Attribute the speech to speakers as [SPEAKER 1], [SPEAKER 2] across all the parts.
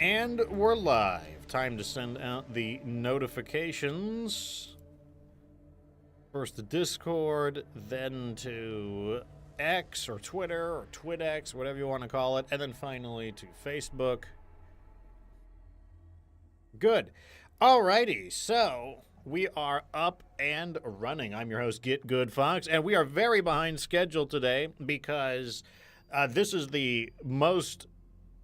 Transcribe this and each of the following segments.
[SPEAKER 1] And we're live. Time to send out the notifications. First to Discord, then to X or Twitter or TwitX, whatever you want to call it, and then finally to Facebook. Good. Alrighty, so we are up and running. I'm your host, Get Good Fox, and we are very behind schedule today because this is the most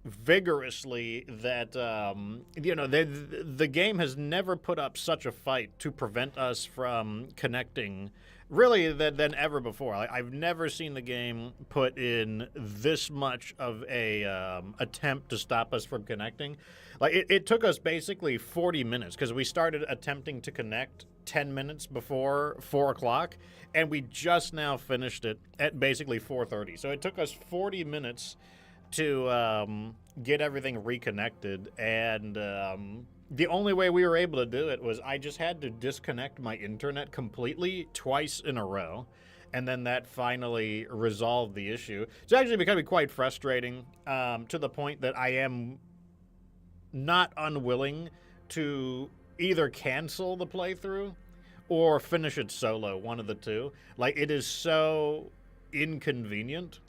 [SPEAKER 1] vigorously that the game has never put up such a fight to prevent us from connecting really than ever before. I've never seen the game put in this much of a attempt to stop us from connecting. It took us basically 40 minutes because we started attempting to connect 10 minutes before 4 o'clock, and we just now finished it at basically 4:30. So it took us 40 minutes to get everything reconnected, and the only way we were able to do it was I just had to disconnect my internet completely twice in a row, and then that finally resolved the issue. It's actually becoming quite frustrating to the point that I am not unwilling to either cancel the playthrough or finish it solo, one of the two. It is so inconvenient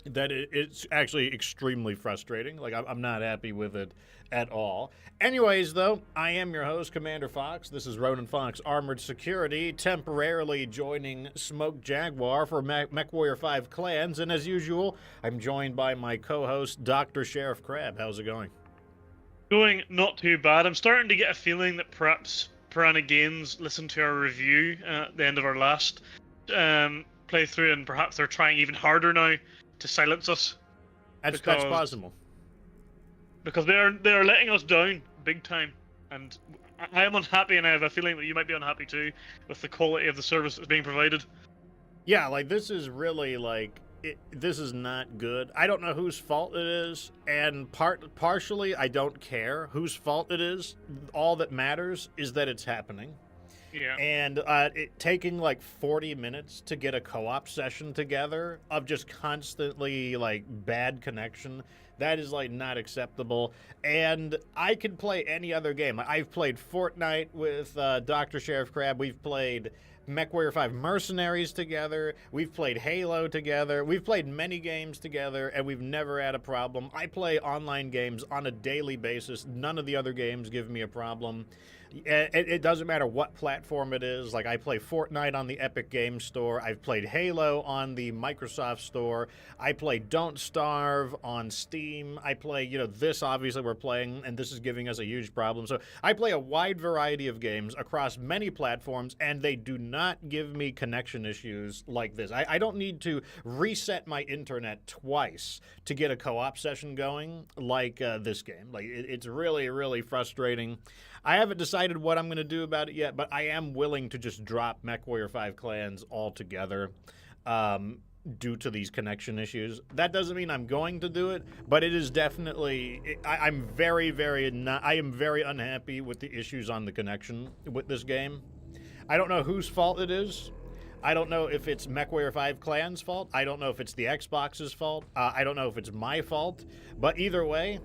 [SPEAKER 1] that it's actually extremely frustrating. I'm not happy with it at all. Anyways, though, I am your host, Commander Fox. This is Ronan Fox Armored Security, temporarily joining Smoke Jaguar for MechWarrior 5 Clans. And as usual, I'm joined by my co-host, Dr. Sheriff Crab. How's it going?
[SPEAKER 2] Going not too bad. I'm starting to get a feeling that perhaps Piranha Games listened to our review at the end of our last playthrough, and perhaps they're trying even harder now to silence us.
[SPEAKER 1] That's possible.
[SPEAKER 2] Because they are letting us down big time, and I am unhappy, and I have a feeling that you might be unhappy too with the quality of the service that's being provided.
[SPEAKER 1] Yeah, this is really this is not good. I don't know whose fault it is, and partially I don't care whose fault it is. All that matters is that it's happening.
[SPEAKER 2] Yeah.
[SPEAKER 1] And it taking 40 minutes to get a co-op session together of just constantly bad connection, that is not acceptable. And I can play any other game. I've played Fortnite with Dr. Sheriff Crab. We've played MechWarrior 5 Mercenaries together. We've played Halo together. We've played many games together, and we've never had a problem. I play online games on a daily basis. None of the other games give me a problem. It doesn't matter what platform it is. I play Fortnite on the Epic Games Store. I've played Halo on the Microsoft Store. I play Don't Starve on Steam. I play, this obviously we're playing, and this is giving us a huge problem. So I play a wide variety of games across many platforms, and they do not give me connection issues like this. I don't need to reset my internet twice to get a co-op session going like this game. It's really, really frustrating. I haven't decided what I'm going to do about it yet, but I am willing to just drop MechWarrior 5 Clans altogether due to these connection issues. That doesn't mean I'm going to do it, but it is definitely... I am very unhappy with the issues on the connection with this game. I don't know whose fault it is. I don't know if it's MechWarrior 5 Clans' fault. I don't know if it's the Xbox's fault. I don't know if it's my fault. But either way,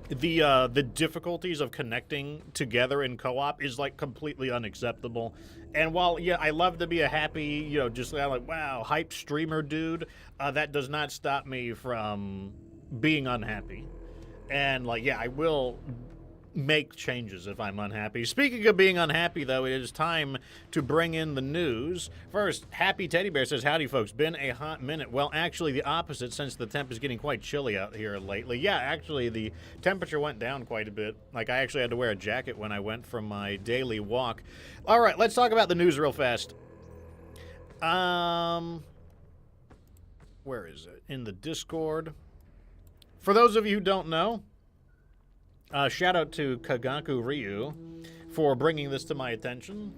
[SPEAKER 1] the difficulties of connecting together in co-op is completely unacceptable. And while I love to be a happy, just wow, hype streamer dude, that does not stop me from being unhappy. And I will make changes if I'm unhappy. Speaking of being unhappy, though, it is time to bring in the news. First, Happy Teddy Bear says, howdy, folks. Been a hot minute. Well, actually, the opposite, since the temp is getting quite chilly out here lately. Yeah, actually, the temperature went down quite a bit. I actually had to wear a jacket when I went for my daily walk. All right, let's talk about the news real fast. Where is it? In the Discord. For those of you who don't know, shout out to Kagaku Ryu for bringing this to my attention.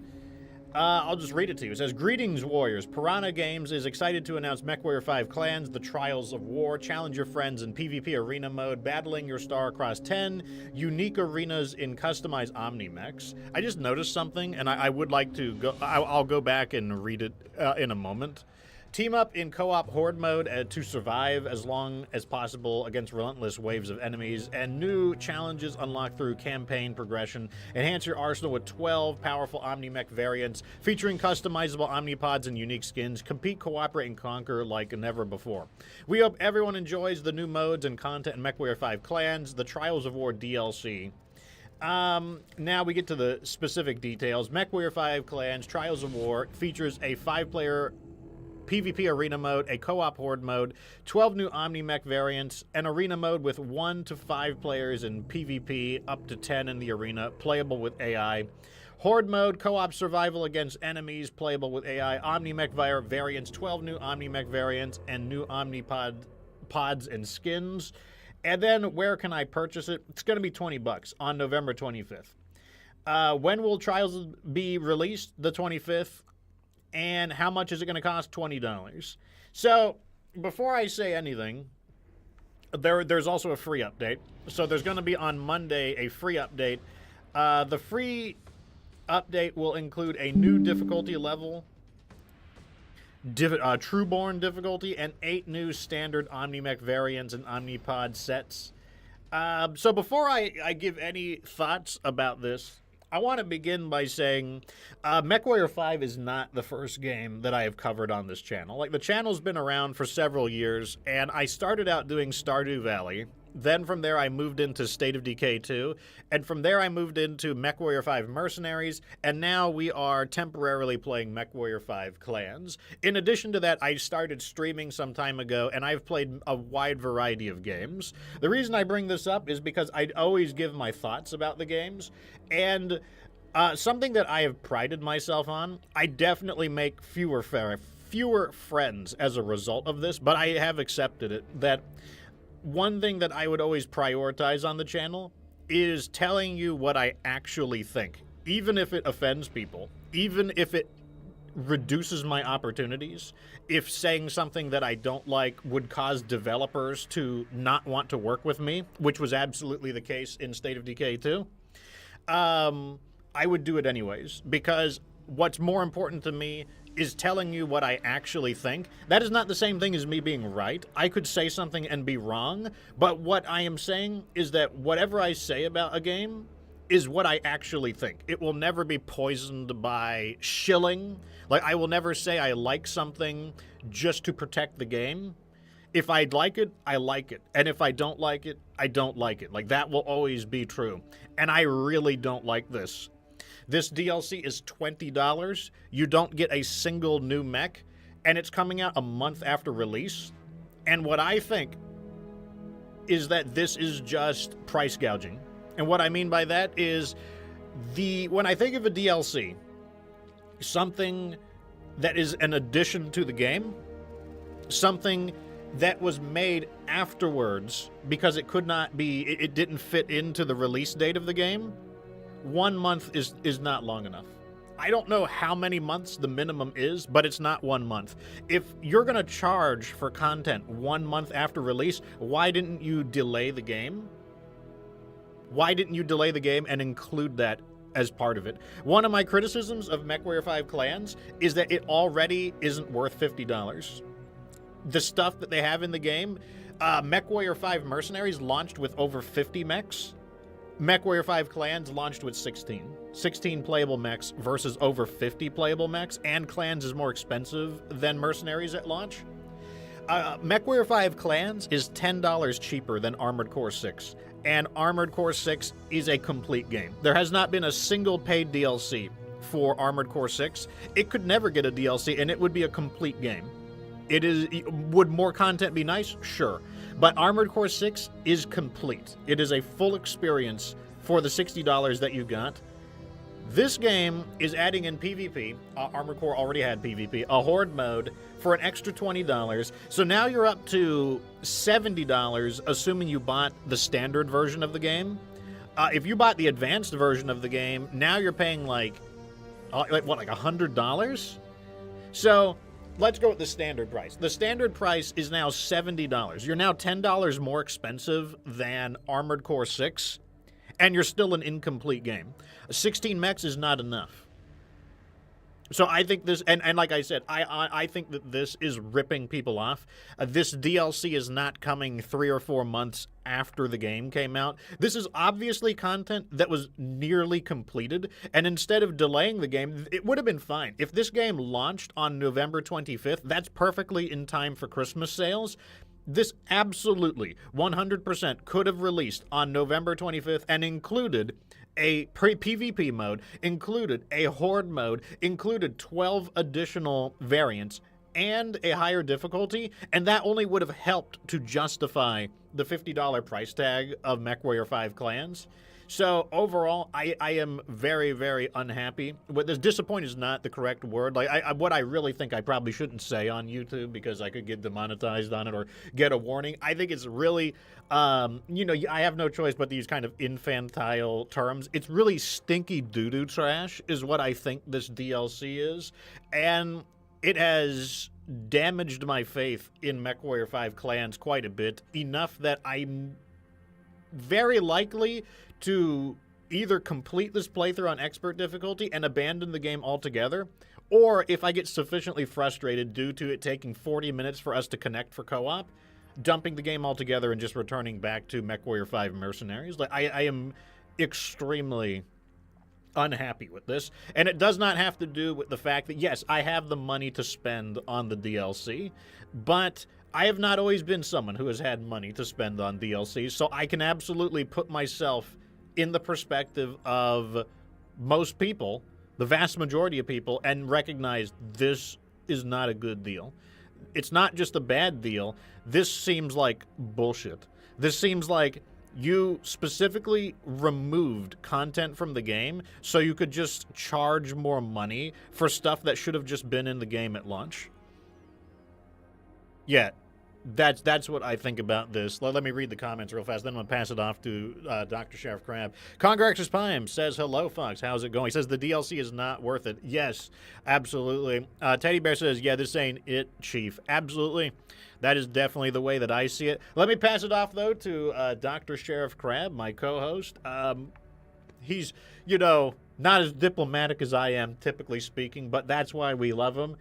[SPEAKER 1] I'll just read it to you. It says, greetings, warriors. Piranha Games is excited to announce MechWarrior 5 Clans, The Trials of War. Challenge your friends in PvP arena mode, battling your star across 10 unique arenas in customized Omni-Mechs. I just noticed something, and I would like to go... I'll go back and read it in a moment. Team up in co-op horde mode to survive as long as possible against relentless waves of enemies, and new challenges unlocked through campaign progression. Enhance your arsenal with 12 powerful Omni-Mech variants featuring customizable Omnipods and unique skins. Compete, cooperate, and conquer like never before. We hope everyone enjoys the new modes and content in MechWarrior 5 Clans, the Trials of War DLC. Now we get to the specific details. MechWarrior 5 Clans Trials of War features a 5-player PvP arena mode, a co-op horde mode, 12 new Omni-Mech variants, an arena mode with 1 to 5 players in PvP, up to 10 in the arena, playable with AI. Horde mode, co-op survival against enemies, playable with AI. Omni-Mech variants, 12 new Omni-Mech variants, and new Omnipods and skins. And then, where can I purchase it? It's going to be $20 on November 25th. When will Trials be released? The 25th. And how much is it going to cost? $20. So, before I say anything, there's also a free update. So, there's going to be on Monday a free update. The free update will include a new difficulty level, Trueborn difficulty, and 8 new standard Omni-Mech variants and Omnipod sets. So, before I give any thoughts about this, I want to begin by saying MechWarrior 5 is not the first game that I have covered on this channel. Like, the channel's been around for several years, and I started out doing Stardew Valley. Then from there, I moved into State of Decay 2, and from there, I moved into MechWarrior 5 Mercenaries, and now we are temporarily playing MechWarrior 5 Clans. In addition to that, I started streaming some time ago, and I've played a wide variety of games. The reason I bring this up is because I always give my thoughts about the games, and something that I have prided myself on, I definitely make fewer friends as a result of this, but I have accepted it, that one thing that I would always prioritize on the channel is telling you what I actually think, even if it offends people, even if it reduces my opportunities, if saying something that I don't like would cause developers to not want to work with me, which was absolutely the case in State of Decay 2, I would do it anyways, because what's more important to me is telling you what I actually think. That is not the same thing as me being right. I could say something and be wrong, but what I am saying is that whatever I say about a game is what I actually think. It will never be poisoned by shilling. Like, I will never say I like something just to protect the game. If I like it, I like it. And if I don't like it, I don't like it. Like, that will always be true. And I really don't like this. This DLC is $20. You don't get a single new mech, and it's coming out a month after release. And what I think is that this is just price gouging. And what I mean by that is, when I think of a DLC, something that is an addition to the game, something that was made afterwards because it didn't fit into the release date of the game, 1 month is not long enough. I don't know how many months the minimum is, but it's not 1 month. If you're going to charge for content 1 month after release, why didn't you delay the game? Why didn't you delay the game and include that as part of it? One of my criticisms of MechWarrior 5 Clans is that it already isn't worth $50. The stuff that they have in the game, MechWarrior 5 Mercenaries launched with over 50 mechs. MechWarrior 5 Clans launched with 16 playable mechs versus over 50 playable mechs, and Clans is more expensive than Mercenaries at launch. MechWarrior 5 Clans is $10 cheaper than Armored Core 6, and Armored Core 6 is a complete game. There has not been a single paid DLC for Armored Core 6. It could never get a DLC, and it would be a complete game. Would more content be nice? Sure. But Armored Core 6 is complete. It is a full experience for the $60 that you got. This game is adding in PvP. Armored Core already had PvP. A Horde mode for an extra $20. So now you're up to $70, assuming you bought the standard version of the game. If you bought the advanced version of the game, now you're paying like $100? So let's go with the standard price. The standard price is now $70. You're now $10 more expensive than Armored Core 6, and you're still an incomplete game. 16 mechs is not enough. So I think this, and like I said, I think that this is ripping people off. This DLC is not coming 3 or 4 months after the game came out. This is obviously content that was nearly completed, and instead of delaying the game, it would have been fine. If this game launched on November 25th, that's perfectly in time for Christmas sales. This absolutely 100% could have released on November 25th and included a PvP mode, included a horde mode, included 12 additional variants, and a higher difficulty, and that only would have helped to justify the $50 price tag of MechWarrior 5 Clans. So overall, I am very, very unhappy. But this disappointed is not the correct word. Like what I really think I probably shouldn't say on YouTube because I could get demonetized on it or get a warning. I think it's really, I have no choice but to use kind of infantile terms. It's really stinky doo-doo trash is what I think this DLC is. And it has damaged my faith in MechWarrior 5 Clans quite a bit, enough that I'm very likely to either complete this playthrough on expert difficulty and abandon the game altogether, or if I get sufficiently frustrated due to it taking 40 minutes for us to connect for co-op, dumping the game altogether and just returning back to MechWarrior 5 Mercenaries. Like I am extremely unhappy with this, and it does not have to do with the fact that, yes, I have the money to spend on the DLC, but I have not always been someone who has had money to spend on DLC, so I can absolutely put myself in the perspective of most people, the vast majority of people, and recognize this is not a good deal. It's not just a bad deal. This seems like bullshit. This seems like you specifically removed content from the game so you could just charge more money for stuff that should have just been in the game at launch. Yeah, that's what I think about this. Let me read the comments real fast, then I'm going to pass it off to Dr. Sheriff Crab. Congrexus Pime says, hello, Fox. How's it going? He says, the DLC is not worth it. Yes, absolutely. Teddy Bear says, yeah, this ain't it, Chief. Absolutely. That is definitely the way that I see it. Let me pass it off, though, to Dr. Sheriff Crab, my co-host. He's, not as diplomatic as I am, typically speaking, but that's why we love him.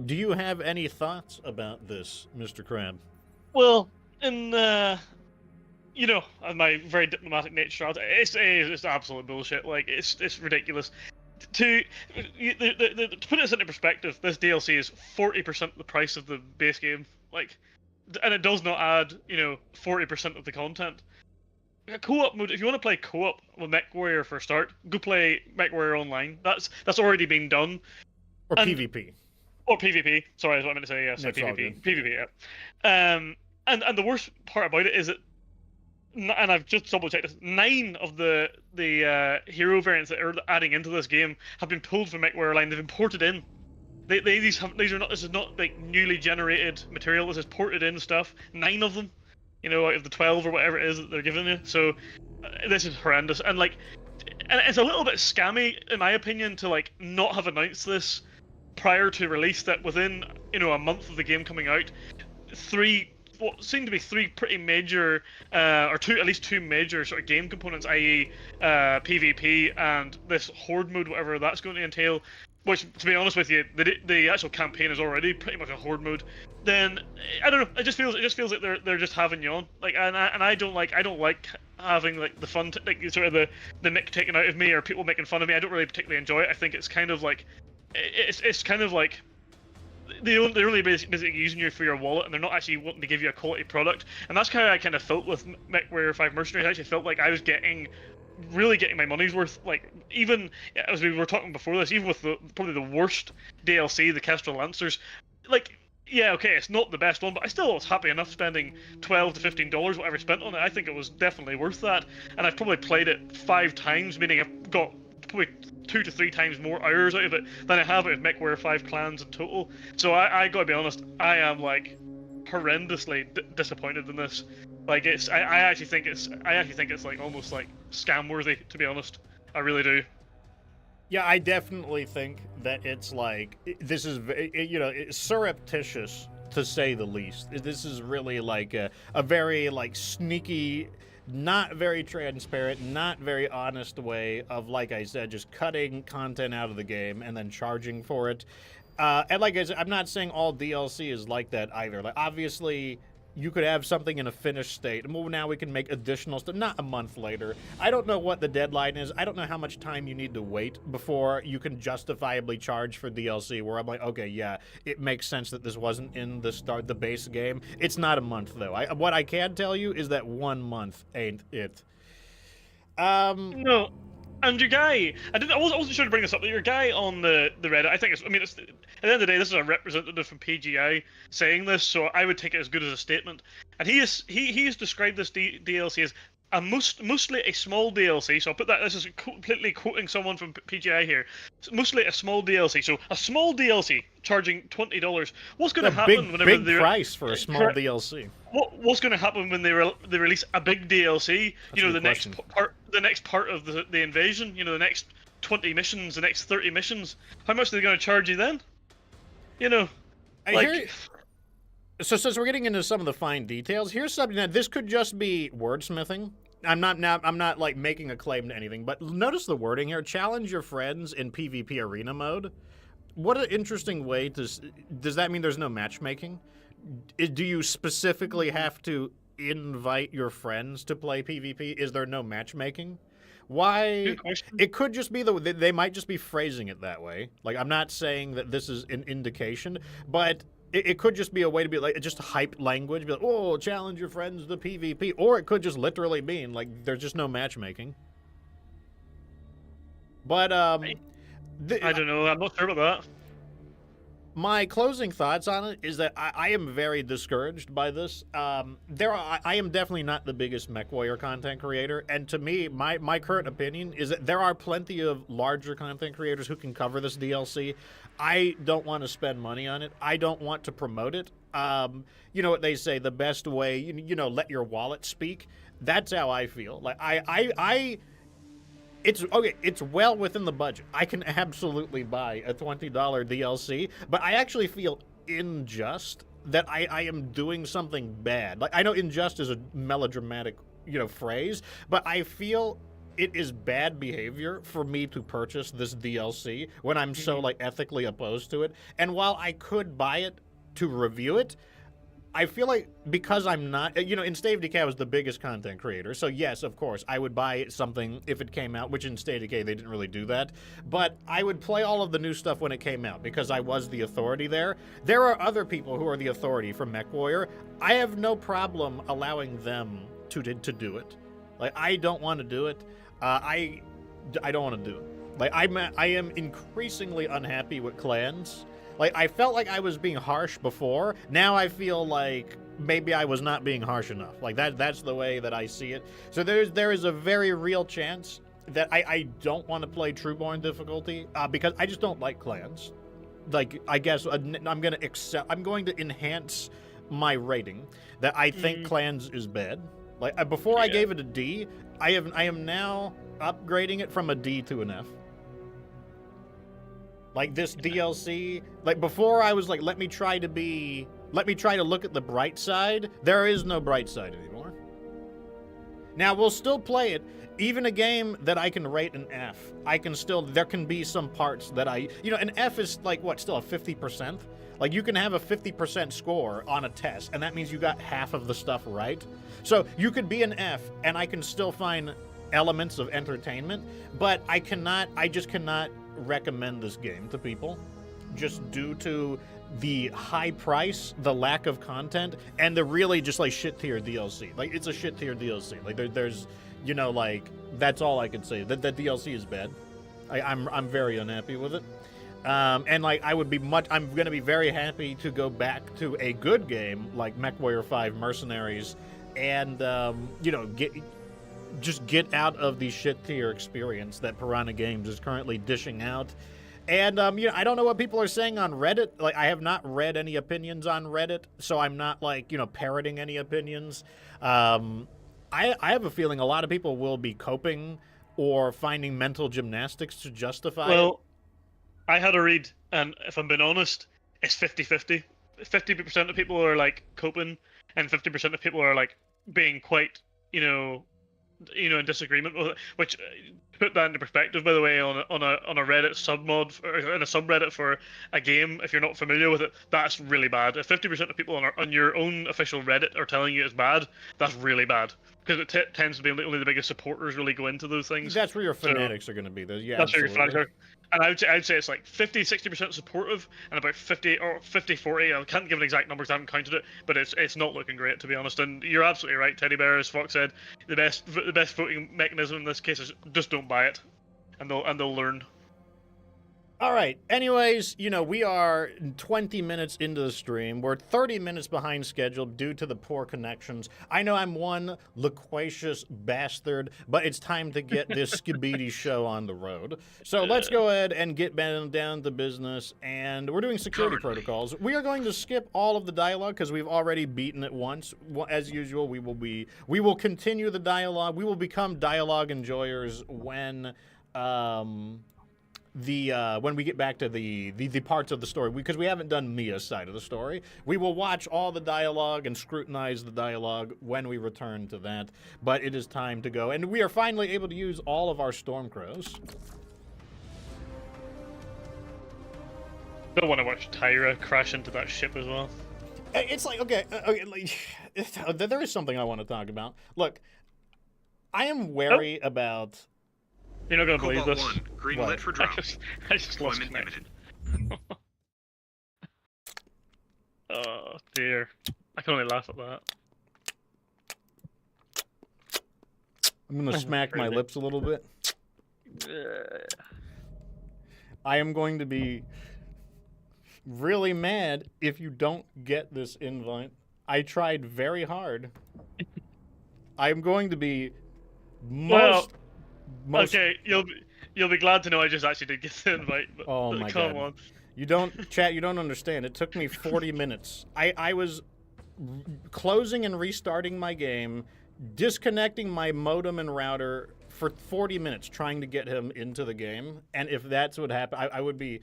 [SPEAKER 1] Do you have any thoughts about this, Mr. Crab?
[SPEAKER 2] Well, in my very diplomatic nature, it's absolute bullshit. Like it's ridiculous. To put this into perspective, this DLC is 40% the price of the base game. Like, and it does not add 40% of the content. A co-op mode. If you want to play co-op with MechWarrior for a start, go play MechWarrior Online. That's already been done.
[SPEAKER 1] Or PvP.
[SPEAKER 2] Or PvP. Sorry, that's what I meant to say. Yeah, so PvP. PvP. Yeah. And the worst part about it is that, and I've just double checked this, 9 of the hero variants that are adding into this game have been pulled from MechWarrior Online. They've been ported in. These are not. This is not like newly generated material. This is ported in stuff. 9 of them. Out of the 12 or whatever it is that they're giving you. So this is horrendous. And it's a little bit scammy, in my opinion, to not have announced this prior to release, that within a month of the game coming out, what seem to be 3 pretty major, or at least 2 major sort of game components, i.e. PvP and this horde mode, whatever that's going to entail. Which, to be honest with you, the actual campaign is already pretty much a horde mode. Then I don't know. It just feels like they're just having you on. And I don't like having the fun, sort of the mick taken out of me or people making fun of me. I don't really particularly enjoy it. I think it's kind of like it's kind of like they're only basically using you for your wallet, and they're not actually wanting to give you a quality product. And that's how I kind of felt with MechWarrior 5 Mercenaries. I actually felt like I was really getting my money's worth. Like, even as we were talking before this, even with probably the worst DLC, the Kestrel Lancers, yeah, okay, it's not the best one, but I still was happy enough spending $12 to $15, whatever I spent on it. I think it was definitely worth that, and I've probably played it 5 times, meaning I've got probably 2 to 3 times more hours out of it than I have out of MechWarrior 5 Clans in total. So I gotta be honest, I am horrendously disappointed in this. I actually think it's almost scam worthy, to be honest. I really do.
[SPEAKER 1] Yeah, I definitely think that it's this is it's surreptitious to say the least. This is really like a very like sneaky, not very transparent, not very honest way of, like I said, just cutting content out of the game and then charging for it. And like I said, I'm not saying all DLC is like that either. Like, obviously, you could have something in a finished state, and well, now we can make additional stuff, not a month later. I don't know what the deadline is. I don't know how much time you need to wait before you can justifiably charge for DLC, where I'm like, okay, yeah, it makes sense that this wasn't in the base game. It's not a month, though. What I can tell you is that 1 month ain't it.
[SPEAKER 2] No. And your guy, I wasn't sure to bring this up, but your guy on the Reddit, I think it's, at the end of the day, this is a representative from PGI saying this, so I would take it as good as a statement. And he has described this DLC as mostly a small DLC. So I'll put that. This is completely quoting someone from PGI here. It's mostly a small DLC. So a small DLC charging $20. What's going to happen whenever
[SPEAKER 1] big price for a small DLC?
[SPEAKER 2] What's going to happen when they release a big DLC?
[SPEAKER 1] That's
[SPEAKER 2] the next part of the invasion. The next 20 missions, the next 30 missions. How much are they going to charge you then?
[SPEAKER 1] So since we're getting into some of the fine details, here's something that this could just be wordsmithing. I'm not like making a claim to anything, but notice the wording here. Challenge your friends in PvP arena mode. What an interesting way to... Does that mean there's no matchmaking? Do you specifically have to invite your friends to play PvP? Is there no matchmaking? Why? It could just be they might just be phrasing it that way. Like, I'm not saying that this is an indication, but it could just be a way to be like just hype language. Be like, oh, challenge your friends to PvP, or it could just literally mean like there's just no matchmaking. But
[SPEAKER 2] I don't know. I'm not sure about that.
[SPEAKER 1] My closing thoughts on it is that I am very discouraged by this. I am definitely not the biggest MechWarrior content creator, and to me, my current opinion is that there are plenty of larger content creators who can cover this DLC. I don't want to spend money on it. I don't want to promote it. You know what they say, the best way, let your wallet speak. That's how I feel. Like, It's okay. It's well within the budget. I can absolutely buy a $20 DLC, but I actually feel unjust that I am doing something bad. Like, I know unjust is a melodramatic, phrase, but I feel it is bad behavior for me to purchase this DLC when I'm so ethically opposed to it. And while I could buy it to review it, I feel like because I'm not, in State of Decay I was the biggest content creator, so yes, of course, I would buy something if it came out, which in State of Decay they didn't really do that, but I would play all of the new stuff when it came out because I was the authority there. There are other people who are the authority for MechWarrior. I have no problem allowing them to do it. Like, I don't want to do it. I don't want to do it. Like, I am increasingly unhappy with clans. Like, I felt like I was being harsh before. Now I feel like maybe I was not being harsh enough. Like, that's the way that I see it. So there is a very real chance that I don't want to play Trueborn difficulty because I just don't like clans. Like, I guess I'm going to enhance my rating that I think clans is bad. Like, before I gave it a D, I am now upgrading it from a D to an F. Like, this DLC, like, before I was like, let me try to look at the bright side. There is no bright side anymore. Now, we'll still play it. Even a game that I can rate an F, there can be some parts that an F is like, what, still a 50%? Like, you can have a 50% score on a test, and that means you got half of the stuff right. So you could be an F, and I can still find elements of entertainment, but I just cannot recommend this game to people just due to the high price, the lack of content, and the really just like shit tier DLC. Like, it's a shit tier DLC. Like, there's that's all I can say. That DLC is bad. I'm very unhappy with it. And like, I'm gonna be very happy to go back to a good game like MechWarrior 5 Mercenaries and get out of the shit tier experience that Piranha Games is currently dishing out. And I don't know what people are saying on Reddit. Like, I have not read any opinions on Reddit, so I'm not like parroting any opinions. I have a feeling a lot of people will be coping or finding mental gymnastics to justify it.
[SPEAKER 2] I had a read, and if I'm being honest, it's 50-50. 50% of people are like coping, and 50% of people are like being quite, in disagreement with it. Which, put that into perspective, by the way, on a Reddit submod or in a subreddit for a game, if you're not familiar with it, that's really bad. If 50% of people on your own official Reddit are telling you it's bad, that's really bad, because it tends to be only the biggest supporters really go into those things.
[SPEAKER 1] That's where your fanatics are going to be. Yeah,
[SPEAKER 2] that's
[SPEAKER 1] absolutely.
[SPEAKER 2] where your fanatics are. And I'd say it's like 50-60% supportive, and about 50-40. I can't give an exact number because I haven't counted it, but it's not looking great, to be honest. And you're absolutely right, Teddy Bear. As Fox said, the best voting mechanism in this case is just don't buy it, and they'll learn.
[SPEAKER 1] All right. Anyways, we are 20 minutes into the stream. We're 30 minutes behind schedule due to the poor connections. I know I'm one loquacious bastard, but it's time to get this skibidi show on the road. So let's go ahead and get down to business, and we're doing security protocols. We are going to skip all of the dialogue because we've already beaten it once. As usual, we will continue the dialogue. We will become dialogue enjoyers when when we get back to the parts of the story, because we haven't done Mia's side of the story. We will watch all the dialogue and scrutinize the dialogue when we return to that, but it is time to go, and we are finally able to use all of our Stormcrows.
[SPEAKER 2] Don't want to watch Tyra crash into that ship as well.
[SPEAKER 1] It's like, okay, there is something I want to talk about. Look, I am wary about...
[SPEAKER 2] You're not gonna believe this.
[SPEAKER 3] One, green lit for drone.
[SPEAKER 2] I just lost
[SPEAKER 3] Deployment
[SPEAKER 2] connection. Oh dear. I can only laugh at that.
[SPEAKER 1] I'm gonna smack my lips a little bit. I am going to be really mad if you don't get this invite. I tried very hard. I'm going to be
[SPEAKER 2] Okay, you'll be glad to know I just actually did get the invite. But,
[SPEAKER 1] oh my
[SPEAKER 2] come
[SPEAKER 1] God.
[SPEAKER 2] on.
[SPEAKER 1] You don't understand. It took me 40 minutes. I was closing and restarting my game, disconnecting my modem and router for 40 minutes trying to get him into the game. And if that's what happened, I would be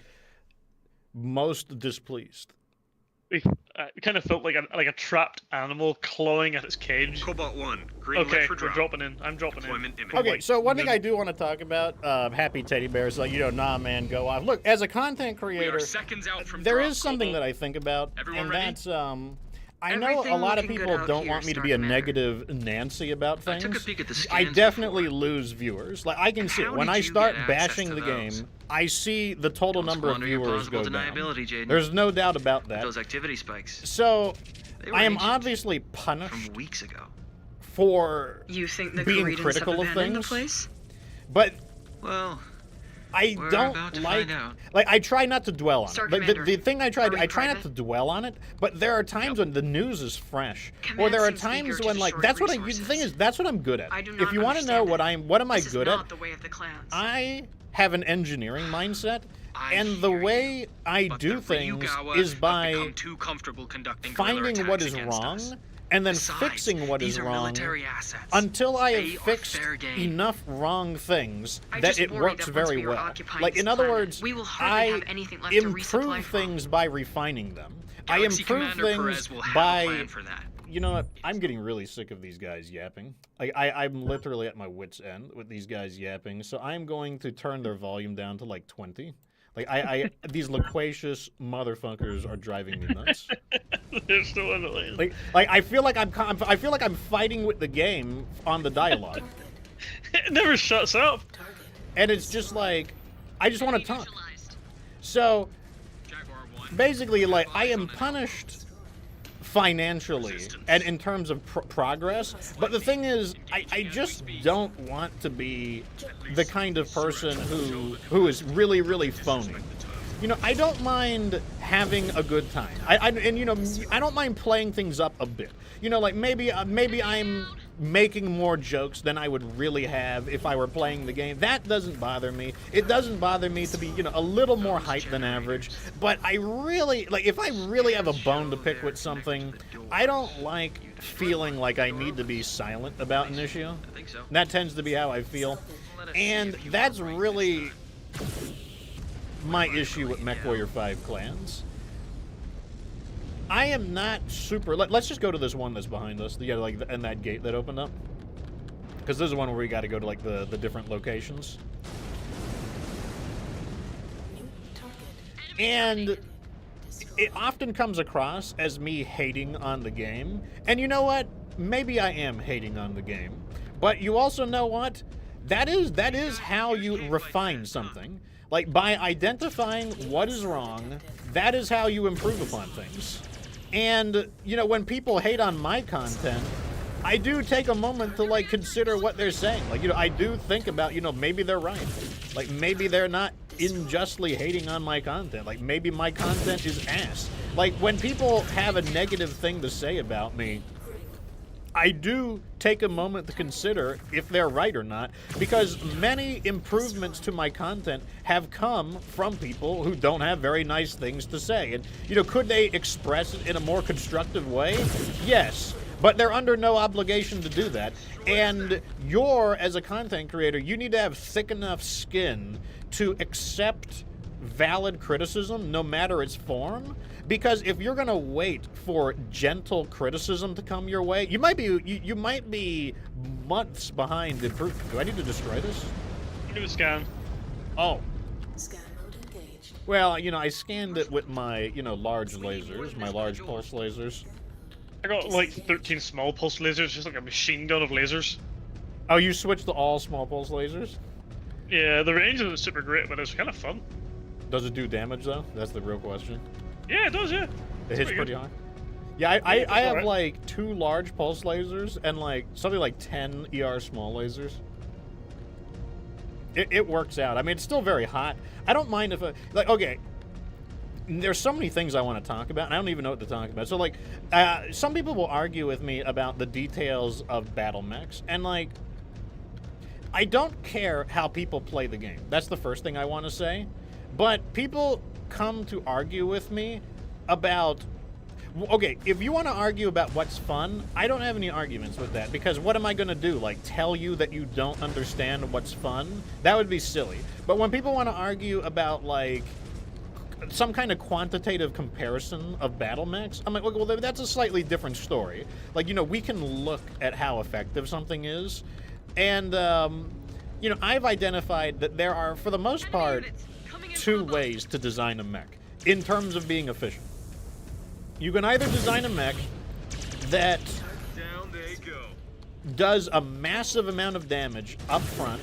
[SPEAKER 1] most displeased.
[SPEAKER 2] It kind of felt like a trapped animal clawing at its cage.
[SPEAKER 3] Cobalt 1, green lit
[SPEAKER 2] Okay,
[SPEAKER 3] for
[SPEAKER 2] we're
[SPEAKER 3] drone.
[SPEAKER 2] dropping in. I'm dropping
[SPEAKER 3] Deployment
[SPEAKER 2] in.
[SPEAKER 3] image.
[SPEAKER 1] Okay, so one thing I do want to talk about, Happy Teddy Bear, is like, nah, man, go off. Look, as a content
[SPEAKER 3] We
[SPEAKER 1] creator,
[SPEAKER 3] are seconds out from
[SPEAKER 1] there
[SPEAKER 3] drop,
[SPEAKER 1] is something
[SPEAKER 3] Cobalt.
[SPEAKER 1] that I think about,
[SPEAKER 3] Everyone
[SPEAKER 1] and
[SPEAKER 3] ready?
[SPEAKER 1] that's, I know
[SPEAKER 4] Everything
[SPEAKER 1] a lot of
[SPEAKER 4] looking good
[SPEAKER 1] people
[SPEAKER 4] out
[SPEAKER 1] don't
[SPEAKER 4] here,
[SPEAKER 1] want me to be a
[SPEAKER 4] Starman.
[SPEAKER 1] negative Nancy about
[SPEAKER 3] I
[SPEAKER 1] things.
[SPEAKER 3] took a peek at the
[SPEAKER 1] I
[SPEAKER 3] scans
[SPEAKER 1] definitely
[SPEAKER 3] before.
[SPEAKER 1] lose viewers. Like, I can see it.
[SPEAKER 3] How
[SPEAKER 1] When
[SPEAKER 3] did
[SPEAKER 1] I
[SPEAKER 3] you
[SPEAKER 1] start
[SPEAKER 3] get access
[SPEAKER 1] bashing
[SPEAKER 3] to
[SPEAKER 1] the
[SPEAKER 3] those?
[SPEAKER 1] game, I see the total
[SPEAKER 3] Don't
[SPEAKER 1] number of
[SPEAKER 3] squander your
[SPEAKER 1] viewers
[SPEAKER 3] plausible
[SPEAKER 1] go down.
[SPEAKER 3] deniability, Jaden.
[SPEAKER 1] There's no doubt about that.
[SPEAKER 3] Those activity spikes.
[SPEAKER 1] So,
[SPEAKER 3] They were
[SPEAKER 1] I am
[SPEAKER 3] ancient,
[SPEAKER 1] obviously punished
[SPEAKER 3] from weeks ago.
[SPEAKER 1] for
[SPEAKER 4] You think the
[SPEAKER 1] being
[SPEAKER 4] Koreans
[SPEAKER 1] critical
[SPEAKER 4] have
[SPEAKER 1] of
[SPEAKER 4] abandoned
[SPEAKER 1] things,
[SPEAKER 4] the place?
[SPEAKER 1] but
[SPEAKER 3] Well,
[SPEAKER 1] I
[SPEAKER 3] we're
[SPEAKER 1] don't
[SPEAKER 3] about to
[SPEAKER 1] like.
[SPEAKER 3] find out.
[SPEAKER 1] Like, I try not to dwell on
[SPEAKER 4] Sir
[SPEAKER 1] it. But
[SPEAKER 4] Commander,
[SPEAKER 1] the thing I try
[SPEAKER 4] are we
[SPEAKER 1] not
[SPEAKER 4] private?
[SPEAKER 1] to dwell on it. But there are times when the news is fresh, or
[SPEAKER 4] Command
[SPEAKER 1] there are
[SPEAKER 4] seems
[SPEAKER 1] times
[SPEAKER 4] eager to
[SPEAKER 1] when, like,
[SPEAKER 4] destroy
[SPEAKER 1] that's what the
[SPEAKER 4] resources.
[SPEAKER 1] thing is. That's what I'm good at.
[SPEAKER 4] I do
[SPEAKER 1] If
[SPEAKER 4] not
[SPEAKER 1] you want to know
[SPEAKER 4] understand
[SPEAKER 1] what am I
[SPEAKER 4] This is
[SPEAKER 1] good at,
[SPEAKER 4] not the way of the clans.
[SPEAKER 1] I have an engineering mindset,
[SPEAKER 3] I
[SPEAKER 1] and the
[SPEAKER 3] hear
[SPEAKER 1] way
[SPEAKER 3] you,
[SPEAKER 1] I
[SPEAKER 3] but
[SPEAKER 1] do
[SPEAKER 3] the
[SPEAKER 1] things
[SPEAKER 3] Ryugawa
[SPEAKER 1] is
[SPEAKER 3] have
[SPEAKER 1] by
[SPEAKER 3] become too comfortable conducting guerrilla
[SPEAKER 1] finding what
[SPEAKER 3] attacks
[SPEAKER 1] is
[SPEAKER 3] against
[SPEAKER 1] wrong
[SPEAKER 3] us.
[SPEAKER 1] and then
[SPEAKER 3] Besides,
[SPEAKER 1] fixing what
[SPEAKER 3] these
[SPEAKER 1] is
[SPEAKER 3] are
[SPEAKER 1] wrong
[SPEAKER 3] military assets.
[SPEAKER 1] until I
[SPEAKER 3] They
[SPEAKER 1] have
[SPEAKER 3] are
[SPEAKER 1] fixed
[SPEAKER 3] fair game.
[SPEAKER 1] enough wrong things
[SPEAKER 4] I
[SPEAKER 1] that
[SPEAKER 4] just
[SPEAKER 1] it
[SPEAKER 4] worry
[SPEAKER 1] works
[SPEAKER 4] that once
[SPEAKER 1] very
[SPEAKER 4] we are
[SPEAKER 1] well.
[SPEAKER 4] occupying
[SPEAKER 1] Like,
[SPEAKER 4] this
[SPEAKER 1] in other
[SPEAKER 4] planet,
[SPEAKER 1] words,
[SPEAKER 4] we will hardly
[SPEAKER 1] I
[SPEAKER 4] have anything left to resupply
[SPEAKER 1] improve
[SPEAKER 4] from.
[SPEAKER 1] things by refining them. I
[SPEAKER 3] Galaxy
[SPEAKER 1] improve
[SPEAKER 3] Commander
[SPEAKER 1] things
[SPEAKER 3] Perez will have a
[SPEAKER 1] by...
[SPEAKER 3] plan for that.
[SPEAKER 1] You know what? I'm getting really sick of these guys yapping. Like, I'm literally at my wit's end with these guys yapping, so I'm going to turn their volume down to, like, 20. Like, these loquacious motherfuckers are driving me nuts.
[SPEAKER 2] They're so annoying.
[SPEAKER 1] Like I feel like I'm fighting with the game on the dialogue,
[SPEAKER 2] It never shuts up.
[SPEAKER 1] and it's just like I just want to talk. So
[SPEAKER 3] Jaguar 1.
[SPEAKER 1] basically, like, I am punished financially and in terms of progress, but the thing is, I just don't want to be the kind of person who is really, really phony. You know, I don't mind having a good time. I don't mind playing things up a bit. You know, like, maybe I'm making more jokes than I would really have if I were playing the game. That doesn't bother me. It doesn't bother me to be, a little more hype than average. But I really, like, if I really have a bone to pick with something, I don't like feeling like I need to be silent about an issue.
[SPEAKER 3] I think so.
[SPEAKER 1] That tends to be how I feel. And that's really my issue with MechWarrior 5 clans. I am not super... Let's just go to this one that's behind us. Yeah, like, and that gate that opened up. Because this is one where we got to go to, like, the different locations. And it often comes across as me hating on the game. And you know what? Maybe I am hating on the game. But you also know what? That is how you refine something. Like, by identifying what is wrong, that is how you improve upon things. And, you know, when people hate on my content, I do take a moment to, like, consider what they're saying. Like, you know, I do think about, you know, maybe they're right. Like, maybe they're not unjustly hating on my content. Like, maybe my content is ass. Like, when people have a negative thing to say about me, I do take a moment to consider if they're right or not, because many improvements to my content have come from people who don't have very nice things to say. And, you know, could they express it in a more constructive way? Yes. But they're under no obligation to do that. And as a content creator, you need to have thick enough skin to accept valid criticism, no matter its form. Because if you're gonna wait for gentle criticism to come your way, you might be months behind improvement. Do I need to destroy this?
[SPEAKER 2] Do a scan.
[SPEAKER 1] Oh.
[SPEAKER 4] Scan mode engaged.
[SPEAKER 1] Well, you know, I scanned it with my, you know, large lasers, my large pulse lasers.
[SPEAKER 2] I got like 13 small pulse lasers, just like a machine gun of lasers.
[SPEAKER 1] Oh, you switched to all small pulse lasers?
[SPEAKER 2] Yeah, the range isn't super great, but it's kind of fun.
[SPEAKER 1] Does it do damage though? That's the real question.
[SPEAKER 2] Yeah, it does, yeah.
[SPEAKER 1] It hits pretty hard. Yeah, I have like 2 large pulse lasers and like something like 10 ER small lasers. It works out. I mean, it's still very hot. I don't mind if like, okay, there's so many things I want to talk about, and I don't even know what to talk about. So like, some people will argue with me about the details of battle mechs, and like, I don't care how people play the game. That's the first thing I want to say. But people come to argue with me about, okay, if you want to argue about what's fun, I don't have any arguments with that, because what am I going to do? Like, tell you that you don't understand what's fun? That would be silly. But when people want to argue about, like, some kind of quantitative comparison of battle mechs, I'm like, well, that's a slightly different story. Like, you know, we can look at how effective something is, and, you know, I've identified that there are, for the most part, 2 ways to design a mech in terms of being efficient. You can either design a mech that does a massive amount of damage up front,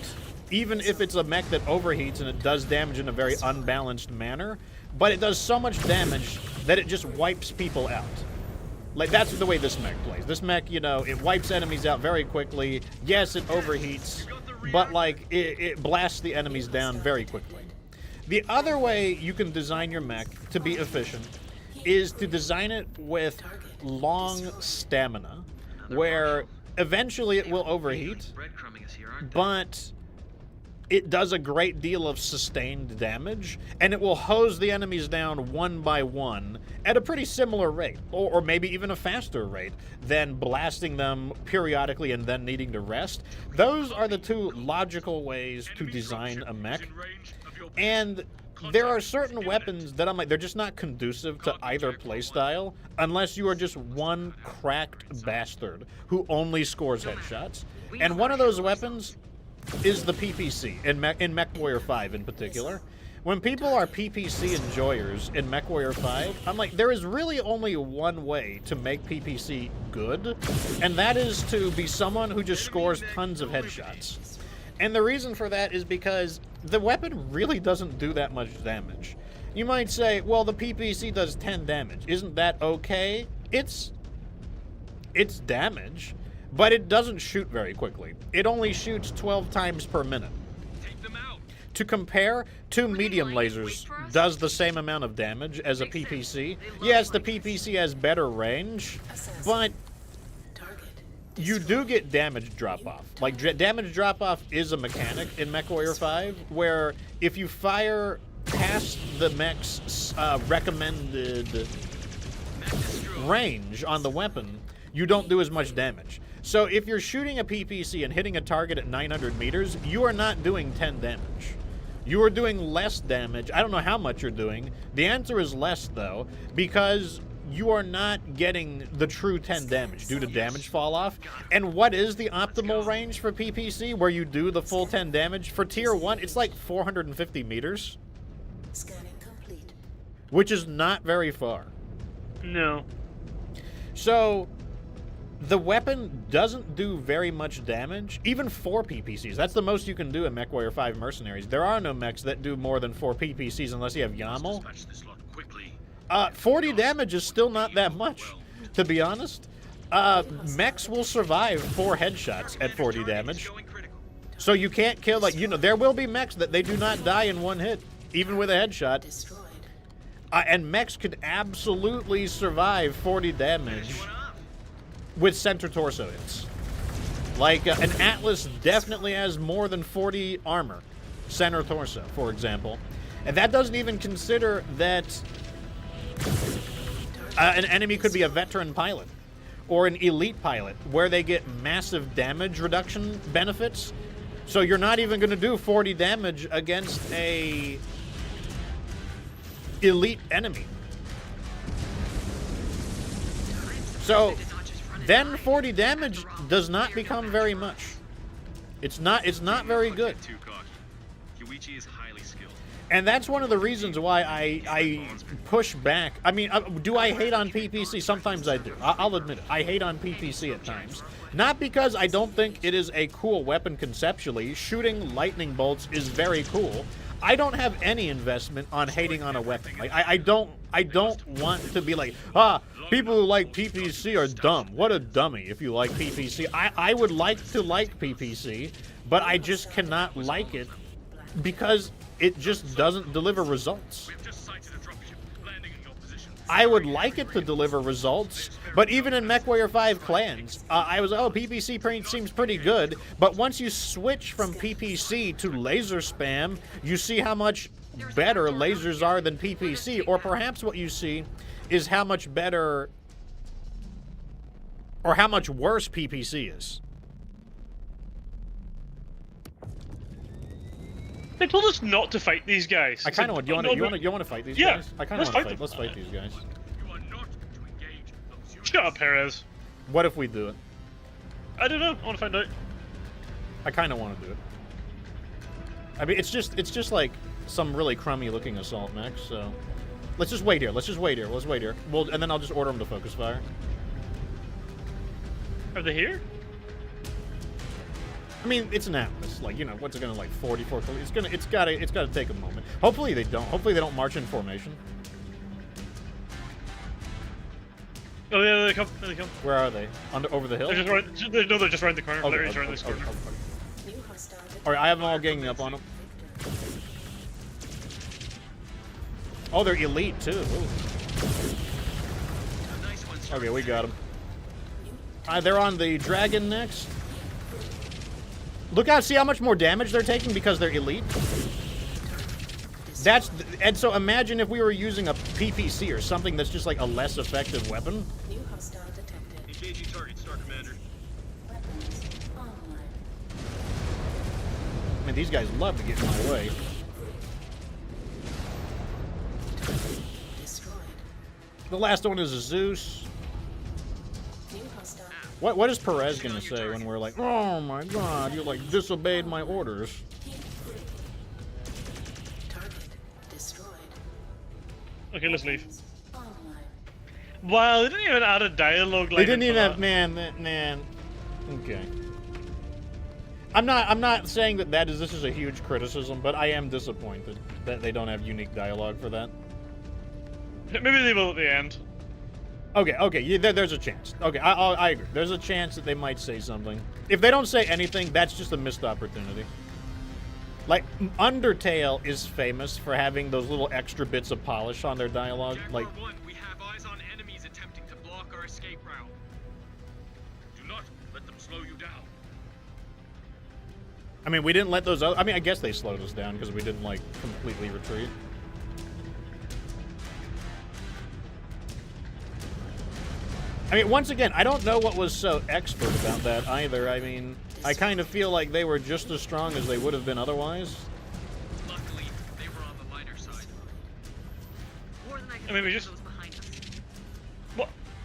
[SPEAKER 1] even if it's a mech that overheats and it does damage in a very unbalanced manner, but it does so much damage that it just wipes people out. Like, that's the way this mech plays. This mech, you know, it wipes enemies out very quickly. Yes, it overheats, but, like, it blasts the enemies down very quickly. The other way you can design your mech to be efficient is to design it with long stamina, where eventually it will overheat, but it does a great deal of sustained damage, and it will hose the enemies down one by one at a pretty similar rate, or maybe even a faster rate than blasting them periodically and then needing to rest. Those are the 2 logical ways to design a mech. And there are certain weapons that I'm like, they're just not conducive to either playstyle unless you are just one cracked bastard who only scores headshots. And one of those weapons is the PPC, in MechWarrior 5 in particular. When people are PPC enjoyers in MechWarrior 5, I'm like, there is really only one way to make PPC good, and that is to be someone who just scores tons of headshots. And the reason for that is because the weapon really doesn't do that much damage. You might say, well, the PPC does 10 damage. Isn't that okay? It's damage, but it doesn't shoot very quickly. It only shoots 12 times per minute.
[SPEAKER 3] Take them out.
[SPEAKER 1] To compare, 2 medium lasers does the same amount of damage as a PPC. Yes, the PPC has better range, but you do get damage drop-off. Like, damage drop-off is a mechanic in MechWarrior 5, where if you fire past the mech's recommended range on the weapon, you don't do as much damage. So if you're shooting a PPC and hitting a target at 900 meters, you are not doing 10 damage. You are doing less damage. I don't know how much you're doing. The answer is less, though, because you are not getting the true 10 damage due to damage fall off. And what is the optimal range for PPC where you do the full 10 damage? For tier 1, it's like 450 meters,
[SPEAKER 4] Scanning complete.
[SPEAKER 1] which is not very far.
[SPEAKER 2] No.
[SPEAKER 1] So, the weapon doesn't do very much damage, even 4 PPCs. That's the most you can do in MechWarrior 5 Mercenaries. There are no mechs that do more than 4 PPCs unless you have YAML.
[SPEAKER 3] Dispatch this lot quickly.
[SPEAKER 1] 40 damage is still not that much, to be honest. Mechs will survive 4 headshots at 40 damage.
[SPEAKER 3] Going critical.
[SPEAKER 1] So you can't kill, like, you know, there will be mechs that they do not die in 1 hit, even with a headshot.
[SPEAKER 4] Destroyed.
[SPEAKER 1] And mechs could absolutely survive 40 damage with center torso hits. Like, an Atlas definitely has more than 40 armor, center torso, for example. And that doesn't even consider that an enemy could be a veteran pilot or an elite pilot, where they get massive damage reduction benefits. So you're not even going to do 40 damage against a elite enemy. So then 40 damage does not become very much. It's not very good.
[SPEAKER 3] Too cocky. Yuichi is highly skilled.
[SPEAKER 1] And that's one of the reasons why I push back. I mean, do I hate on PPC? Sometimes I do. I'll admit it. I hate on PPC at times. Not because I don't think it is a cool weapon conceptually. Shooting lightning bolts is very cool. I don't have any investment on hating on a weapon. Like, I don't want to be like, people who like PPC are dumb. What a dummy if you like PPC. I would like to like PPC, but I just cannot like it because it just doesn't deliver results.
[SPEAKER 3] We've just sighted a dropship landing in your position.
[SPEAKER 1] I would like it to deliver results, but even in MechWarrior 5 Clans, I was, PPC seems pretty good, but once you switch from PPC to laser spam, you see how much better lasers are than PPC, or perhaps what you see is how much better, or how much worse PPC is.
[SPEAKER 2] They told us not to fight these guys.
[SPEAKER 1] I kind of want. You want to fight these guys? I kind of want to fight. Let's fight these guys.
[SPEAKER 3] You are not to engage those units.
[SPEAKER 2] Shut up, Perez.
[SPEAKER 1] What if we do it?
[SPEAKER 2] I don't know. I want to find out.
[SPEAKER 1] I kind of want to do it. I mean, it's just like some really crummy looking assault mech. So let's just wait here. Let's wait here. And then I'll just order them to focus fire.
[SPEAKER 2] Are they here?
[SPEAKER 1] I mean, it's an Atlas. Like, you know, what's it gonna, like 44? It's gotta take a moment. Hopefully they don't. Hopefully they don't march in formation.
[SPEAKER 2] Oh yeah, they come. They come.
[SPEAKER 1] Where are they? Over the hill?
[SPEAKER 2] They're just right. They're just around the corner. Literally just around this corner.
[SPEAKER 4] New hostile
[SPEAKER 1] All right, I have them all ganging up on them. Oh, they're elite too. Ooh.
[SPEAKER 3] A nice one, sir.
[SPEAKER 1] Okay, we got them. They're on the dragon next. Look out! See how much more damage they're taking because they're elite. And so imagine if we were using a PPC or something that's just like a less effective weapon.
[SPEAKER 4] New hostile detected.
[SPEAKER 3] Engaging target, Star Commander.
[SPEAKER 4] Weapons online.
[SPEAKER 1] I mean, these guys love to get in my way.
[SPEAKER 4] Destroyed.
[SPEAKER 1] The last one is a Zeus.
[SPEAKER 4] New hostile.
[SPEAKER 1] What is Perez gonna say when we're like, oh my god, you like disobeyed my orders?
[SPEAKER 4] Target destroyed.
[SPEAKER 2] Okay, let's leave.
[SPEAKER 4] Online.
[SPEAKER 2] Wow, they didn't even add a dialogue line.
[SPEAKER 1] They didn't even
[SPEAKER 2] into
[SPEAKER 1] have
[SPEAKER 2] that.
[SPEAKER 1] man. Okay. I'm not saying that this is a huge criticism, but I am disappointed that they don't have unique dialogue for that.
[SPEAKER 2] Maybe they will at the end.
[SPEAKER 1] Okay, yeah, there's a chance. Okay, I agree. There's a chance that they might say something. If they don't say anything, that's just a missed opportunity. Like, Undertale is famous for having those little extra bits of polish on their dialogue. Like,
[SPEAKER 3] Jaguar 1, we have eyes on enemies attempting to block our escape route. Do not let them slow you down.
[SPEAKER 1] I mean, we didn't let those I mean, I guess they slowed us down because we didn't, like, completely retreat. I mean, once again, I don't know what was so expert about that either. I mean, I kind of feel like they were just as strong as they would have been otherwise.
[SPEAKER 3] Luckily, they were on the lighter side.
[SPEAKER 2] I mean, we just...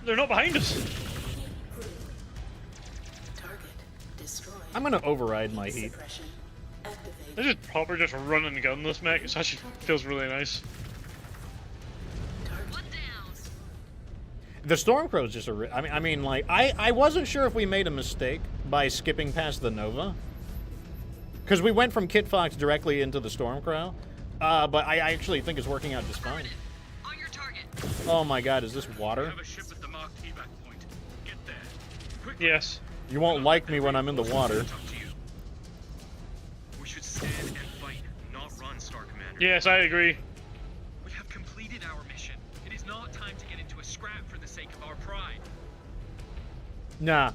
[SPEAKER 2] They're not behind us.
[SPEAKER 4] Target destroyed.
[SPEAKER 1] I'm gonna override my heat.
[SPEAKER 4] Suppression activated.
[SPEAKER 2] They just proper just run and gun this mech. It actually feels really nice.
[SPEAKER 4] Target
[SPEAKER 1] The Stormcrow's just a. I mean, like, I wasn't sure if we made a mistake by skipping past the Nova, because we went from Kit Fox directly into the Stormcrow, but I actually think it's working out just fine.
[SPEAKER 3] On your target.
[SPEAKER 1] Oh my God, is this
[SPEAKER 3] We
[SPEAKER 1] water?
[SPEAKER 3] have a ship at the marked evac point. Get there. Quickly.
[SPEAKER 2] Yes.
[SPEAKER 1] You won't like me when I'm in the water.
[SPEAKER 3] It's up to you. We should stand and fight, not run, Star Commander.
[SPEAKER 2] Yes, I agree.
[SPEAKER 3] We have completed our mission. It is not time to get into a scrap for the sake of our pride.
[SPEAKER 1] Nah,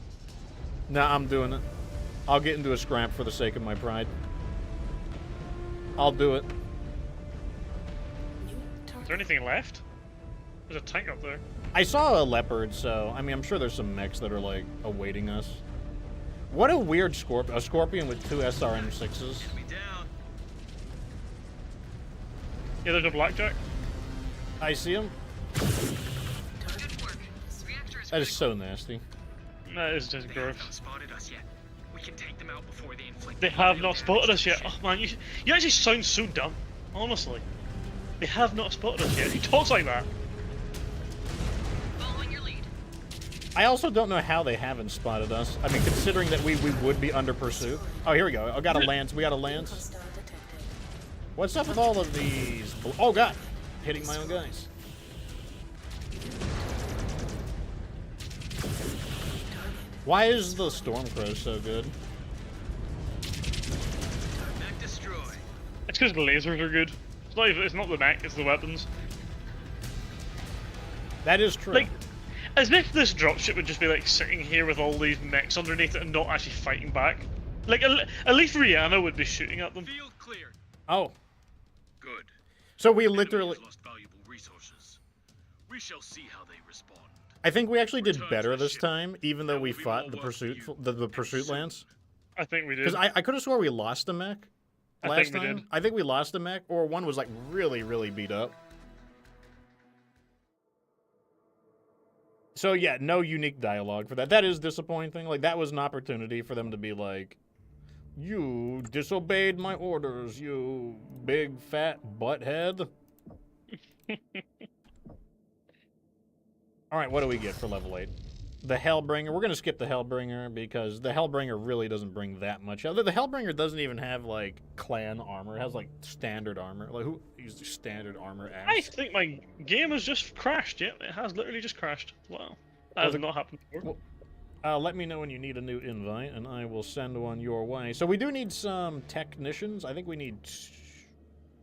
[SPEAKER 1] I'm doing it. I'll get into a scrap for the sake of my pride. I'll do it.
[SPEAKER 4] new
[SPEAKER 2] Is
[SPEAKER 4] target.
[SPEAKER 2] there anything left? There's a tank up there.
[SPEAKER 1] I saw a leopard, so I mean, I'm sure there's some mechs that are like awaiting us. What a weird scorpion! A scorpion with 2 SRM6s.
[SPEAKER 3] Get me down.
[SPEAKER 2] Yeah, there's a blackjack.
[SPEAKER 1] I see him.
[SPEAKER 3] Good work. This reactor is
[SPEAKER 1] That is so nasty.
[SPEAKER 2] That is just
[SPEAKER 3] They
[SPEAKER 2] gross.
[SPEAKER 3] have not spotted us yet. We can take them out before they inflict.
[SPEAKER 2] They have
[SPEAKER 3] real
[SPEAKER 2] not spotted
[SPEAKER 3] damage
[SPEAKER 2] us
[SPEAKER 3] to
[SPEAKER 2] yet.
[SPEAKER 3] the
[SPEAKER 2] Oh
[SPEAKER 3] ship.
[SPEAKER 2] man, you actually sound so dumb. Honestly. They have not spotted us yet. He talks like that.
[SPEAKER 3] Following your lead.
[SPEAKER 1] I also don't know how they haven't spotted us. I mean, considering that we would be under pursuit. Oh, here we go. I got a lance. We got a lance.
[SPEAKER 4] Hostile detected.
[SPEAKER 1] What's up with all of these? Oh God, hitting my own guys. Why is the Stormcrow so good?
[SPEAKER 3] Mech destroy.
[SPEAKER 2] It's because the lasers are good. It's not even, it's not the mech, it's the weapons.
[SPEAKER 1] That is true.
[SPEAKER 2] Like, as if this dropship would just be like sitting here with all these mechs underneath it and not actually fighting back. Like, at least Rihanna would be shooting at them.
[SPEAKER 3] Field cleared.
[SPEAKER 1] Oh,
[SPEAKER 3] Good.
[SPEAKER 1] so we
[SPEAKER 3] Enemy
[SPEAKER 1] literally.
[SPEAKER 3] has lost valuable resources. We shall see how they respond.
[SPEAKER 1] I think we actually did
[SPEAKER 3] Return
[SPEAKER 1] better
[SPEAKER 3] to the
[SPEAKER 1] this
[SPEAKER 3] ship.
[SPEAKER 1] time, even though
[SPEAKER 3] There
[SPEAKER 1] we
[SPEAKER 3] will be
[SPEAKER 1] fought
[SPEAKER 3] more
[SPEAKER 1] the
[SPEAKER 3] work for
[SPEAKER 1] pursuit,
[SPEAKER 3] you,
[SPEAKER 1] the
[SPEAKER 3] and
[SPEAKER 1] pursuit
[SPEAKER 3] soon.
[SPEAKER 1] lance.
[SPEAKER 2] I think we did.
[SPEAKER 1] Because I could have swore we lost a mech
[SPEAKER 2] I
[SPEAKER 1] last
[SPEAKER 2] think we
[SPEAKER 1] time.
[SPEAKER 2] did.
[SPEAKER 1] I think we lost a mech, or one was like really beat up. So yeah, no unique dialogue for that. That is disappointing. Like, that was an opportunity for them to be like, "You disobeyed my orders, you big fat butthead." All right, what do we get for level 8? The Hellbringer. We're gonna skip the Hellbringer because the Hellbringer really doesn't bring that much. The Hellbringer doesn't even have like clan armor. It has like standard armor. Like, who uses standard armor ass?
[SPEAKER 2] I think my game has just crashed. Yeah, it has literally just crashed. Wow. That has not happened before.
[SPEAKER 1] Let me know when you need a new invite, and I will send one your way. So we do need some technicians. I think we need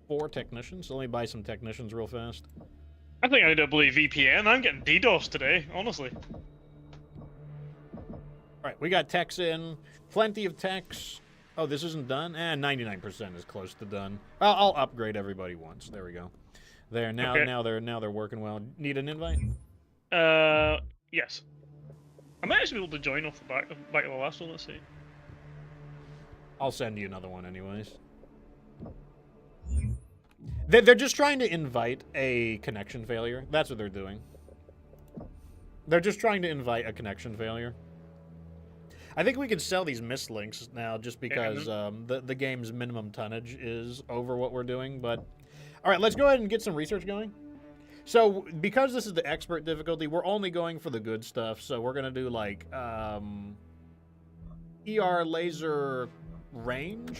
[SPEAKER 1] 4 technicians. So let me buy some technicians real fast.
[SPEAKER 2] I think I need to believe VPN. I'm getting DDoS today, honestly.
[SPEAKER 1] All right, we got techs in. Plenty of techs. Oh, this isn't done? 99% is close to done. I'll upgrade everybody once. There we go. There, now
[SPEAKER 2] Okay.
[SPEAKER 1] now they're working well. Need an invite?
[SPEAKER 2] Yes. I might actually be able to join off the back of the last one, let's see.
[SPEAKER 1] I'll send you another one anyways. They're just trying to invite a connection failure. That's what they're doing. They're just trying to invite a connection failure. I think we can sell these mislinks now just because the game's minimum tonnage is over what we're doing. But all right, let's go ahead and get some research going. So because this is the expert difficulty, we're only going for the good stuff. So we're gonna do like ER laser range.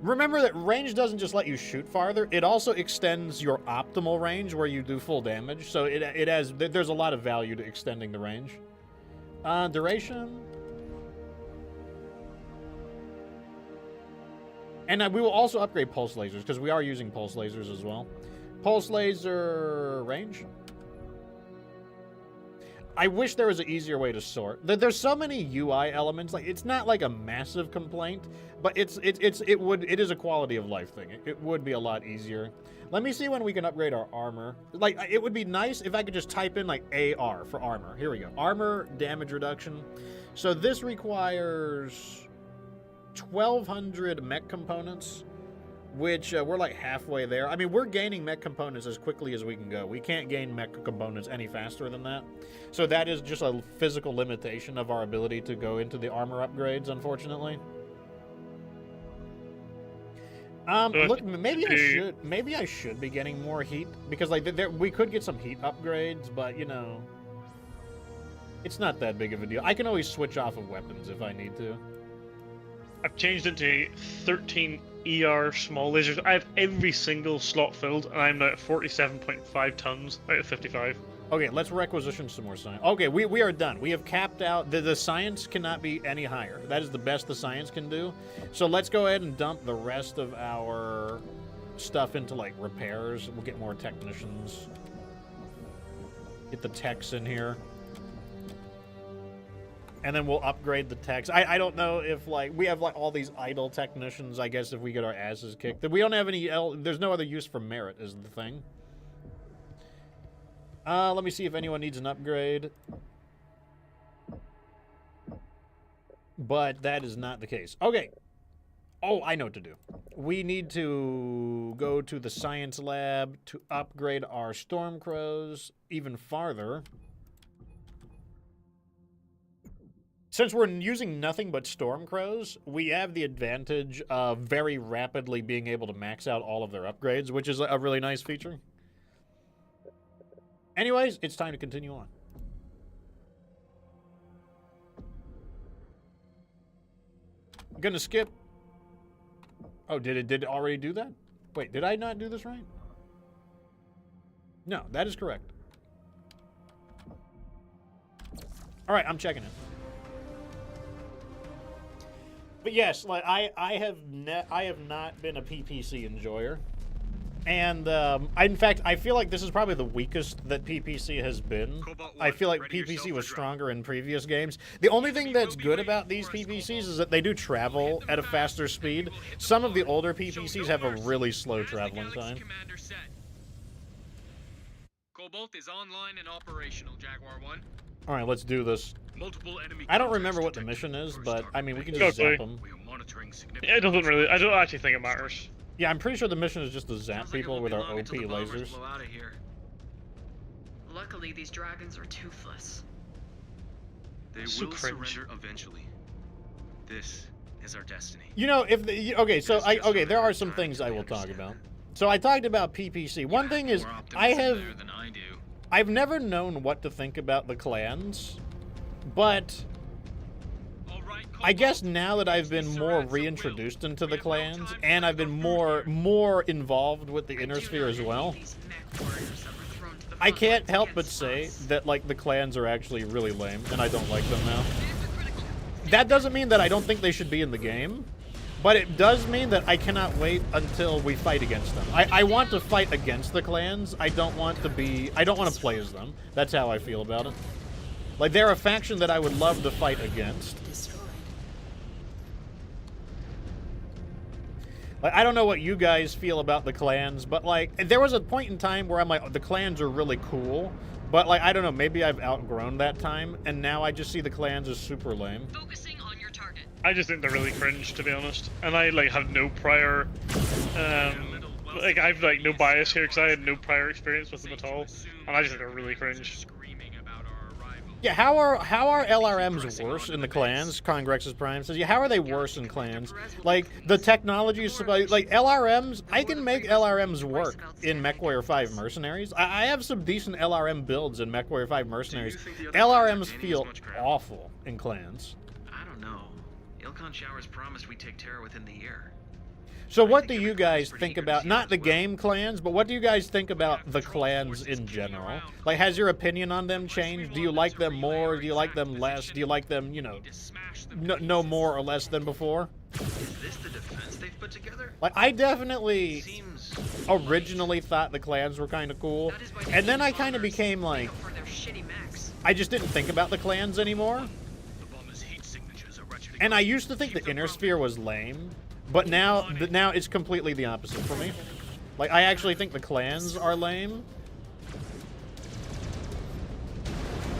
[SPEAKER 1] Remember that range doesn't just let you shoot farther; it also extends your optimal range where you do full damage. So there's a lot of value to extending the range. Duration. And we will also upgrade pulse lasers because we are using pulse lasers as well. Pulse laser range. I wish there was an easier way to sort. There's so many UI elements. Like, it's not like a massive complaint, but it is a quality of life thing. It would be a lot easier. Let me see when we can upgrade our armor. Like, it would be nice if I could just type in like AR for armor. Here we go. Armor damage reduction. So this requires 1,200 mech components which we're like halfway there. I mean, we're gaining mech components as quickly as we can go. We can't gain mech components any faster than that. So that is just a physical limitation of our ability to go into the armor upgrades, unfortunately. Look, maybe I should be getting more heat, because like we could get some heat upgrades, but you know, it's not that big of a deal. I can always switch off of weapons if I need to.
[SPEAKER 2] I've changed it to 13 ER small lasers. I have every single slot filled, and I'm now at 47.5 tons out of 55.
[SPEAKER 1] Okay, let's requisition some more science. Okay, we are done. We have capped out. The science cannot be any higher. That is the best the science can do. So let's go ahead and dump the rest of our stuff into, like, repairs. We'll get more technicians. Get the techs in here. And then we'll upgrade the techs. I don't know if, like, we have, like, all these idle technicians, I guess, if we get our asses kicked. We don't have any... There's no other use for merit, is the thing. Let me see if anyone needs an upgrade. But that is not the case. Okay. Oh, I know what to do. We need to go to the science lab to upgrade our Stormcrows even farther. Since we're using nothing but Stormcrows, we have the advantage of very rapidly being able to max out all of their upgrades, which is a really nice feature. Anyways, it's time to continue on. I'm gonna skip. Oh, did it already do that? Wait, did I not do this right? No, that is correct. All right, I'm checking it. But yes, like I have not been a PPC enjoyer. And in fact, I feel like this is probably the weakest that PPC has been. I feel like PPC was stronger in previous games. The only thing that's good about these PPCs is that they do travel at a faster speed. Some of the older PPCs have a really slow traveling time.
[SPEAKER 3] Cobalt is online and operational, Jaguar 1.
[SPEAKER 1] All right, let's do this.
[SPEAKER 3] Multiple enemy
[SPEAKER 1] I don't remember what the mission is, but I mean, we can just zap them.
[SPEAKER 2] Yeah, it doesn't really... I don't actually think it matters.
[SPEAKER 1] Yeah, I'm pretty sure the mission is just to zap people with our OP lasers.
[SPEAKER 5] Luckily, these dragons are toothless.
[SPEAKER 3] They will surrender eventually. This is our destiny.
[SPEAKER 1] You know, if the, okay, so there are some things I will talk about. So I talked about PPC. One thing is, I've never known what to think about the clans, but I guess now that I've been more reintroduced into the clans, and I've been more involved with the Inner Sphere as well, I can't help but say that, like, the clans are actually really lame, and I don't like them now. That doesn't mean that I don't think they should be in the game, but it does mean that I cannot wait until we fight against them. I want to fight against the clans. I don't want to play as them. That's how I feel about it. Like, they're a faction that I would love to fight against. Like, I don't know what you guys feel about the clans, but, like, there was a point in time where I'm like, the clans are really cool, but, like, I don't know, maybe I've outgrown that time, and now I just see the clans as super lame.
[SPEAKER 5] Focusing on your target.
[SPEAKER 2] I just think they're really cringe, to be honest. And I, like, have no prior, like, I've, like, no bias here, because I had no prior experience with them at all, and I just think they're really cringe.
[SPEAKER 1] Yeah, how are LRMs worse in the clans? Congrex's Prime says, yeah, how are they worse in clans? Like, the technology is like, LRMs, I can make LRMs work in MechWarrior 5 Mercenaries. I have some decent LRM builds in MechWarrior 5 Mercenaries. LRMs feel awful in clans.
[SPEAKER 6] I don't know. Ilkon Showers promised we'd take Terra within the year.
[SPEAKER 1] So what do you guys think about, not the game clans, but what do you guys think about the clans in general? Like, has your opinion on them changed? Do you like them more? Do you like them less? Do you like them, you know, no more or less than before?
[SPEAKER 6] Is this the defense they've put together?
[SPEAKER 1] Like, I definitely originally thought the clans were kind of cool, and then I kind of became like, I just didn't think about the clans anymore. And I used to think the Inner Sphere was lame. But now it's completely the opposite for me. Like, I actually think the clans are lame.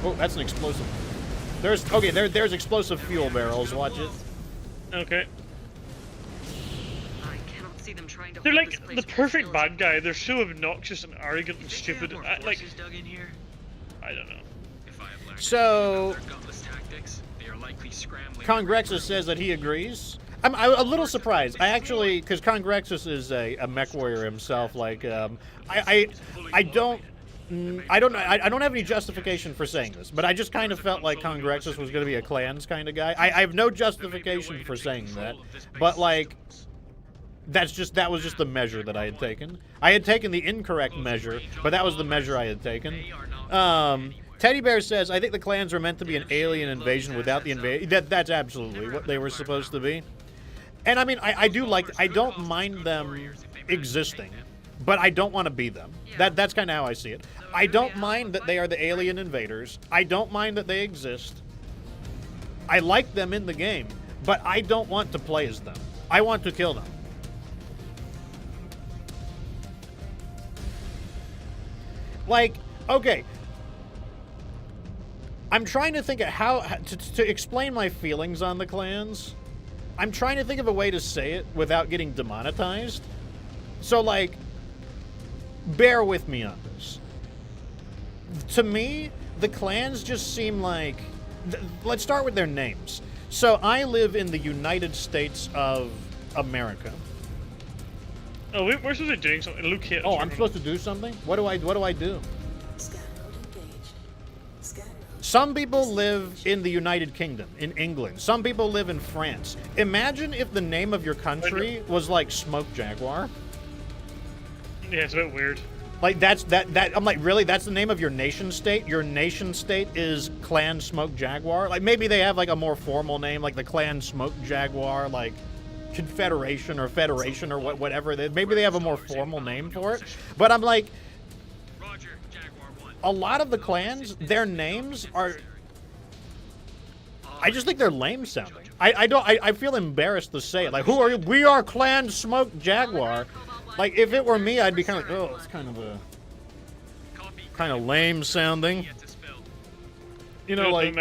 [SPEAKER 1] Oh, that's an explosive. There's explosive fuel barrels. Watch it.
[SPEAKER 2] Okay.
[SPEAKER 5] I cannot see them trying to
[SPEAKER 2] They're
[SPEAKER 5] hold
[SPEAKER 2] like
[SPEAKER 5] this place
[SPEAKER 2] the
[SPEAKER 5] with
[SPEAKER 2] perfect
[SPEAKER 5] skeleton.
[SPEAKER 2] bad guy. They're so obnoxious and arrogant and
[SPEAKER 6] Think they have
[SPEAKER 2] stupid.
[SPEAKER 6] more
[SPEAKER 2] Like,
[SPEAKER 6] forces dug in here?
[SPEAKER 2] I don't know.
[SPEAKER 6] If I have learned
[SPEAKER 1] So-
[SPEAKER 6] anything about their gutless tactics, they are likely scrambling.
[SPEAKER 1] Congrexus says that he agrees. I'm a little surprised. I actually, because Congrexus is a MechWarrior himself. Like, I don't. I don't have any justification for saying this, but I just kind of felt like Congrexus was going to be a clans kind of guy. I have no justification for saying that, but like, that was just the measure that I had taken. I had taken the incorrect measure, but that was the measure I had taken. Teddy Bear says, I think the clans were meant to be an alien invasion without the invasion. That's absolutely what they were supposed to be. And I mean, I don't mind them existing, but I don't want to be them. That's kind of how I see it. I don't mind that they are the alien invaders. I don't mind that they exist. I like them in the game, but I don't want to play as them. I want to kill them. Like, okay. I'm trying to think of how to explain my feelings on the clans. I'm trying to think of a way to say it without getting demonetized. So, like, bear with me on this. To me, the clans just seem like... Let's start with their names. So, I live in the United States of America.
[SPEAKER 2] Oh, we're supposed to be doing something. Locate.
[SPEAKER 1] Oh, I'm supposed to do something? What do I do?
[SPEAKER 4] Scan mode engaged. Scan mode.
[SPEAKER 1] Some people live in the United Kingdom, in England. Some people live in France. Imagine if the name of your country was like Smoke Jaguar.
[SPEAKER 2] Yeah, it's a bit weird.
[SPEAKER 1] Like that I'm like, really? That's the name of your nation state? Your nation state is Clan Smoke Jaguar? Like maybe they have like a more formal name, like the Clan Smoke Jaguar, like Confederation or Federation or whatever. Maybe they have a more formal name for it. But I'm like,
[SPEAKER 3] Roger, Jaguar 1.
[SPEAKER 1] a lot of the clans, their names are... I just think they're lame sounding. I feel embarrassed to say it. Like, who are you? We are Clan Smoke Jaguar. Like, if it were me, I'd be kind of like, oh, it's kind of lame sounding.
[SPEAKER 3] Yet to spill.
[SPEAKER 1] You know, like,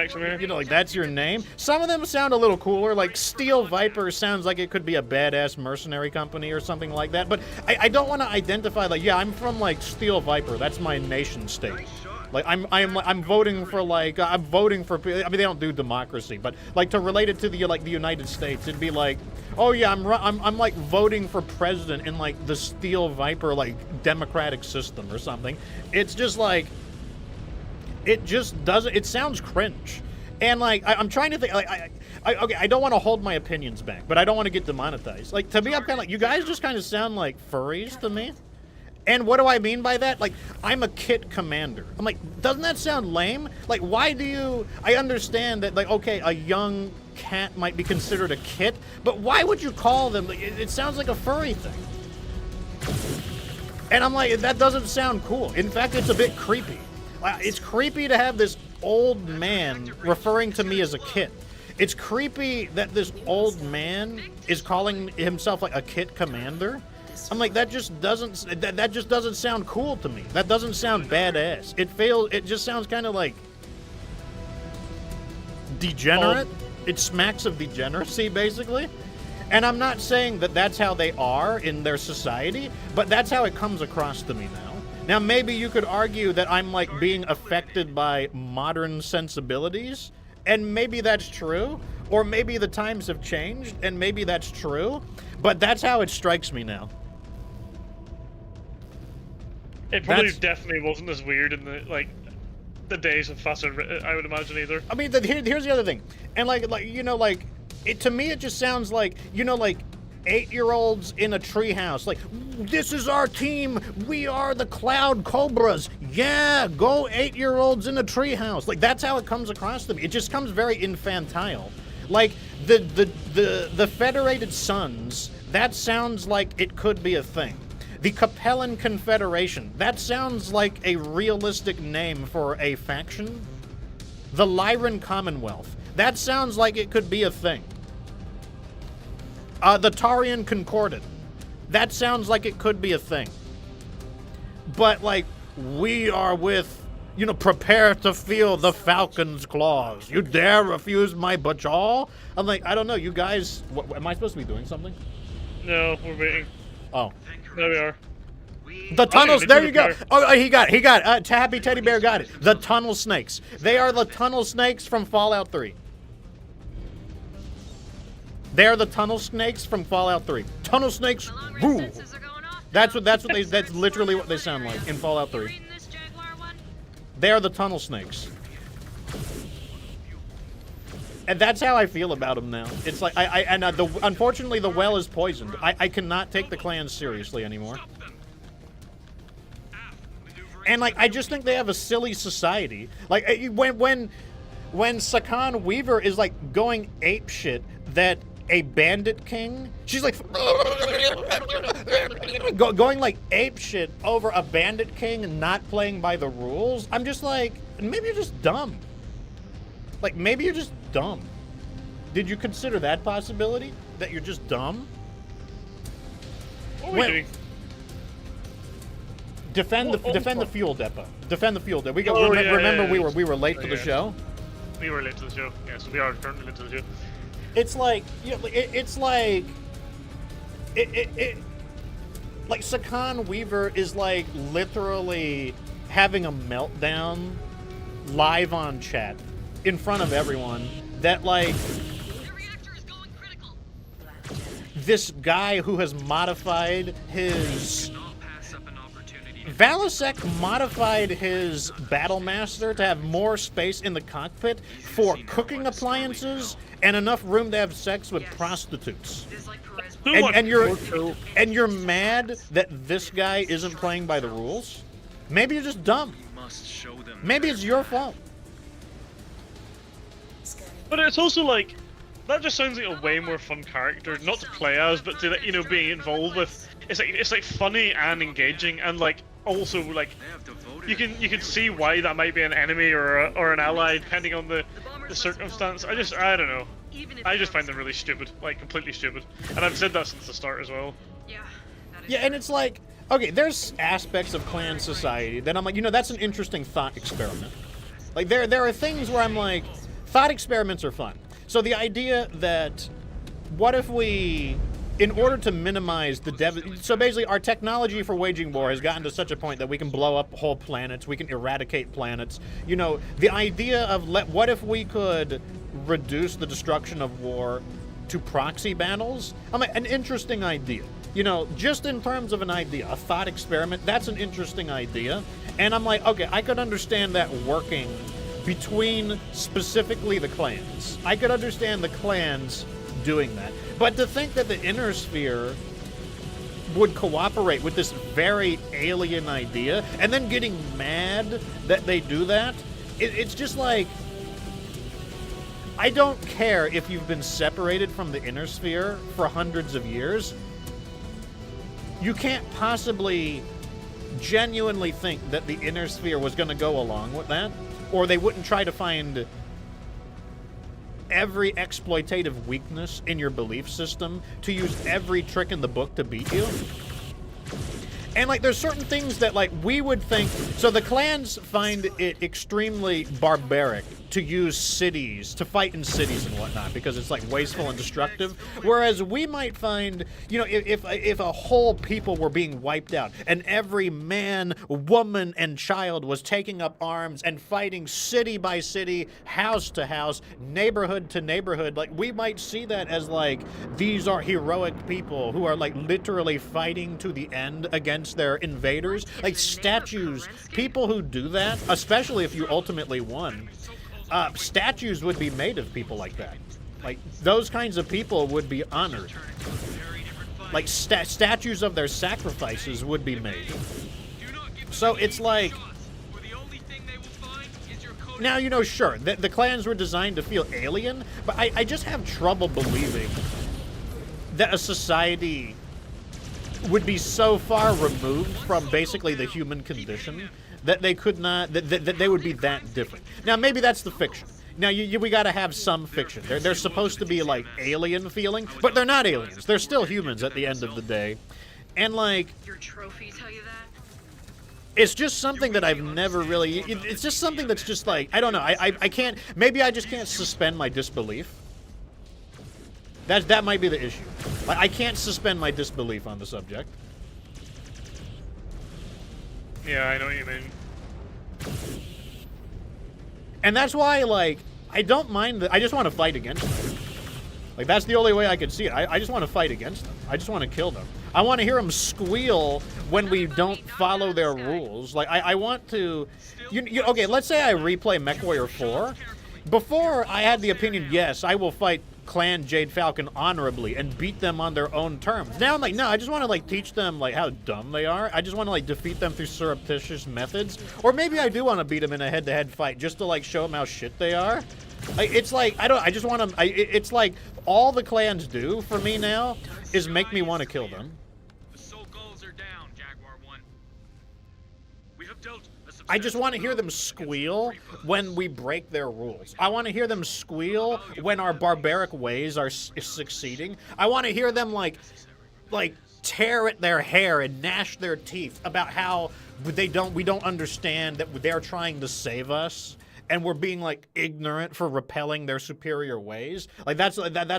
[SPEAKER 1] that's your name. Some of them sound a little cooler. Like Steel Viper sounds like it could be a badass mercenary company or something like that. But I don't want to identify like, yeah, I'm from like Steel Viper. That's my nation state. Like I'm voting for like I mean they don't do democracy, but like to relate it to the United States, it'd be like, oh yeah, I'm like voting for president in like the Steel Viper like democratic system or something. It's just like. It just doesn't. It sounds cringe, and like I'm trying to think. Like okay, I don't want to hold my opinions back, but I don't want to get demonetized. Like to me, I'm kind of like you guys just kind of sound like furries to me. And what do I mean by that? Like I'm a kit commander. I'm like, doesn't that sound lame? Like why do you? I understand that like okay, a young cat might be considered a kit, but why would you call them? It sounds like a furry thing. And I'm like, that doesn't sound cool. In fact, it's a bit creepy. It's creepy to have this old man referring to me as a kit. It's creepy that this old man is calling himself like a kit commander. I'm like, that just doesn't sound cool to me. That doesn't sound badass. It just sounds kind of like degenerate. It smacks of degeneracy, basically. And I'm not saying that that's how they are in their society, but that's how it comes across to me now. Now, maybe you could argue that I'm, like, being affected by modern sensibilities, and maybe that's true, or maybe the times have changed, and maybe that's true, but that's how it strikes me now.
[SPEAKER 2] It probably definitely wasn't as weird in the days of faster, I would imagine, either.
[SPEAKER 1] I mean, here's the other thing, and, to me, it just sounds like, 8-year-olds in a treehouse. Like, this is our team. We are the Cloud Cobras. Yeah, go 8-year-olds in a treehouse. Like, that's how it comes across to me. It just comes very infantile. Like, the Federated Sons, that sounds like it could be a thing. The Capellan Confederation, that sounds like a realistic name for a faction. The Lyran Commonwealth, that sounds like it could be a thing. The Tarian Concordat. That sounds like it could be a thing. But, like, we are with, prepare to feel the Falcon's claws. You dare refuse my bajal? I'm like, I don't know, you guys... am I supposed to be doing something?
[SPEAKER 2] No, we're waiting.
[SPEAKER 1] Oh.
[SPEAKER 2] There we are.
[SPEAKER 1] The tunnels,
[SPEAKER 2] they
[SPEAKER 1] there
[SPEAKER 2] took
[SPEAKER 1] you go.
[SPEAKER 2] care.
[SPEAKER 1] Oh, he got it. Happy Teddy Bear got it. The tunnel snakes. They are the tunnel snakes from Fallout 3. They are the tunnel snakes from Fallout 3. Tunnel snakes rule. That's literally what they sound like in Fallout 3. They are the tunnel snakes. And that's how I feel about them now. It's like unfortunately the well is poisoned. I cannot take the clans seriously anymore. And like I just think they have a silly society. Like when Sakan Weaver is like going apeshit that a bandit king, she's like going like apeshit over a bandit king not playing by the rules. I'm just like, maybe you're just dumb. Like maybe you're just dumb. Did you consider that possibility? That you're just dumb?
[SPEAKER 2] What are we doing?
[SPEAKER 1] Defend the fuel depot. Defend the fuel depot.
[SPEAKER 2] Yeah,
[SPEAKER 1] we were late to the show.
[SPEAKER 2] We were late to the show. Yes, we are currently late to the show.
[SPEAKER 1] It's like, you know, it's like like Sakan Weaver is like literally having a meltdown live on chat in front of everyone that like this guy who has modified his Valasek modified his Battlemaster to have more space in the cockpit for cooking appliances and enough room to have sex with prostitutes. And you're mad that this guy isn't playing by the rules? Maybe you're just dumb. Maybe it's your fault.
[SPEAKER 2] But it's also like, that just sounds like a way more fun character, not to play as, but to, you know, being involved with. It's like funny and engaging, and like also like you can see why that might be an enemy or an ally depending on the circumstance. I don't know. I just find them really stupid, like completely stupid, and I've said that since the start as well.
[SPEAKER 1] Yeah, and it's like, okay, there's aspects of clan society that I'm like, you know, that's an interesting thought experiment. Like there are things where I'm like, thought experiments are fun. So the idea that, what if we, in order to minimize the so basically our technology for waging war has gotten to such a point that we can blow up whole planets, we can eradicate planets. You know, the idea of what if we could reduce the destruction of war to proxy battles? I mean, an interesting idea. You know, just in terms of an idea, a thought experiment, that's an interesting idea. And I'm like, okay, I could understand that working between specifically the clans. I could understand the clans doing that. But to think that the Inner Sphere would cooperate with this very alien idea and then getting mad that they do that, it's just like, I don't care if you've been separated from the Inner Sphere for hundreds of years. You can't possibly genuinely think that the Inner Sphere was going to go along with that, or they wouldn't try to find every exploitative weakness in your belief system to use every trick in the book to beat you. And like there's certain things that like we would think, so the clans find it extremely barbaric to use cities, to fight in cities and whatnot, because it's like wasteful and destructive. Whereas we might find, you know, if a whole people were being wiped out and every man, woman, and child was taking up arms and fighting city by city, house to house, neighborhood to neighborhood, like we might see that as like, these are heroic people who are like literally fighting to the end against their invaders. Like statues, people who do that, especially if you ultimately won, statues would be made of people like that. Like those kinds of people would be honored. Like statues of their sacrifices would be made. So it's like, now, you know, sure, the clans were designed to feel alien, but I just have trouble believing that a society would be so far removed from basically the human condition that they could not, that they would be that different. Now, maybe that's the fiction. Now, we gotta have some fiction. They're supposed to be, like, alien feeling, but they're not aliens. They're still humans at the end of the day. And, like,
[SPEAKER 5] Your trophy tell you that?
[SPEAKER 1] it's just something that I've never really, it's just something that's just like, I don't know, I can't, maybe I just can't suspend my disbelief. That might be the issue. Like, I can't suspend my disbelief on the subject.
[SPEAKER 2] Yeah, I know what you mean.
[SPEAKER 1] And that's why, like, I don't mind I just want to fight against them. Like, that's the only way I could see it. I just want to fight against them. I just want to kill them. I want to hear them squeal when we don't follow their rules. Like, I want to... okay, let's say I replay MechWarrior 4. Before, I had the opinion, yes, I will fight Clan Jade Falcon honorably and beat them on their own terms. Now I'm like, no, I just want to, like, teach them, like, how dumb they are. I just want to, like, defeat them through surreptitious methods. Or maybe I do want to beat them in a head-to-head fight just to, like, show them how shit they are. Like, it's like, I just want to... it's like, all the clans do for me now is make me want to kill them.
[SPEAKER 3] The soul goals are down, Jaguar 1. We have dealt
[SPEAKER 1] I just want to hear them squeal when we break their rules. I want to hear them squeal when our barbaric ways are succeeding. I want to hear them like tear at their hair and gnash their teeth about how we don't understand that they're trying to save us and we're being like ignorant for repelling their superior ways. Like that's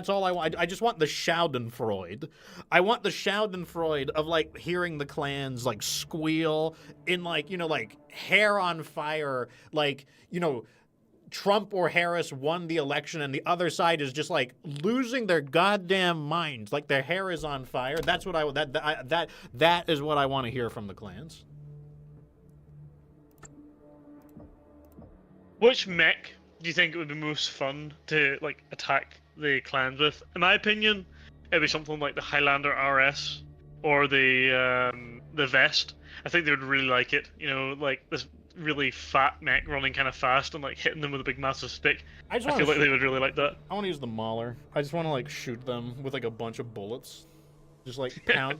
[SPEAKER 1] all I want. I just want the Schadenfreude. I want the Schadenfreude of like hearing the clans like squeal in like, you know, like hair on fire, like, you know, Trump or Harris won the election and the other side is just like losing their goddamn minds, like their hair is on fire. That's what that is what I want to hear from the clans.
[SPEAKER 2] Which mech do you think it would be most fun to like attack the clans with? In my opinion, it'd be something like the Highlander RS or the Vest. I think they would really like it. You know, like this really fat mech running kind of fast and like hitting them with a big massive stick. I feel like they would really like that.
[SPEAKER 1] I want to use the Mauler. I just want to like shoot them with like a bunch of bullets. Just like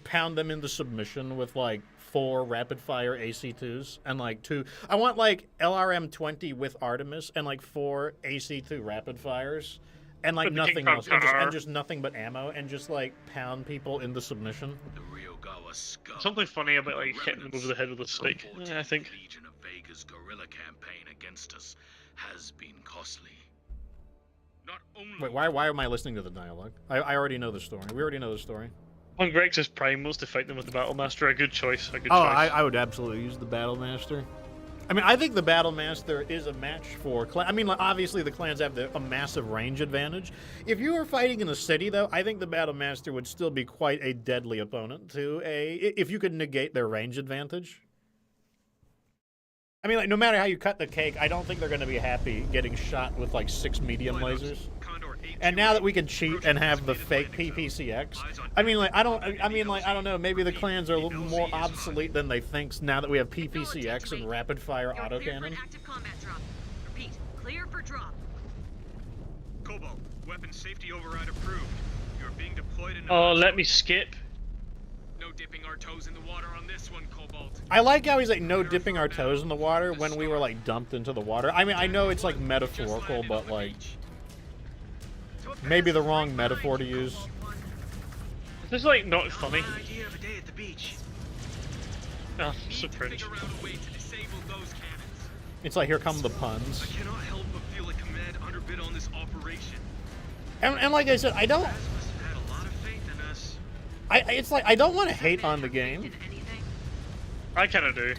[SPEAKER 1] pound them into submission with like 4 rapid fire AC2s and like 2. I want like LRM-20 with Artemis and like 4 AC2 rapid fires and like nothing else and just nothing but ammo and just like pound people into submission.
[SPEAKER 2] Something funny about like hitting them over the head with a stick. Yeah, I think.
[SPEAKER 3] Legion of Vega's guerrilla campaign against us has been costly. Not only
[SPEAKER 1] Wait, why am I listening to the dialogue? I already know the story. We already know the story.
[SPEAKER 2] On Grex's Primals to fight them with the Battlemaster, a good choice. A good choice.
[SPEAKER 1] I would absolutely use the Battlemaster. I mean, I think the Battlemaster is a match for I mean, like, obviously the clans have a massive range advantage. If you were fighting in a city, though, I think the Battlemaster would still be quite a deadly opponent to if you could negate their range advantage. I mean, like, no matter how you cut the cake, I don't think they're going to be happy getting shot with, like, 6 medium lasers. And now that we can cheat and have the fake PPCX, I mean, like, I don't know, maybe the clans are a little more obsolete than they think now that we have PPCX and rapid-fire autocannon.
[SPEAKER 5] Active combat drop. Repeat, clear for drop.
[SPEAKER 3] Cobalt, weapon safety override approved. You're being deployed in
[SPEAKER 2] Oh, let me skip.
[SPEAKER 3] No dipping our toes in the water on this one, Cobalt.
[SPEAKER 1] I like how he's like, no dipping our toes in the water when we were like dumped into the water. I mean, I know it's like metaphorical, but like maybe the wrong metaphor to use.
[SPEAKER 2] This is like not funny.
[SPEAKER 6] Idea of a day at the beach.
[SPEAKER 2] Oh, so cringe.
[SPEAKER 3] Figure out a way to disable those cannons.
[SPEAKER 1] It's like, here come the puns.
[SPEAKER 3] I cannot help but feel like Command underbid on this operation.
[SPEAKER 1] And like I said, I don't.
[SPEAKER 3] Must have had a lot of faith in us.
[SPEAKER 1] It's like I don't want to hate on the game,
[SPEAKER 2] I kind of do.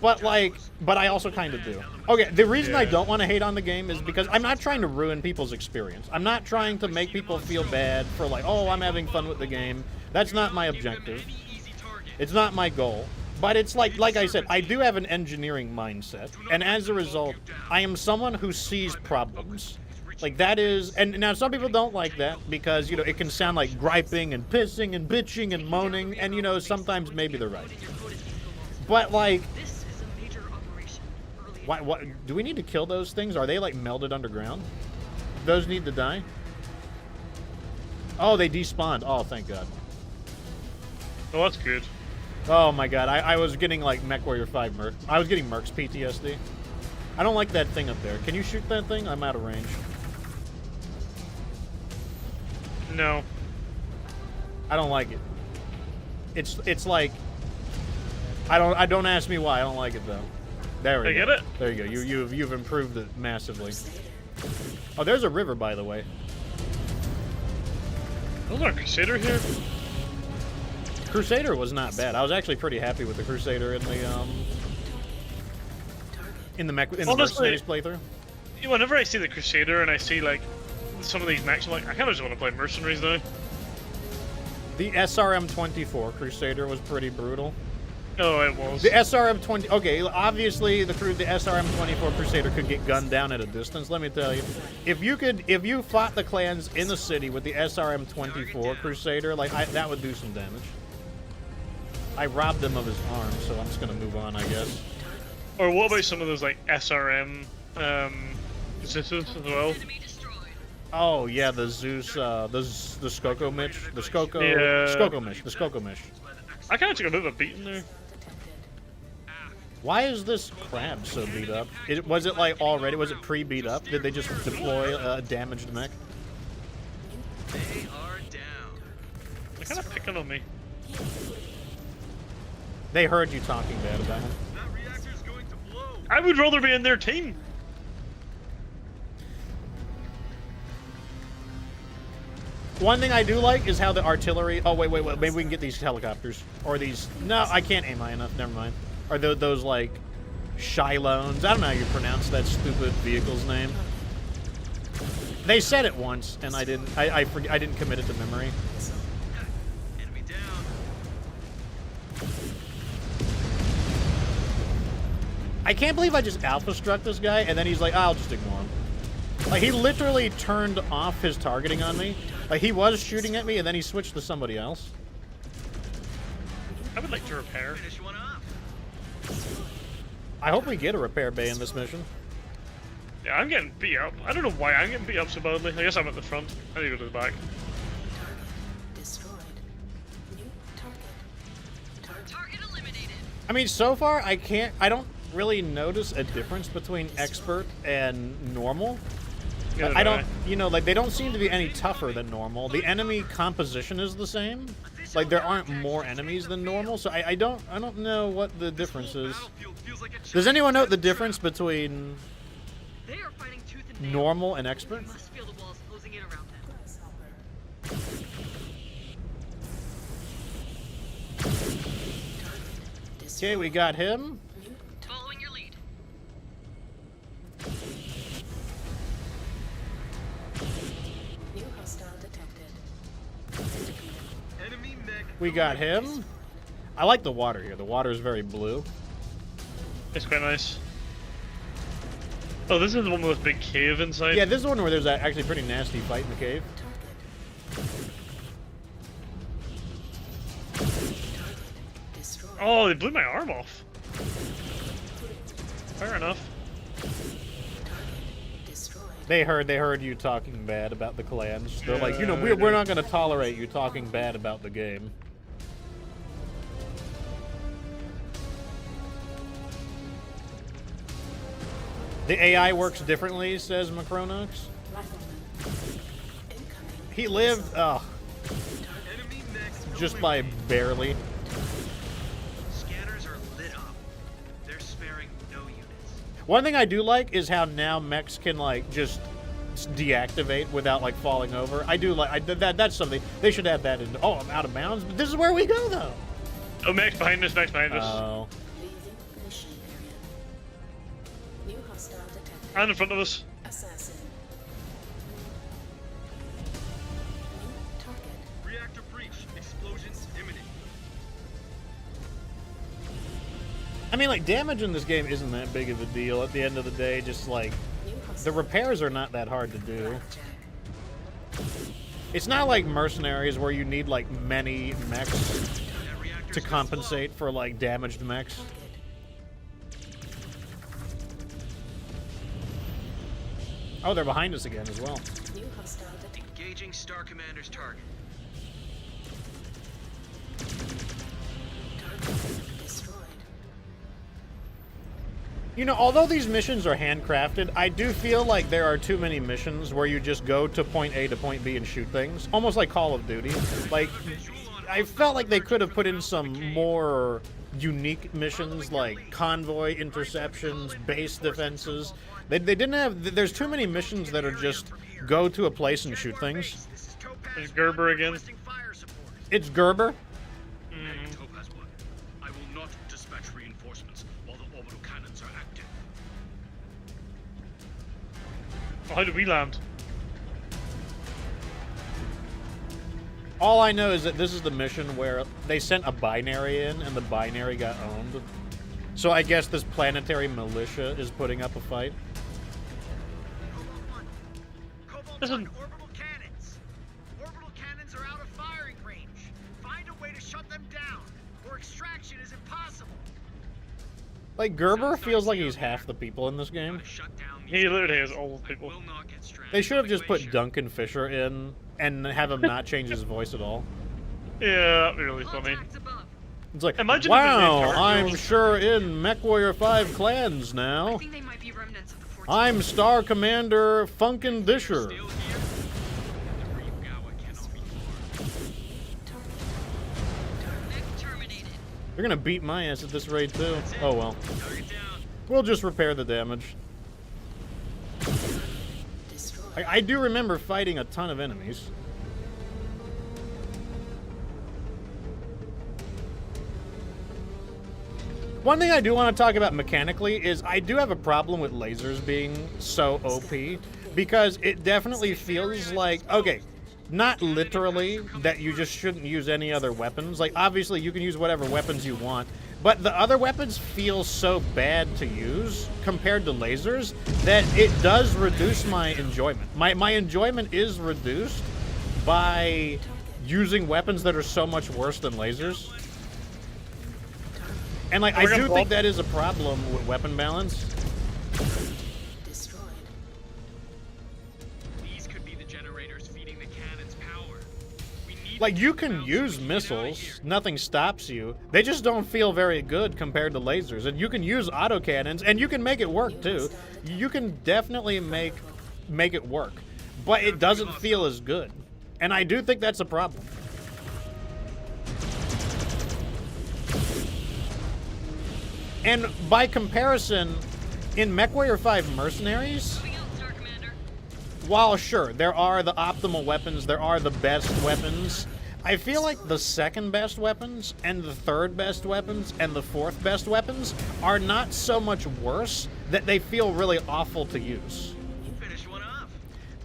[SPEAKER 1] but I also kind of do. Okay, the reason I don't want to hate on the game is because I'm not trying to ruin people's experience. I'm not trying to make people feel bad for like, oh, I'm having fun with the game. That's not my objective. It's not my goal. But it's like I said, I do have an engineering mindset, and as a result, I am someone who sees problems. Like, that is, and now some people don't like that because, you know, it can sound like griping and pissing and bitching and moaning, and, you know, sometimes maybe they're right. But, like,
[SPEAKER 5] This is a major operation.
[SPEAKER 1] what, do we need to kill those things? Are they, like, melted underground? Those need to die? Oh, they despawned. Oh, thank God.
[SPEAKER 2] Oh, that's good.
[SPEAKER 1] Oh, my God. I was getting, like, MechWarrior 5 Merc. I was getting Merc's PTSD. I don't like that thing up there. Can you shoot that thing? I'm out of range.
[SPEAKER 2] No.
[SPEAKER 1] I don't like it. It's like I don't ask me why. I don't like it though. There we go.
[SPEAKER 2] I get it.
[SPEAKER 1] There you go. You've improved it massively. Oh, there's a river, by the way.
[SPEAKER 2] Was there a Crusader here?
[SPEAKER 1] Crusader was not bad. I was actually pretty happy with the Crusader in the Mercenaries playthrough.
[SPEAKER 2] Whenever I see the Crusader and I see like some of these mechs, I'm like, I kind of just want to play Mercenaries now.
[SPEAKER 1] The SRM-24 Crusader was pretty brutal.
[SPEAKER 2] Oh, it was.
[SPEAKER 1] The SRM-20. Okay, obviously the SRM-24 Crusader could get gunned down at a distance. Let me tell you, if you fought the clans in the city with the SRM-24 Crusader, like that would do some damage. I robbed him of his arm, so I'm just gonna move on, I guess.
[SPEAKER 2] Or what about some of those like SRM Zeus as well?
[SPEAKER 5] Enemy destroyed.
[SPEAKER 1] Oh yeah, the Zeus, the Skokomish, the Skokomish.
[SPEAKER 2] I kind of took a bit of a beating there.
[SPEAKER 1] Why is this crab so beat up? Was it like already? Was it pre-beat up? Did they just deploy a damaged mech?
[SPEAKER 6] They are down.
[SPEAKER 2] They're kind of picking on me.
[SPEAKER 1] They heard you talking bad about him.
[SPEAKER 3] That reactor's going to blow.
[SPEAKER 2] I would rather be in their team.
[SPEAKER 1] One thing I do like is how the artillery. Oh wait. Maybe we can get these helicopters or these. No, I can't aim high enough. Never mind. Or those like Shilones. I don't know how you pronounce that stupid vehicle's name. They said it once, and I didn't. I didn't commit it to memory.
[SPEAKER 6] Enemy down.
[SPEAKER 1] I can't believe I just alpha struck this guy, and then he's like, I'll just ignore him. Like, he literally turned off his targeting on me. Like, he was shooting at me, and then he switched to somebody else.
[SPEAKER 2] I would like to repair.
[SPEAKER 6] Finish one off.
[SPEAKER 1] I hope we get a repair bay in this mission.
[SPEAKER 2] Yeah, I'm getting beat up. I don't know why I'm getting beat up so badly. I guess I'm at the front. I need to go to the back.
[SPEAKER 4] Destroyed. New target.
[SPEAKER 5] Target eliminated.
[SPEAKER 1] I mean, so far, I don't really notice a difference between expert and normal.
[SPEAKER 2] Neither
[SPEAKER 1] I
[SPEAKER 2] do
[SPEAKER 1] don't, you know, like, they don't seem to be any tougher than normal. The enemy composition is the same. Like, there aren't more enemies than normal, so I don't know what the difference is. Does anyone know the difference between
[SPEAKER 5] They are fighting tooth and nail.
[SPEAKER 1] normal and expert?
[SPEAKER 5] We must feel the walls closing in around them.
[SPEAKER 1] Okay, we got him.
[SPEAKER 5] Following your lead.
[SPEAKER 4] New hostile detected.
[SPEAKER 3] Enemy mech.
[SPEAKER 1] We got him. I like the water here. The water is very blue.
[SPEAKER 2] It's quite nice. Oh, this is the one with a big cave inside.
[SPEAKER 1] Yeah, this is the one where there's actually a pretty nasty fight in the cave.
[SPEAKER 4] Destroyed.
[SPEAKER 2] Oh, they blew my arm off. Fair enough.
[SPEAKER 4] Destroyed.
[SPEAKER 1] They heard you talking bad about the clans. They're like, you know, we're not going to tolerate you talking bad about the game. The AI works differently, says Macronox.
[SPEAKER 4] Rifleman. Incoming.
[SPEAKER 1] He lived,
[SPEAKER 3] Enemy mech.
[SPEAKER 1] just by barely.
[SPEAKER 6] Scanners are lit up. They're sparing no units.
[SPEAKER 1] One thing I do like is how now mechs can, like, just deactivate without, like, falling over. I do like, that's something, they should add that in. Oh, I'm out of bounds, but this is where we go, though.
[SPEAKER 2] Oh, mech's behind us, mech's behind us.
[SPEAKER 1] Oh.
[SPEAKER 4] Leaving mission area. New hostile detected.
[SPEAKER 2] And in front of us.
[SPEAKER 4] Assassin. New target.
[SPEAKER 3] Reactor breach. Explosions imminent.
[SPEAKER 1] I mean, like, damage in this game isn't that big of a deal at the end of the day. Just, like,
[SPEAKER 4] New
[SPEAKER 1] the
[SPEAKER 4] hostile.
[SPEAKER 1] repairs are not that hard to do.
[SPEAKER 4] Blackjack.
[SPEAKER 1] It's not like Mercenaries where you need, like, many mechs
[SPEAKER 6] That reactor's
[SPEAKER 1] to
[SPEAKER 6] gonna
[SPEAKER 1] compensate for, like, damaged mechs.
[SPEAKER 4] Target.
[SPEAKER 1] Oh, they're behind us again as well.
[SPEAKER 4] New hostile detected.
[SPEAKER 6] blow. Engaging Star Commander's target.
[SPEAKER 4] Target destroyed.
[SPEAKER 1] You know, although these missions are handcrafted, I do feel like there are too many missions where you just go to point A to point B and shoot things. Almost like Call of Duty. Like, I felt like they could have put in some more unique missions like convoy interceptions, base defenses. They didn't have... There's too many missions that are just go to a place and shoot things.
[SPEAKER 3] This is Topaz
[SPEAKER 2] There's Gerber again.
[SPEAKER 3] Requesting fire support.
[SPEAKER 1] It's Gerber.
[SPEAKER 3] Medic Hope has one. I will not dispatch reinforcements while the orbital cannons are active.
[SPEAKER 2] Oh, how did we land?
[SPEAKER 1] All I know is that this is the mission where they sent a binary in, and the binary got owned. So I guess this planetary militia is putting up a fight.
[SPEAKER 3] Cobalt 1. Cobalt
[SPEAKER 2] Listen.
[SPEAKER 3] 1, orbital cannons. Orbital cannons are out of firing range. Find a way to shut them down, or extraction is impossible.
[SPEAKER 1] Like, Gerber feels like he's half the people in this game.
[SPEAKER 3] Gotta shut down these
[SPEAKER 2] He literally
[SPEAKER 3] cannons.
[SPEAKER 2] has all the
[SPEAKER 3] I
[SPEAKER 2] people.
[SPEAKER 3] will not get stranded
[SPEAKER 1] They should have
[SPEAKER 3] on the
[SPEAKER 1] just put
[SPEAKER 3] glacier.
[SPEAKER 1] Duncan Fisher in and have him not change his voice at all.
[SPEAKER 2] Yeah, that'd be really funny.
[SPEAKER 5] Contacts above.
[SPEAKER 1] It's like,
[SPEAKER 2] Imagine if his main
[SPEAKER 1] wow,
[SPEAKER 2] character
[SPEAKER 1] I'm
[SPEAKER 2] was-
[SPEAKER 1] sure in MechWarrior 5 clans
[SPEAKER 5] I
[SPEAKER 1] now.
[SPEAKER 5] think they might be remnants of the 14th.
[SPEAKER 1] I'm Star Commander Funkin' Disher.
[SPEAKER 3] Still here? The brief Gawa cannot be harmed.
[SPEAKER 5] Mech terminated.
[SPEAKER 1] You're gonna beat my ass at this rate too. Oh well.
[SPEAKER 3] Target down.
[SPEAKER 1] We'll just repair the damage.
[SPEAKER 4] Destroyed.
[SPEAKER 1] I do remember fighting a ton of enemies. One thing I do want to talk about mechanically is I do have a problem with lasers being so OP because it definitely feels like, okay, not literally that you just shouldn't use any other weapons. Like, obviously you can use whatever weapons you want, but the other weapons feel so bad to use compared to lasers that it does reduce my enjoyment. My enjoyment is reduced by using weapons that are so much worse than lasers. And like, I
[SPEAKER 2] We're gonna
[SPEAKER 1] do
[SPEAKER 2] blow
[SPEAKER 1] think
[SPEAKER 2] up.
[SPEAKER 1] that is a problem with weapon balance.
[SPEAKER 4] Destroyed.
[SPEAKER 3] These could be the generators feeding the cannon's power. We need
[SPEAKER 1] Like,
[SPEAKER 3] to
[SPEAKER 1] you
[SPEAKER 3] keep
[SPEAKER 1] can
[SPEAKER 3] out so
[SPEAKER 1] use
[SPEAKER 3] we get out of
[SPEAKER 1] missiles,
[SPEAKER 3] here.
[SPEAKER 1] nothing stops you. They just don't feel very good compared to lasers. And you can use autocannons, and you can make it work too. You can definitely make it work. But it doesn't feel as good. And I do think that's a problem. And by comparison, in MechWarrior 5 Mercenaries,
[SPEAKER 5] Moving out, Star Commander.
[SPEAKER 1] while sure, there are the optimal weapons, there are the best weapons, I feel like the second best weapons, and the third best weapons, and the fourth best weapons are not so much worse that they feel really awful to use.
[SPEAKER 3] You finished one off.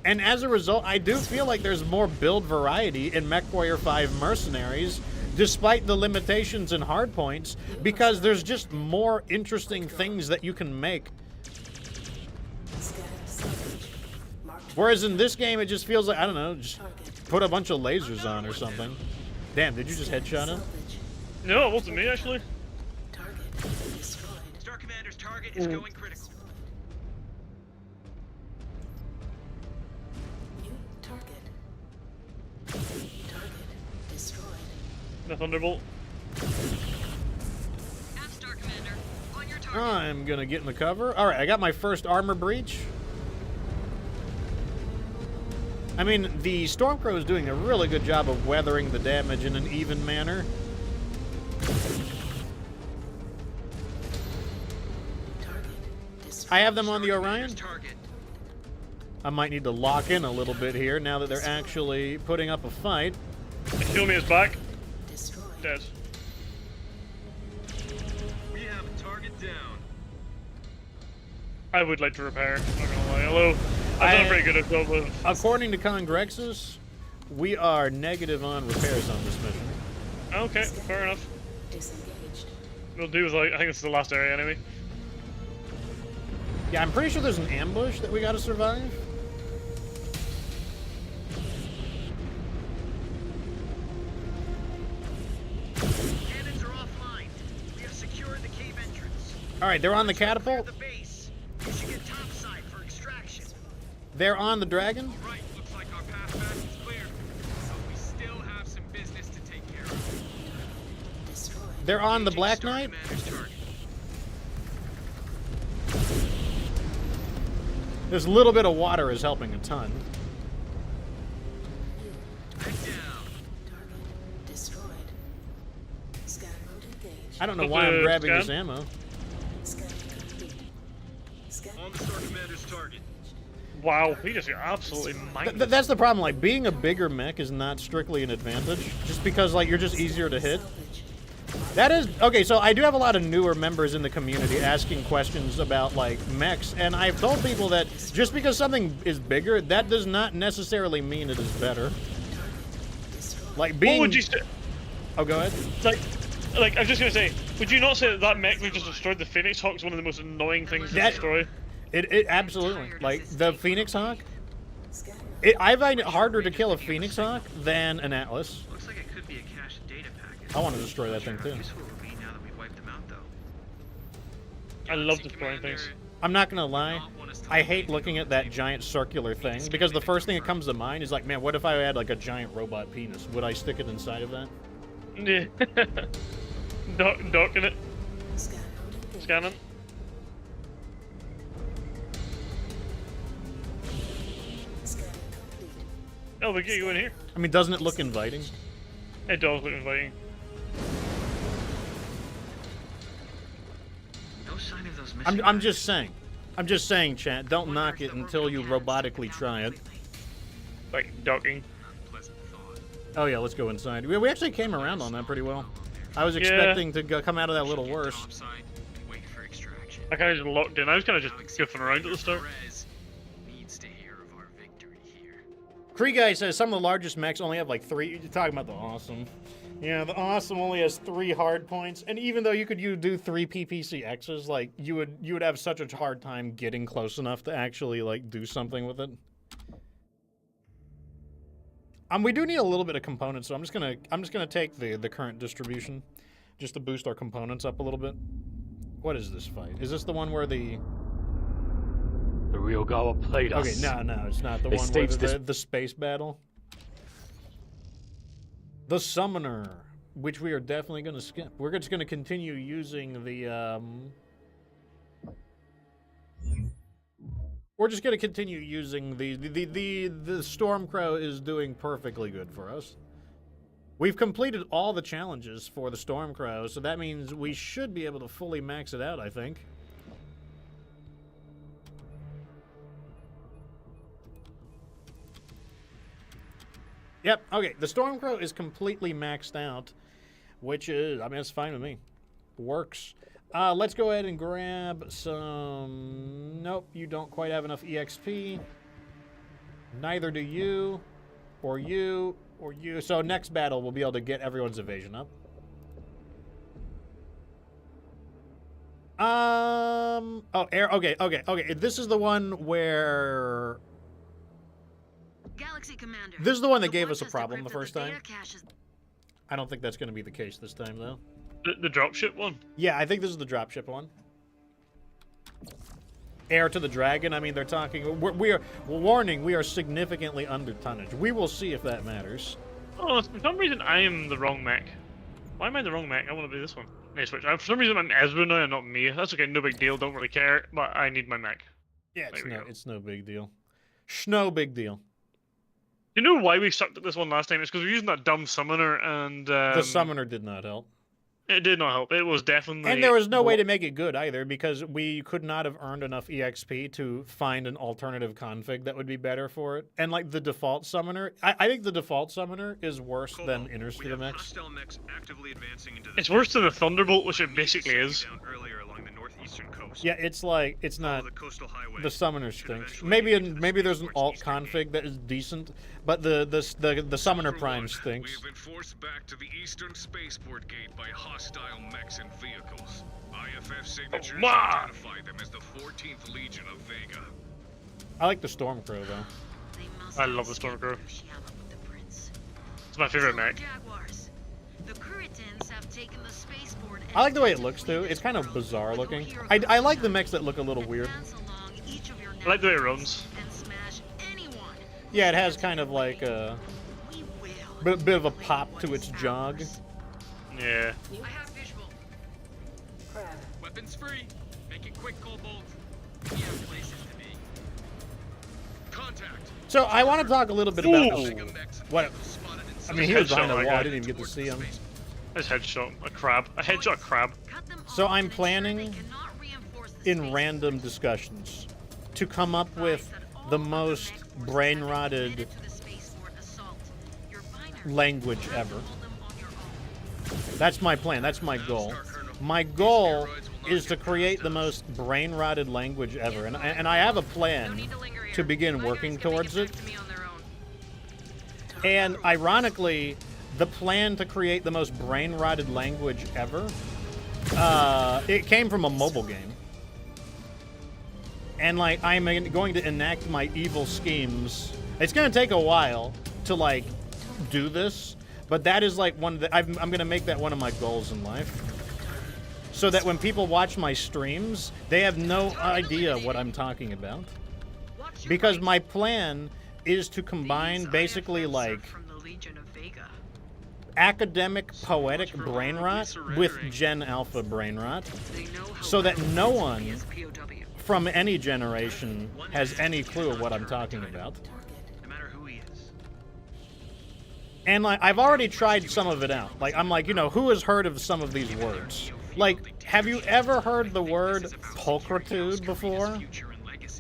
[SPEAKER 1] And as a result, I do feel like there's more build variety in MechWarrior 5 Mercenaries, despite the limitations and hardpoints, because there's just more interesting things that you can make.
[SPEAKER 4] Scan salvage. Marked
[SPEAKER 1] Whereas in this game, it just feels like, I don't know, just
[SPEAKER 4] target.
[SPEAKER 1] put a bunch of lasers on or something. Damn, did you just headshot him?
[SPEAKER 4] Salvage.
[SPEAKER 2] No, it wasn't me actually.
[SPEAKER 4] Target destroyed.
[SPEAKER 3] Star Commander's target is going critical.
[SPEAKER 4] Destroyed. New target. Target destroyed.
[SPEAKER 2] The Thunderbolt.
[SPEAKER 5] Half Star Commander. On your target.
[SPEAKER 1] I'm gonna get in the cover. Alright, I got my first armor breach. I mean, the Stormcrow is doing a really good job of weathering the damage in an even manner.
[SPEAKER 4] Target destroyed.
[SPEAKER 1] I have them on the
[SPEAKER 3] Star
[SPEAKER 1] Orion.
[SPEAKER 3] Commander's target.
[SPEAKER 1] I might need to lock in a little bit here now that they're actually putting up a fight.
[SPEAKER 2] Kill me is back.
[SPEAKER 4] Destroyed.
[SPEAKER 2] Dead.
[SPEAKER 3] We have a target down.
[SPEAKER 2] I would like to repair. Not gonna lie. Although I've done a pretty good job with.
[SPEAKER 1] According to Congrexus, we are negative on repairs on this mission.
[SPEAKER 2] Okay, fair enough.
[SPEAKER 4] Disengaged.
[SPEAKER 2] We'll do with like I think this is the last area anyway.
[SPEAKER 1] Yeah, I'm pretty sure there's an ambush that we gotta survive.
[SPEAKER 3] Cannons are offline. We have secured the cave entrance.
[SPEAKER 1] Alright, they're on the
[SPEAKER 3] Clear
[SPEAKER 1] catapult.
[SPEAKER 3] the base. You should get topside for extraction.
[SPEAKER 1] They're on the dragon.
[SPEAKER 3] All right, looks like our path back is clear. But we still have some business to take care of.
[SPEAKER 4] Destroyed.
[SPEAKER 1] They're on the
[SPEAKER 3] Engaging
[SPEAKER 1] Black
[SPEAKER 3] Star
[SPEAKER 1] Knight.
[SPEAKER 3] Commander's target.
[SPEAKER 1] This little bit of water is helping a ton.
[SPEAKER 3] Head down.
[SPEAKER 4] Target destroyed. Scan mode engaged.
[SPEAKER 1] I don't know
[SPEAKER 2] Look
[SPEAKER 1] why
[SPEAKER 2] at
[SPEAKER 1] I'm
[SPEAKER 2] the
[SPEAKER 1] grabbing
[SPEAKER 2] scan.
[SPEAKER 1] this ammo.
[SPEAKER 4] Scanning complete. Scan
[SPEAKER 3] On the Star Commander's target.
[SPEAKER 2] Wow, he just got absolutely mined.
[SPEAKER 1] That's the problem. Like, being a bigger mech is not strictly an advantage, just because like you're just easier to hit. That is okay. So I do have a lot of newer members in the community asking questions about like mechs, and I've told people that just because something is bigger, that does not necessarily mean it is better. Like being.
[SPEAKER 2] What would you say?
[SPEAKER 1] Oh, go ahead.
[SPEAKER 2] Like I was just gonna say, would you not say that that mech we just destroyed, the Phoenix Hawk, is one of the most annoying things to destroy?
[SPEAKER 1] It absolutely, like the Phoenix Hawk. I find it harder to kill a Phoenix Hawk than an Atlas.
[SPEAKER 6] Looks like it could be a cached data package.
[SPEAKER 1] I want to destroy that thing
[SPEAKER 6] How
[SPEAKER 1] too.
[SPEAKER 6] useful it would be now that we wiped them out, though.
[SPEAKER 2] I love destroying things.
[SPEAKER 1] I'm not gonna lie, I hate looking at that giant circular thing because the first thing that comes to mind is like, man, what if I had like a giant robot penis? Would I stick it inside of that?
[SPEAKER 2] Yeah. Docking it. Scanning. Oh, we get you in here.
[SPEAKER 1] I mean, doesn't it look inviting?
[SPEAKER 2] It does look inviting.
[SPEAKER 6] No sign of those missing
[SPEAKER 1] I'm just saying. I'm just saying, chat. Don't knock it until you robotically try it.
[SPEAKER 2] Like docking.
[SPEAKER 1] Oh yeah, let's go inside. We actually came around on that pretty well. I was expecting to come out of that a little worse.
[SPEAKER 2] I kind of just locked in. I was kind of just goofing around at the start.
[SPEAKER 6] Perez needs to hear of our victory here.
[SPEAKER 1] Kree Guy says some of the largest mechs only have like 3. You're talking about the Awesome. Yeah, the Awesome only has 3 hard points, and even though you could do 3 PPCXs, like you would have such a hard time getting close enough to actually like do something with it. We do need a little bit of components, so I'm just gonna take the current distribution, just to boost our components up a little bit. What is this fight? Is this the one where the
[SPEAKER 7] Ryogawa played us.
[SPEAKER 1] Okay, no, it's not the
[SPEAKER 7] They
[SPEAKER 1] one where
[SPEAKER 7] staged
[SPEAKER 1] the space battle. The Summoner, which we are definitely gonna skip. We're just gonna continue using the We're just gonna continue using the Stormcrow is doing perfectly good for us. We've completed all the challenges for the Stormcrow, so that means we should be able to fully max it out, I think. Yep, okay, the Stormcrow is completely maxed out, which is, I mean, it's fine with me. Works. Let's go ahead and grab some... Nope, you don't quite have enough EXP. Neither do you, or you, or you. So next battle, we'll be able to get everyone's evasion up. Oh, air, okay. This is the one where...
[SPEAKER 5] Galaxy Commander.
[SPEAKER 1] This is the one that
[SPEAKER 5] The
[SPEAKER 1] gave
[SPEAKER 5] watch
[SPEAKER 1] us a
[SPEAKER 5] has
[SPEAKER 1] problem the
[SPEAKER 5] decrypted
[SPEAKER 1] first
[SPEAKER 5] data
[SPEAKER 1] time.
[SPEAKER 5] caches.
[SPEAKER 1] I don't think that's going to be the case this time, though.
[SPEAKER 2] The dropship one.
[SPEAKER 1] Yeah, I think this is the dropship one. Heir to the Dragon. I mean, they're talking. We are warning. We are significantly under tonnage. We will see if that matters.
[SPEAKER 2] Oh, for some reason I am the wrong mech. Why am I the wrong mech? I want to be this one. Nice switch. For some reason I'm Ezra now and not me. That's okay. No big deal. Don't really care. But I need my mech.
[SPEAKER 1] Yeah,
[SPEAKER 2] There we go.
[SPEAKER 1] it's no big deal. No big deal.
[SPEAKER 2] You know why we sucked at this one last time? It's because we were using that dumb summoner and
[SPEAKER 1] The summoner did not help.
[SPEAKER 2] It did not help. It was definitely.
[SPEAKER 1] And there was no way to make it good either, because we could not have earned enough EXP to find an alternative config that would be better for it. And like the default summoner, I think the default summoner is worse than Interstellar Mechs.
[SPEAKER 2] It's worse than the Thunderbolt, which it basically is.
[SPEAKER 1] Yeah, it's like it's not. The summoner stinks. Maybe there's an alt config that is decent, but the summoner prime stinks.
[SPEAKER 8] We've been forced back to the eastern spaceport gate by hostile mechs and vehicles. IFF signatures identify them as the 14th Legion of Vega.
[SPEAKER 1] I like the Stormcrow though.
[SPEAKER 5] They must
[SPEAKER 2] I love the
[SPEAKER 5] have
[SPEAKER 2] Stormcrow.
[SPEAKER 5] Shamrock with the prince.
[SPEAKER 2] It's my favorite mech.
[SPEAKER 5] Jaguars. The Curitans have taken the spaceport and
[SPEAKER 1] I like the way it
[SPEAKER 5] to
[SPEAKER 1] looks
[SPEAKER 5] flee
[SPEAKER 1] too.
[SPEAKER 5] this
[SPEAKER 1] It's kind of
[SPEAKER 5] world
[SPEAKER 1] bizarre
[SPEAKER 5] with
[SPEAKER 1] looking.
[SPEAKER 5] hero
[SPEAKER 1] I like the
[SPEAKER 5] guns.
[SPEAKER 1] mechs that look a little weird.
[SPEAKER 5] Advance along each of your
[SPEAKER 2] I like the way it
[SPEAKER 5] networks
[SPEAKER 2] runs.
[SPEAKER 5] and smash anyone.
[SPEAKER 1] Yeah, it has kind of like a
[SPEAKER 5] We will.
[SPEAKER 1] bit of a
[SPEAKER 5] claim
[SPEAKER 1] pop
[SPEAKER 5] what
[SPEAKER 1] to
[SPEAKER 5] is
[SPEAKER 1] its jog.
[SPEAKER 5] ours.
[SPEAKER 2] Yeah.
[SPEAKER 5] I have visual.
[SPEAKER 4] Crab.
[SPEAKER 6] Weapons free. Make it quick, Cobalt. We have places to be.
[SPEAKER 8] Contact.
[SPEAKER 1] So I want to talk a little bit about
[SPEAKER 2] Ooh.
[SPEAKER 1] what. I mean, he was behind the wall. I didn't even get to see him.
[SPEAKER 2] I just headshot a crab. I headshot a crab.
[SPEAKER 5] Cut them
[SPEAKER 1] So
[SPEAKER 5] off
[SPEAKER 1] I'm
[SPEAKER 5] and ensure
[SPEAKER 1] planning
[SPEAKER 5] they cannot reinforce the
[SPEAKER 1] in
[SPEAKER 5] spaceport.
[SPEAKER 1] random discussions to come up with the most brain-rotted
[SPEAKER 5] Headed to the spaceport assault. Your binary
[SPEAKER 1] language ever.
[SPEAKER 5] hold them on your own.
[SPEAKER 1] That's my plan. That's my goal. My goal is to create the most brain-rotted language ever, and I have a
[SPEAKER 5] No
[SPEAKER 1] plan
[SPEAKER 5] need to linger here.
[SPEAKER 1] to begin
[SPEAKER 5] Miners
[SPEAKER 1] working
[SPEAKER 5] can make
[SPEAKER 1] towards it.
[SPEAKER 5] back to me on their own.
[SPEAKER 1] And ironically, the plan to create the most brain-rotted language ever, it came from a mobile game. And like, I'm going to enact my evil schemes. It's going to take a while to like do this, but that is like one of the, I'm going to make that one of my goals in life. So that when people watch my streams, they have no idea what I'm talking about.
[SPEAKER 5] Watch your
[SPEAKER 1] Because
[SPEAKER 5] right.
[SPEAKER 1] my plan is to combine
[SPEAKER 5] These
[SPEAKER 1] basically
[SPEAKER 5] IFFs are
[SPEAKER 1] like
[SPEAKER 5] from the Legion of Vega.
[SPEAKER 1] academic poetic brain rot with Gen Alpha brain rot,
[SPEAKER 5] They know how
[SPEAKER 1] so that no one
[SPEAKER 5] as a POW.
[SPEAKER 1] from any generation has any clue of what I'm talking about.
[SPEAKER 6] No matter who he is.
[SPEAKER 1] And like, I've already tried some of it out. Like, I'm like, you know, who has heard of some of these words? Like, have you ever heard the word pulchritude before?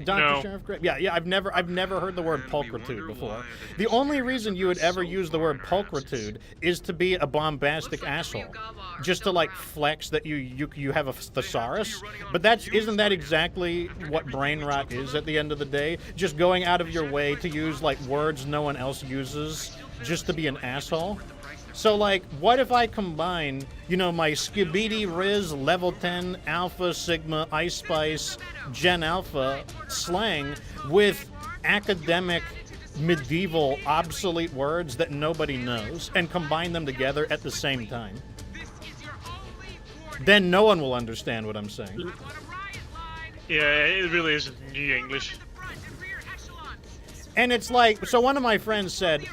[SPEAKER 1] Dr.
[SPEAKER 2] No.
[SPEAKER 1] Sheriff Gray? Yeah, I've never heard the word pulchritude before. The only reason you would ever use the word pulchritude is to be a bombastic asshole, just to like flex that you have a thesaurus. But isn't that exactly what brain rot is at the end of the day? Just going out of your way to use like words no one else uses, just to be an asshole. So, like, what if I combine, you know, my Skibidi Riz Level 10 Alpha Sigma Ice Spice Gen Alpha slang with academic, medieval, obsolete words that nobody knows and combine them together at the same time? Then no one will understand what I'm saying.
[SPEAKER 2] Yeah, it really is new English.
[SPEAKER 1] And it's like, so one of my friends said,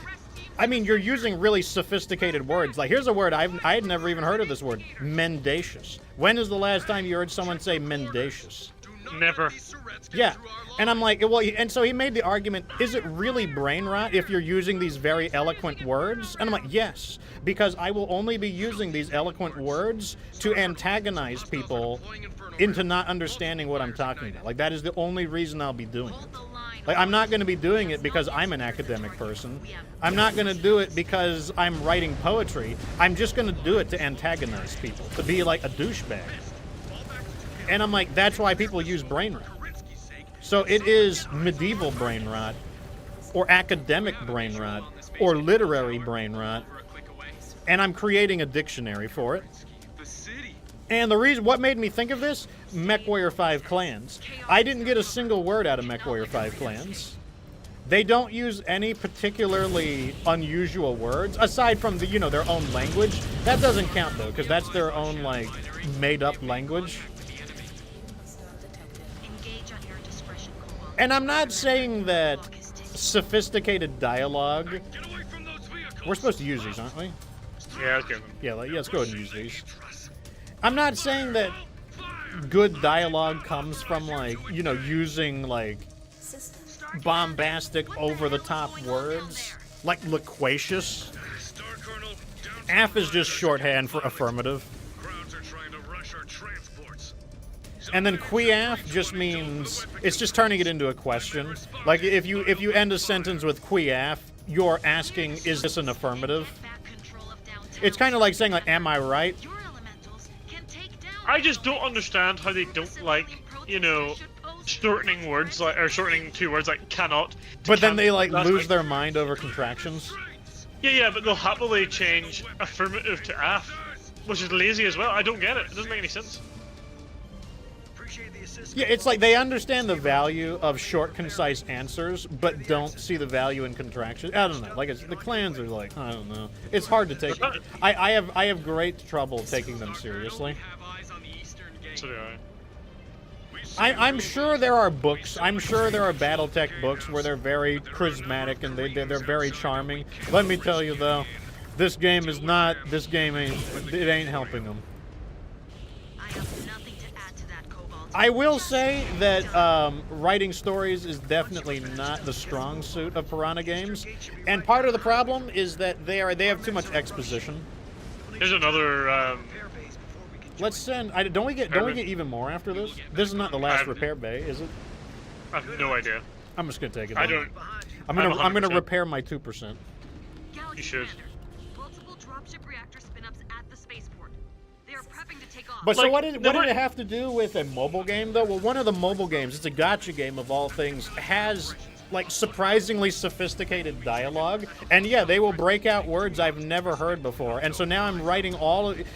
[SPEAKER 1] I mean, you're using really sophisticated words. Like, here's a word I had never even heard of this word, mendacious. When is the last time you heard someone say mendacious?
[SPEAKER 2] Never.
[SPEAKER 1] Yeah, and I'm like, well, and so he made the argument, is it really brain rot if you're using these very eloquent words? And I'm like, yes, because I will only be using these eloquent words to antagonize people into not understanding what I'm talking about. Like, that is the only reason I'll be doing it. Like, I'm not going to be doing it because I'm an academic person. I'm not going to do it because I'm writing poetry. I'm just going to do it to antagonize people, to be like a douchebag. And I'm like, that's why people use brain rot. So it is medieval brain rot, or academic brain rot, or literary brain rot, and I'm creating a dictionary for it. And the reason, what made me think of this? MechWarrior 5 clans. I didn't get a single word out of MechWarrior 5 clans. They don't use any particularly unusual words, aside from the, you know, their own language. That doesn't count, though, because that's their own, like, made-up language. And I'm not saying that sophisticated dialogue... We're supposed to use these, aren't we?
[SPEAKER 2] Yeah, let's get them.
[SPEAKER 1] Yeah, let's go ahead and use these. I'm not saying that good dialogue comes from, like, you know, using, like, bombastic, over-the-top words. Like loquacious. AF is just shorthand for affirmative. And then Quiaf just means, it's just turning it into a question. Like, if you end a sentence with Quiaf, you're asking, is this an affirmative? It's kind of like saying, like, am I right?
[SPEAKER 2] I just don't understand how they don't like, you know, shortening words, like, or shortening two words like cannot to
[SPEAKER 1] But then they, like,
[SPEAKER 2] that's
[SPEAKER 1] lose their mind over contractions.
[SPEAKER 2] Yeah, but they'll happily change affirmative to AF, which is lazy as well. I don't get it. It doesn't make any sense.
[SPEAKER 1] Yeah, it's like they understand the value of short, concise answers, but don't see the value in contractions. I don't know. Like, the clans are like, I don't know. It's hard to take. I have great trouble taking them seriously.
[SPEAKER 2] So do I.
[SPEAKER 1] I'm sure there are books. I'm sure there are BattleTech books where they're very charismatic and they're very charming. Let me tell you though, this game is not. This game ain't helping them. I will say that writing stories is definitely not the strong suit of Piranha Games, and part of the problem is that they have too much exposition.
[SPEAKER 2] There's another.
[SPEAKER 1] Let's send. Don't we get even more after this? This is not the last repair bay, is it?
[SPEAKER 2] I have no idea.
[SPEAKER 1] I'm just gonna take it.
[SPEAKER 2] I
[SPEAKER 1] then.
[SPEAKER 2] don't.
[SPEAKER 1] I'm
[SPEAKER 2] I'm
[SPEAKER 1] gonna
[SPEAKER 2] 100%.
[SPEAKER 1] repair my 2%.
[SPEAKER 5] Galaxy
[SPEAKER 2] You should.
[SPEAKER 5] Commander, multiple dropship reactor spin-ups at the spaceport. They are prepping to take off.
[SPEAKER 1] But so
[SPEAKER 2] Like,
[SPEAKER 1] what did
[SPEAKER 2] no,
[SPEAKER 1] it have to do with a mobile game though? Well, one of the mobile games, it's a gacha game of all things, has like surprisingly sophisticated dialogue, and yeah, they will break out words I've never heard before, and so now I'm writing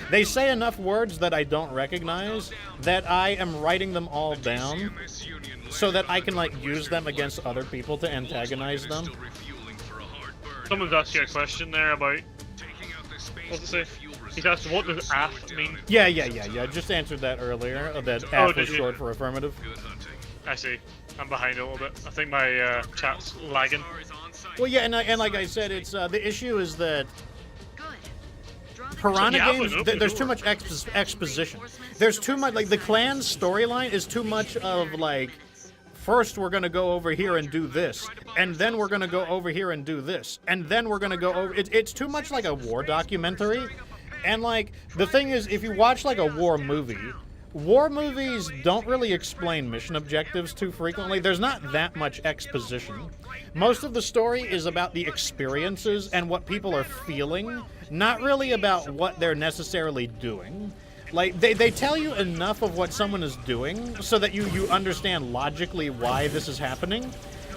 [SPEAKER 1] they say enough words that I don't recognize that I am writing them all down
[SPEAKER 8] CMS Union
[SPEAKER 1] so that
[SPEAKER 8] landed
[SPEAKER 1] I
[SPEAKER 8] on
[SPEAKER 1] can
[SPEAKER 8] the
[SPEAKER 1] like
[SPEAKER 8] ground.
[SPEAKER 1] use them against other people to antagonize
[SPEAKER 8] Volkswagen is
[SPEAKER 1] them.
[SPEAKER 8] still refueling for a hard burn
[SPEAKER 2] Someone's
[SPEAKER 8] in
[SPEAKER 2] asked you a
[SPEAKER 8] the system.
[SPEAKER 2] question there about.
[SPEAKER 8] Taking out the
[SPEAKER 2] What's it
[SPEAKER 8] spaceport
[SPEAKER 2] say?
[SPEAKER 8] fuel
[SPEAKER 2] He's
[SPEAKER 8] reserve
[SPEAKER 2] asked, what
[SPEAKER 8] should
[SPEAKER 2] does
[SPEAKER 8] slow
[SPEAKER 2] AF
[SPEAKER 8] it down
[SPEAKER 2] mean?
[SPEAKER 8] in
[SPEAKER 1] Yeah. Just answered that earlier. That
[SPEAKER 2] Oh,
[SPEAKER 1] F
[SPEAKER 2] did
[SPEAKER 1] was
[SPEAKER 2] you?
[SPEAKER 1] short for affirmative.
[SPEAKER 8] Good hunting.
[SPEAKER 2] I see. I'm behind a little bit. I think my chat's lagging.
[SPEAKER 1] Well, yeah, and like I said, it's the issue is that
[SPEAKER 5] Good. Draw the
[SPEAKER 1] Piranha
[SPEAKER 2] Yeah,
[SPEAKER 1] games,
[SPEAKER 2] but open
[SPEAKER 1] there's
[SPEAKER 2] the
[SPEAKER 1] too
[SPEAKER 2] door.
[SPEAKER 1] much exposition. There's too much, like, the clan's storyline is too much of, like, first we're gonna go over here and do this, and then we're gonna go over here and do this, and then we're gonna go over... It's too much like a war documentary, and, like, the thing is, if you watch, like, a war movie, war movies don't really explain mission objectives too frequently. There's not that much exposition. Most of the story is about the experiences and what people are feeling, not really about what they're necessarily doing. Like, they tell you enough of what someone is doing so that you understand logically why this is happening,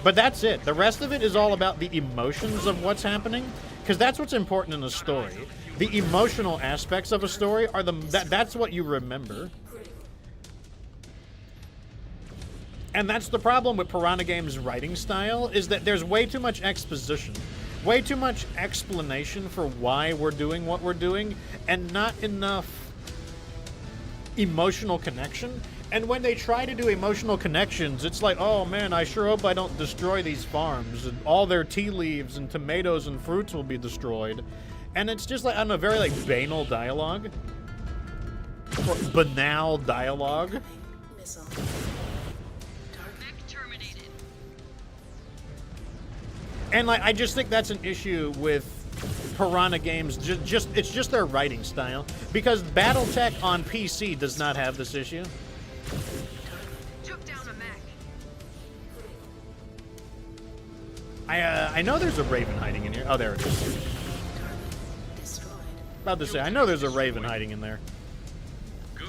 [SPEAKER 1] but that's it. The rest of it is all about the emotions of what's happening, because that's what's important in a story. The emotional aspects of a story are that's what you remember. And that's the problem with Piranha Games' writing style, is that there's way too much exposition, way too much explanation for why we're doing what we're doing, and not enough emotional connection. And when they try to do emotional connections, it's like, oh man, I sure hope I don't destroy these farms, and all their tea leaves and tomatoes and fruits will be destroyed. And it's just like, I don't know, very like banal dialogue. Or banal dialogue.
[SPEAKER 4] Missile.
[SPEAKER 5] mech terminated.
[SPEAKER 1] And like, I just think that's an issue with Piranha Games. It's just their writing style, because BattleTech on PC does not have this issue.
[SPEAKER 5] Took down a mech.
[SPEAKER 1] I know there's a Raven hiding in here. Oh, there it is.
[SPEAKER 4] Target destroyed.
[SPEAKER 1] About to say, I know there's a Raven hiding in there.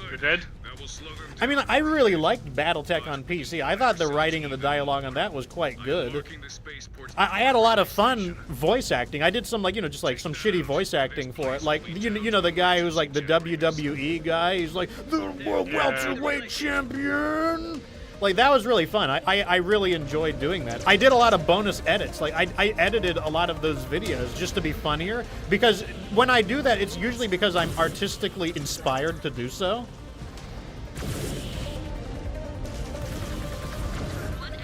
[SPEAKER 2] You're dead?
[SPEAKER 8] That will slow them
[SPEAKER 1] I mean, I really liked BattleTech on PC. I thought the writing and the dialogue on that was quite good.
[SPEAKER 8] Marking the spaceport
[SPEAKER 1] I had a lot of fun voice acting. I did some, like, just like some shitty voice acting for it. Like, you know the guy who's like the WWE guy. He's like, the world welterweight champion. Like, that was really fun. I really enjoyed doing that. I did a lot of bonus edits. Like, I edited a lot of those videos just to be funnier. Because when I do that, it's usually because I'm artistically inspired to do so.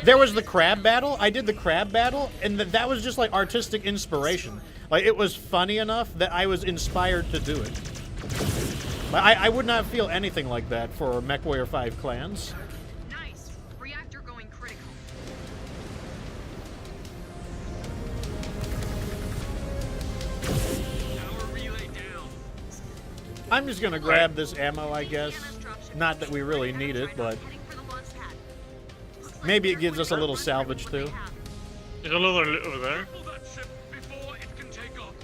[SPEAKER 1] There was the crab battle. I did the crab battle, and that was just like artistic inspiration. Like, it was funny enough that I was inspired to do it. But I would not feel anything like that for MechWarrior 5 Clans.
[SPEAKER 5] Nice. Reactor going critical.
[SPEAKER 3] Power relay down.
[SPEAKER 1] I'm just gonna grab this ammo, I guess.
[SPEAKER 5] EMS dropship.
[SPEAKER 1] Not that we really need it, but
[SPEAKER 5] Heading for the launch pad. Looks like
[SPEAKER 1] maybe it
[SPEAKER 5] they're
[SPEAKER 1] gives us a
[SPEAKER 5] going
[SPEAKER 1] little
[SPEAKER 5] to
[SPEAKER 1] salvage
[SPEAKER 5] what they
[SPEAKER 1] too.
[SPEAKER 5] have.
[SPEAKER 2] There's another loot over there.
[SPEAKER 3] Pull that ship before it can take off.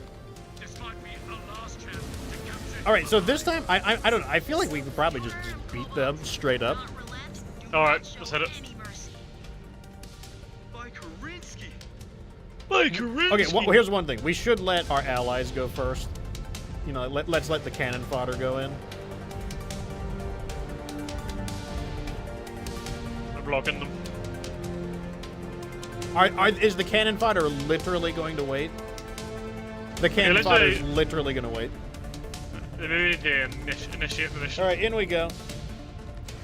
[SPEAKER 3] This might be our last chance to capture.
[SPEAKER 1] All right, so this time I don't know. I feel like we could probably just beat them straight up.
[SPEAKER 5] Not relent. Do
[SPEAKER 2] All right,
[SPEAKER 5] not show
[SPEAKER 2] let's hit it.
[SPEAKER 5] any mercy.
[SPEAKER 3] By Karinsky.
[SPEAKER 1] Okay, well, here's one thing. We should let our allies go first. You know, let's let the cannon fodder go in.
[SPEAKER 2] They're blocking them.
[SPEAKER 1] Is the cannon fodder literally going to wait? The cannon
[SPEAKER 2] let's
[SPEAKER 1] fodder
[SPEAKER 2] say-
[SPEAKER 1] is literally going to wait.
[SPEAKER 2] They maybe need to initiate the mission.
[SPEAKER 1] All right, in we go.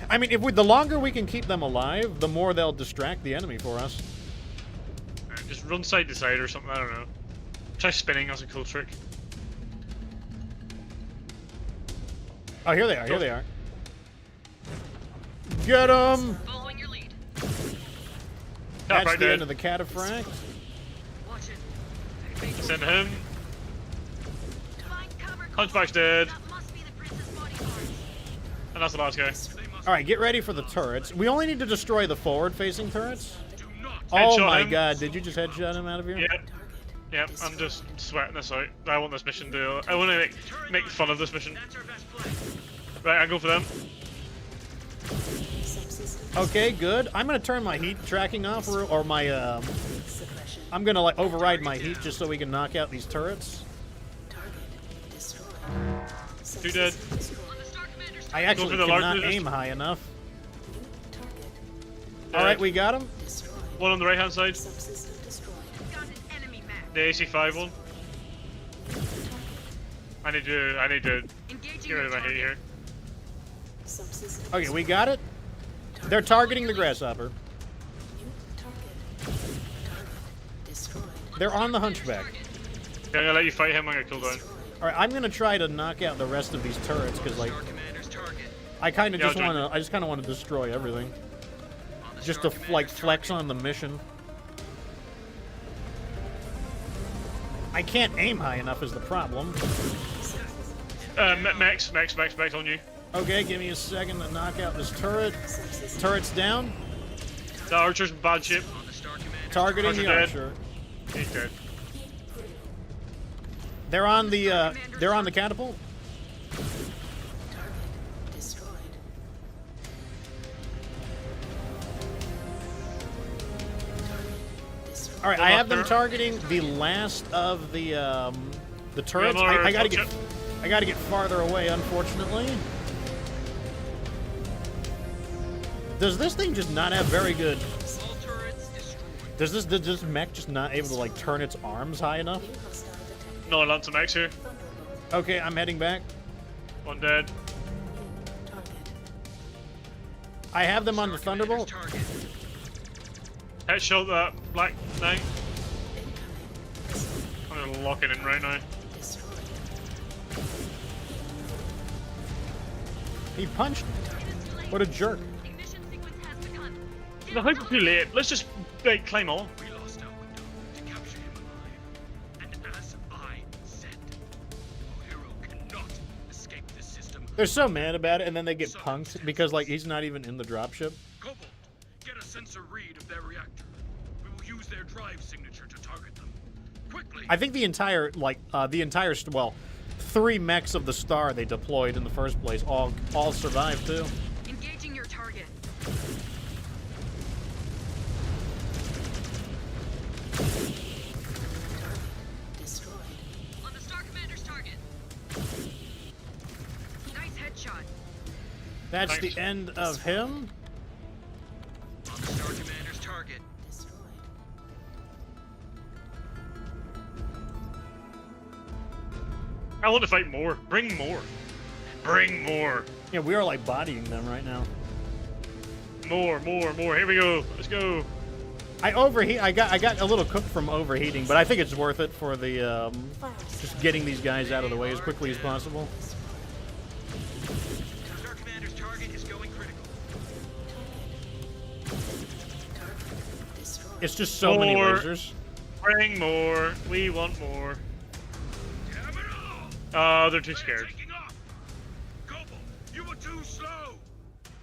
[SPEAKER 1] I mean, the longer we can keep them alive, the more they'll distract the enemy for us.
[SPEAKER 2] Alright, just run side to side or something, I don't know. Try spinning, that's a cool trick.
[SPEAKER 1] Oh, here they are. Here they are. Get them!
[SPEAKER 5] Following your lead.
[SPEAKER 1] That's
[SPEAKER 2] right
[SPEAKER 1] the
[SPEAKER 2] dead.
[SPEAKER 1] end of the cataphract.
[SPEAKER 5] Watch it.
[SPEAKER 2] Send him.
[SPEAKER 5] Find cover.
[SPEAKER 2] Hunchback's dead.
[SPEAKER 5] That must be the prince's bodyguards.
[SPEAKER 2] And that's the last guy.
[SPEAKER 8] They must
[SPEAKER 1] All right, get ready for the turrets. We only need to destroy the forward-facing turrets.
[SPEAKER 8] do not
[SPEAKER 1] Oh
[SPEAKER 2] Headshot
[SPEAKER 1] my
[SPEAKER 2] him.
[SPEAKER 1] god, did you just headshot him out of here?
[SPEAKER 2] Yep.
[SPEAKER 4] Target.
[SPEAKER 2] Yep. I'm just sweating this out. I want this mission to. I want to make fun of this mission.
[SPEAKER 3] That's our best play.
[SPEAKER 2] Right, I go for them.
[SPEAKER 4] Subsystem
[SPEAKER 1] Okay, good. I'm gonna turn my heat tracking off, or my
[SPEAKER 4] suppression.
[SPEAKER 1] I'm gonna like override my heat just so we can knock out these turrets.
[SPEAKER 4] Target destroyed.
[SPEAKER 2] Two dead.
[SPEAKER 4] Subsystem destroyed.
[SPEAKER 5] On the Star Commander's
[SPEAKER 1] I
[SPEAKER 5] turret.
[SPEAKER 1] actually
[SPEAKER 2] for the
[SPEAKER 1] cannot
[SPEAKER 2] largest-
[SPEAKER 1] aim high enough.
[SPEAKER 4] New target
[SPEAKER 1] All right, we got him.
[SPEAKER 4] destroyed.
[SPEAKER 2] One on the right hand side.
[SPEAKER 4] Subsystem destroyed.
[SPEAKER 5] Got an enemy mech.
[SPEAKER 2] The AC5 one. I need to
[SPEAKER 5] Engaging
[SPEAKER 2] get rid of my
[SPEAKER 5] your
[SPEAKER 2] heat here.
[SPEAKER 4] Subsystem
[SPEAKER 1] Okay, we got it. They're targeting the grasshopper.
[SPEAKER 4] New target. Target destroyed.
[SPEAKER 1] They're on the hunchback.
[SPEAKER 2] Yeah, I'm gonna let you fight him on your cooldown.
[SPEAKER 4] Destroyed.
[SPEAKER 1] All right, I'm gonna try to knock out the rest of these turrets because like
[SPEAKER 6] Star Commander's target.
[SPEAKER 1] I kind of
[SPEAKER 2] Yeah,
[SPEAKER 1] just
[SPEAKER 2] I'll join
[SPEAKER 1] want to. I just kind of want to destroy everything,
[SPEAKER 6] On the
[SPEAKER 1] just
[SPEAKER 6] Star
[SPEAKER 1] to like
[SPEAKER 6] Commander's
[SPEAKER 1] flex
[SPEAKER 6] target.
[SPEAKER 1] on the mission. I can't aim high enough is the problem.
[SPEAKER 2] Max on you.
[SPEAKER 1] Okay, give me a second to knock out this turret.
[SPEAKER 4] Subsystem
[SPEAKER 1] Turret's down.
[SPEAKER 2] The archer's in bad shape.
[SPEAKER 6] On the Star Commander's
[SPEAKER 1] Targeting the
[SPEAKER 2] Archer
[SPEAKER 1] archer.
[SPEAKER 2] He's dead.
[SPEAKER 1] They're on the catapult.
[SPEAKER 4] target destroyed. Target destroyed.
[SPEAKER 1] All right, I have them
[SPEAKER 2] Turret.
[SPEAKER 1] targeting the last of the turrets.
[SPEAKER 2] another
[SPEAKER 1] I gotta
[SPEAKER 2] touch
[SPEAKER 1] get I gotta get farther away, unfortunately. Does this thing just not have very good?
[SPEAKER 6] all turrets destroyed.
[SPEAKER 1] Does this mech just not able to like turn its arms high enough?
[SPEAKER 4] New hostile detected.
[SPEAKER 2] No, Lance Max here.
[SPEAKER 4] Thunderbolt.
[SPEAKER 1] Okay, I'm heading back.
[SPEAKER 2] One dead.
[SPEAKER 4] New target.
[SPEAKER 1] I have them on the
[SPEAKER 6] Star Commander's
[SPEAKER 1] Thunderbolt.
[SPEAKER 6] target.
[SPEAKER 2] Headshot that Black Knight.
[SPEAKER 4] Incoming.
[SPEAKER 2] I'm gonna lock it in right now.
[SPEAKER 4] Destroyed.
[SPEAKER 1] He punched me. What a jerk.
[SPEAKER 5] Ignition sequence has begun.
[SPEAKER 2] No, I think we're too late. Let's just like climb on.
[SPEAKER 8] We lost our window to capture him alive. And as I said, our hero cannot escape this system.
[SPEAKER 1] They're so mad about it, and then they get punked because like he's not even in the dropship.
[SPEAKER 8] Cobalt, get a sensor read of their reactor. We will use their drive signature to target them. Quickly!
[SPEAKER 1] I think the entire well, 3 mechs of the Star they deployed in the first place all survived too.
[SPEAKER 5] Engaging your target.
[SPEAKER 4] Destroyed.
[SPEAKER 5] On the Star Commander's target. Nice headshot.
[SPEAKER 1] That's
[SPEAKER 2] Thanks.
[SPEAKER 1] the end of him.
[SPEAKER 6] On the Star Commander's target.
[SPEAKER 4] Destroyed.
[SPEAKER 2] I want to fight more. Bring more. Bring more.
[SPEAKER 1] Yeah, we are like bodying them right now.
[SPEAKER 2] More. Here we go. Let's go.
[SPEAKER 1] I overheat. I got a little cooked from overheating, but I think it's worth it for the
[SPEAKER 4] Fire
[SPEAKER 1] just getting these guys out of the way as quickly as possible.
[SPEAKER 6] Star Commander's target is going critical.
[SPEAKER 4] target destroyed.
[SPEAKER 1] It's just so many
[SPEAKER 2] More.
[SPEAKER 1] lasers.
[SPEAKER 2] Bring more. We want more.
[SPEAKER 8] Damn it all!
[SPEAKER 2] Oh, they're too scared.
[SPEAKER 8] Taking off! Cobalt, you were too slow!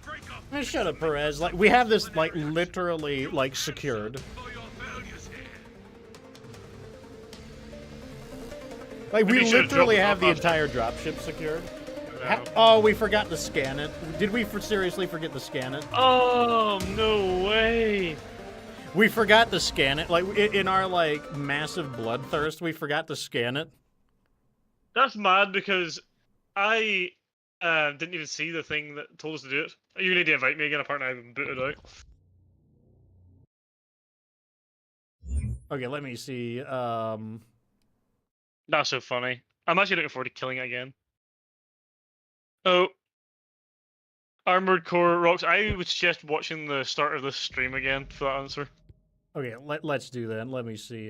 [SPEAKER 8] Break up!
[SPEAKER 1] Man, shut up, Perez. Like we have this like literally like secured.
[SPEAKER 8] For your failures here.
[SPEAKER 1] Like we
[SPEAKER 2] Maybe you should've
[SPEAKER 1] literally
[SPEAKER 2] dropped
[SPEAKER 1] have the
[SPEAKER 2] it off
[SPEAKER 1] entire dropship secured.
[SPEAKER 2] No.
[SPEAKER 1] Oh, we forgot to scan it. Did we seriously forget to scan it?
[SPEAKER 2] Oh, no way.
[SPEAKER 1] We forgot to scan it. Like in our like massive bloodthirst, we forgot to scan it.
[SPEAKER 2] That's mad because I didn't even see the thing that told us to do it. You need to invite me again, apparently I haven't booted out.
[SPEAKER 1] Okay, let me see.
[SPEAKER 2] That's so funny. I'm actually looking forward to killing it again. Oh. Armored Core rocks. I would suggest watching the start of this stream again for that answer.
[SPEAKER 1] Okay, let's do that. Let me see.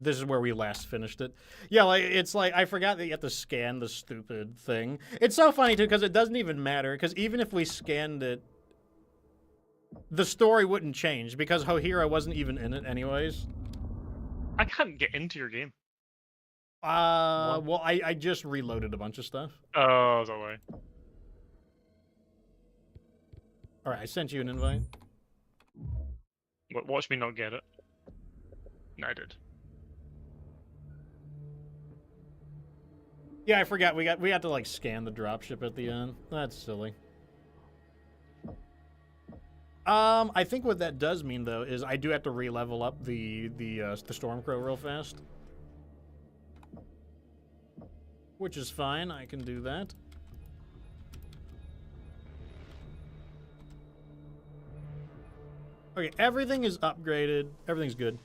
[SPEAKER 1] This is where we last finished it. Yeah, like it's like I forgot that you have to scan the stupid thing. It's so funny too because it doesn't even matter because even if we scanned it, the story wouldn't change because Hohira wasn't even in it anyways.
[SPEAKER 2] I can't get into your game.
[SPEAKER 1] Well, I just reloaded a bunch of stuff.
[SPEAKER 2] Oh, that way.
[SPEAKER 1] All right, I sent you an invite.
[SPEAKER 2] Watch me not get it. No, I did.
[SPEAKER 1] Yeah, I forgot. We had to like scan the dropship at the end. That's silly. I think what that does mean though is I do have to re-level up the Stormcrow real fast, which is fine. I can do that. Okay, everything is upgraded. Everything's good.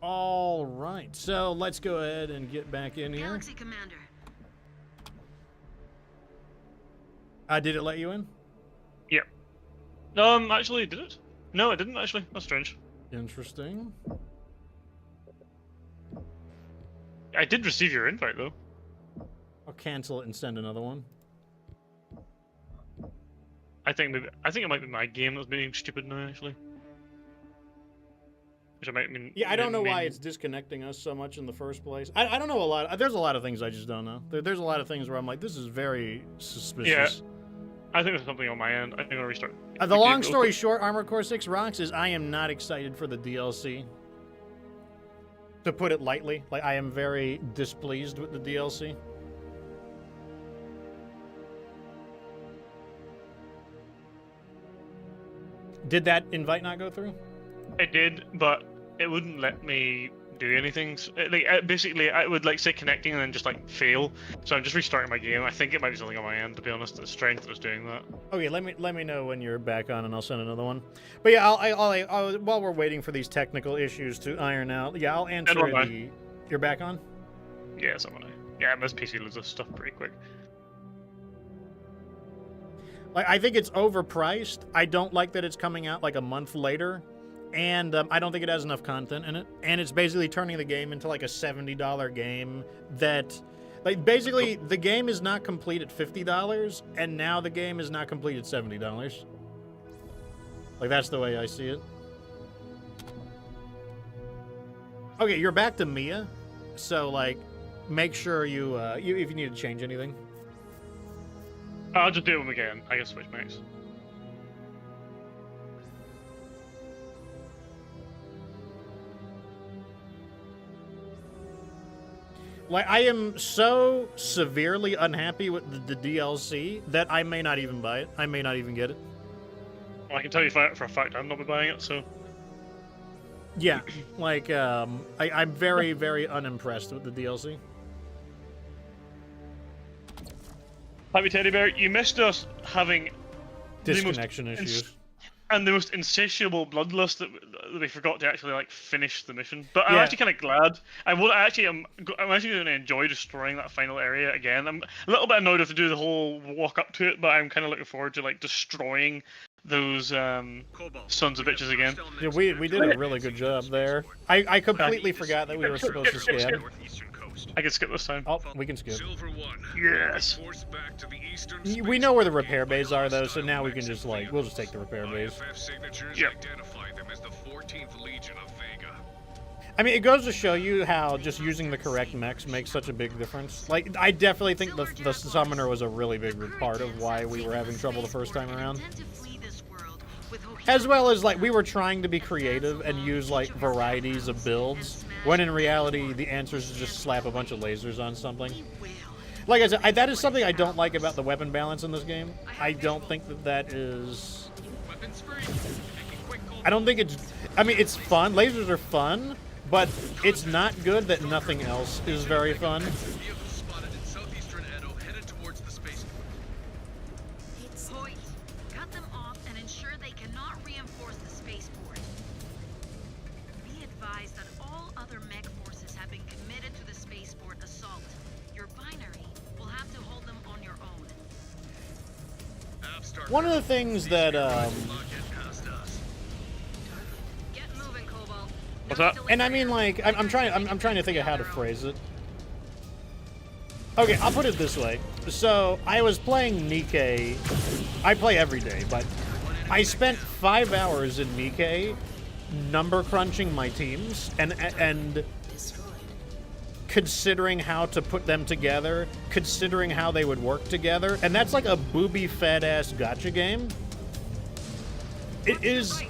[SPEAKER 1] All right, so let's go ahead and get back in here.
[SPEAKER 5] Galaxy Commander.
[SPEAKER 1] Did it let you in?
[SPEAKER 2] Yep. Actually, did it? No, it didn't actually. That's strange.
[SPEAKER 1] Interesting.
[SPEAKER 2] I did receive your invite though.
[SPEAKER 1] I'll cancel it and send another one.
[SPEAKER 2] I think it might be my game that's being stupid now actually. Which I might mean.
[SPEAKER 1] Yeah, I don't know why it's disconnecting us so much in the first place. I don't know a lot. There's a lot of things I just don't know. There's a lot of things where I'm like, this is very suspicious.
[SPEAKER 2] Yeah, I think there's something on my end. I think I'll restart.
[SPEAKER 1] The long story short, Armored Core 6 rocks is I am not excited for the DLC. To put it lightly, like I am very displeased with the DLC. Did that invite not go through?
[SPEAKER 2] It did, but it wouldn't let me do anything. Basically, it would like say connecting and then just like fail. So I'm just restarting my game. I think it might be something on my end, to be honest. It's strange that it's doing that.
[SPEAKER 1] Okay, let me know when you're back on, and I'll send another one. But yeah, I'll while we're waiting for these technical issues to iron out, yeah, I'll answer the. You're back on?
[SPEAKER 2] Yeah, so am I. Yeah, this PC loses stuff pretty quick.
[SPEAKER 1] Like, I think it's overpriced. I don't like that it's coming out like a month later. And I don't think it has enough content in it. And it's basically turning the game into like a $70 game that... Like, basically, the game is not complete at $50, and now the game is not complete at $70. Like, that's the way I see it. Okay, you're back to Mia. So, like, make sure you if you need to change anything.
[SPEAKER 2] I'll just do them again. I guess switch mates.
[SPEAKER 1] Like, I am so severely unhappy with the DLC that I may not even buy it. I may not even get it.
[SPEAKER 2] Well, I can tell you for a fact I'm not buying it, so...
[SPEAKER 1] Yeah, like, I'm very, very unimpressed with the DLC.
[SPEAKER 2] Happy Teddy Bear, you missed us having...
[SPEAKER 1] Disconnection issues.
[SPEAKER 2] And the most insatiable bloodlust that we forgot to actually like finish the mission. But
[SPEAKER 1] Yeah.
[SPEAKER 2] I'm actually kind of glad. I'm actually going to enjoy destroying that final area again. I'm a little bit annoyed to do the whole walk up to it, but I'm kind of looking forward to like destroying those sons of bitches again.
[SPEAKER 1] Yeah, we did a really good job there. I completely forgot that we were supposed to skip.
[SPEAKER 2] I can skip this time.
[SPEAKER 1] Oh, we can skip.
[SPEAKER 8] Silver One.
[SPEAKER 2] Yes.
[SPEAKER 8] Forced back to the eastern
[SPEAKER 1] We know where the repair bays are, though, so now we can just, like, we'll just take the repair bays.
[SPEAKER 8] IFF signatures
[SPEAKER 2] Yep.
[SPEAKER 8] identify them as the 14th Legion of Vega.
[SPEAKER 1] I mean, it goes to show you how just using the correct mechs makes such a big difference. Like, I definitely think the summoner was a really big part of why we were having trouble the first time around. As well as, like, we were trying to be creative and use, like, varieties of builds, when in reality, the answer is to just slap a bunch of lasers on something. Like I said, that is something I don't like about the weapon balance in this game. I don't think that is... I don't think it's... I mean, it's fun. Lasers are fun, but it's not good that nothing else is very fun.
[SPEAKER 5] Point. Cut them off and ensure they cannot reinforce the spaceport. Be advised that all other mech forces have been committed to the spaceport assault. Your binary will have to hold them on your own.
[SPEAKER 1] One of the things that,
[SPEAKER 5] Get moving, Cobalt.
[SPEAKER 2] What's that?
[SPEAKER 1] and I mean, like, I'm trying to think of how to phrase it. Okay, I'll put it this way. So, I was playing Nikkei. I play every day, but I spent 5 hours in Nikkei number crunching my teams, and
[SPEAKER 4] Destroyed.
[SPEAKER 1] considering how to put them together, considering how they would work together, and that's like a booby-fed-ass gotcha game. It is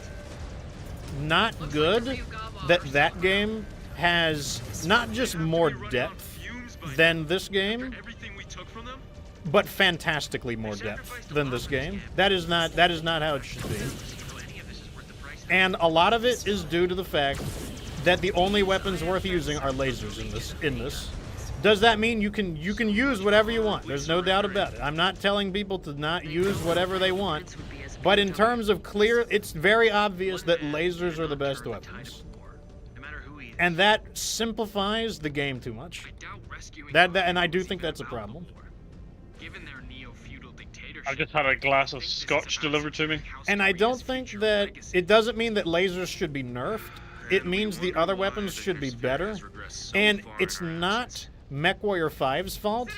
[SPEAKER 1] not good that that game has not just more depth than this game, but fantastically more depth than this game. That is not how it should be. And a lot of it is due to the fact that the only weapons worth using are lasers in this. Does that mean you can use whatever you want? There's no doubt about it. I'm not telling people to not use whatever they want, but in terms of clear, it's very obvious that lasers are the best weapons. And that simplifies the game too much. And I do think that's a problem.
[SPEAKER 2] I've just had a glass of scotch delivered to me.
[SPEAKER 1] And I don't think that it doesn't mean that lasers should be nerfed. It means the other weapons should be better. And it's not MechWarrior 5's fault.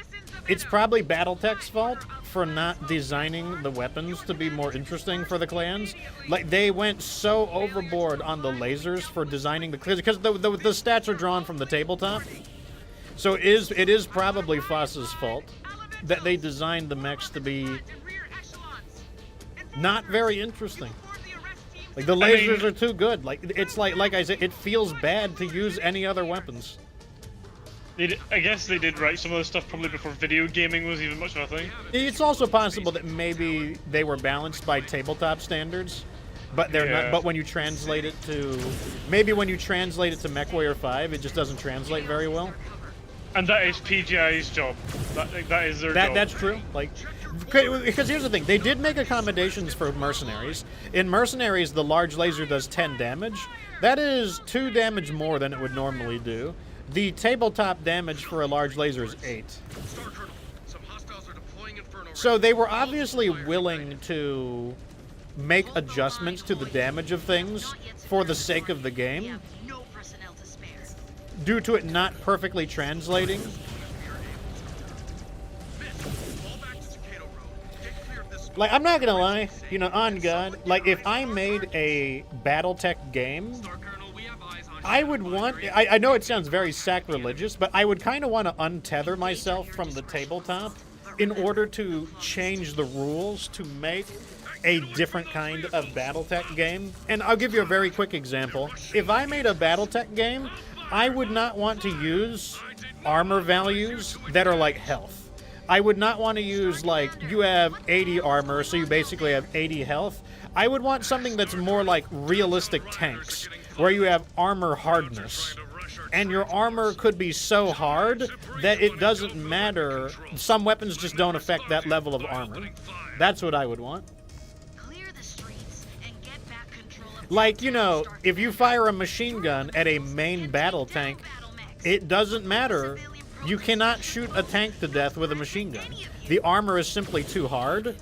[SPEAKER 1] It's probably BattleTech's fault for not designing the weapons to be more interesting for the clans. Like, they went so overboard on the lasers for designing the clans, because the stats are drawn from the tabletop. So it is probably Foss's fault that they designed the mechs to be not very interesting. Like, the lasers are too good. Like, it's like I said, it feels bad to use any other weapons.
[SPEAKER 2] I guess they did write some of the stuff probably before video gaming was even much of a thing.
[SPEAKER 1] It's also possible that maybe they were balanced by tabletop standards, but they're not. But when you translate it to, maybe when you translate it to MechWarrior 5, it just doesn't translate very well.
[SPEAKER 2] And that is PGI's job. That is their job.
[SPEAKER 1] That's true. Like, because here's the thing, they did make accommodations for mercenaries. In mercenaries, the large laser does 10 damage. That is 2 damage more than it would normally do. The tabletop damage for a large laser is 8. So they were obviously willing to make adjustments to the damage of things for the sake of the game, due to it not perfectly translating. Like, I'm not gonna lie, you know, on God, like, if I made a BattleTech game, I would want, I know it sounds very sacrilegious, but I would kind of want to untether myself from the tabletop in order to change the rules to make a different kind of BattleTech game. And I'll give you a very quick example. If I made a BattleTech game, I would not want to use armor values that are like health. I would not want to use, like, you have 80 armor, so you basically have 80 health. I would want something that's more like realistic tanks, where you have armor hardness. And your armor could be so hard that it doesn't matter. Some weapons just don't affect that level of armor. That's what I would want. Like, you know, if you fire a machine gun at a main battle tank, it doesn't matter. You cannot shoot a tank to death with a machine gun. The armor is simply too hard.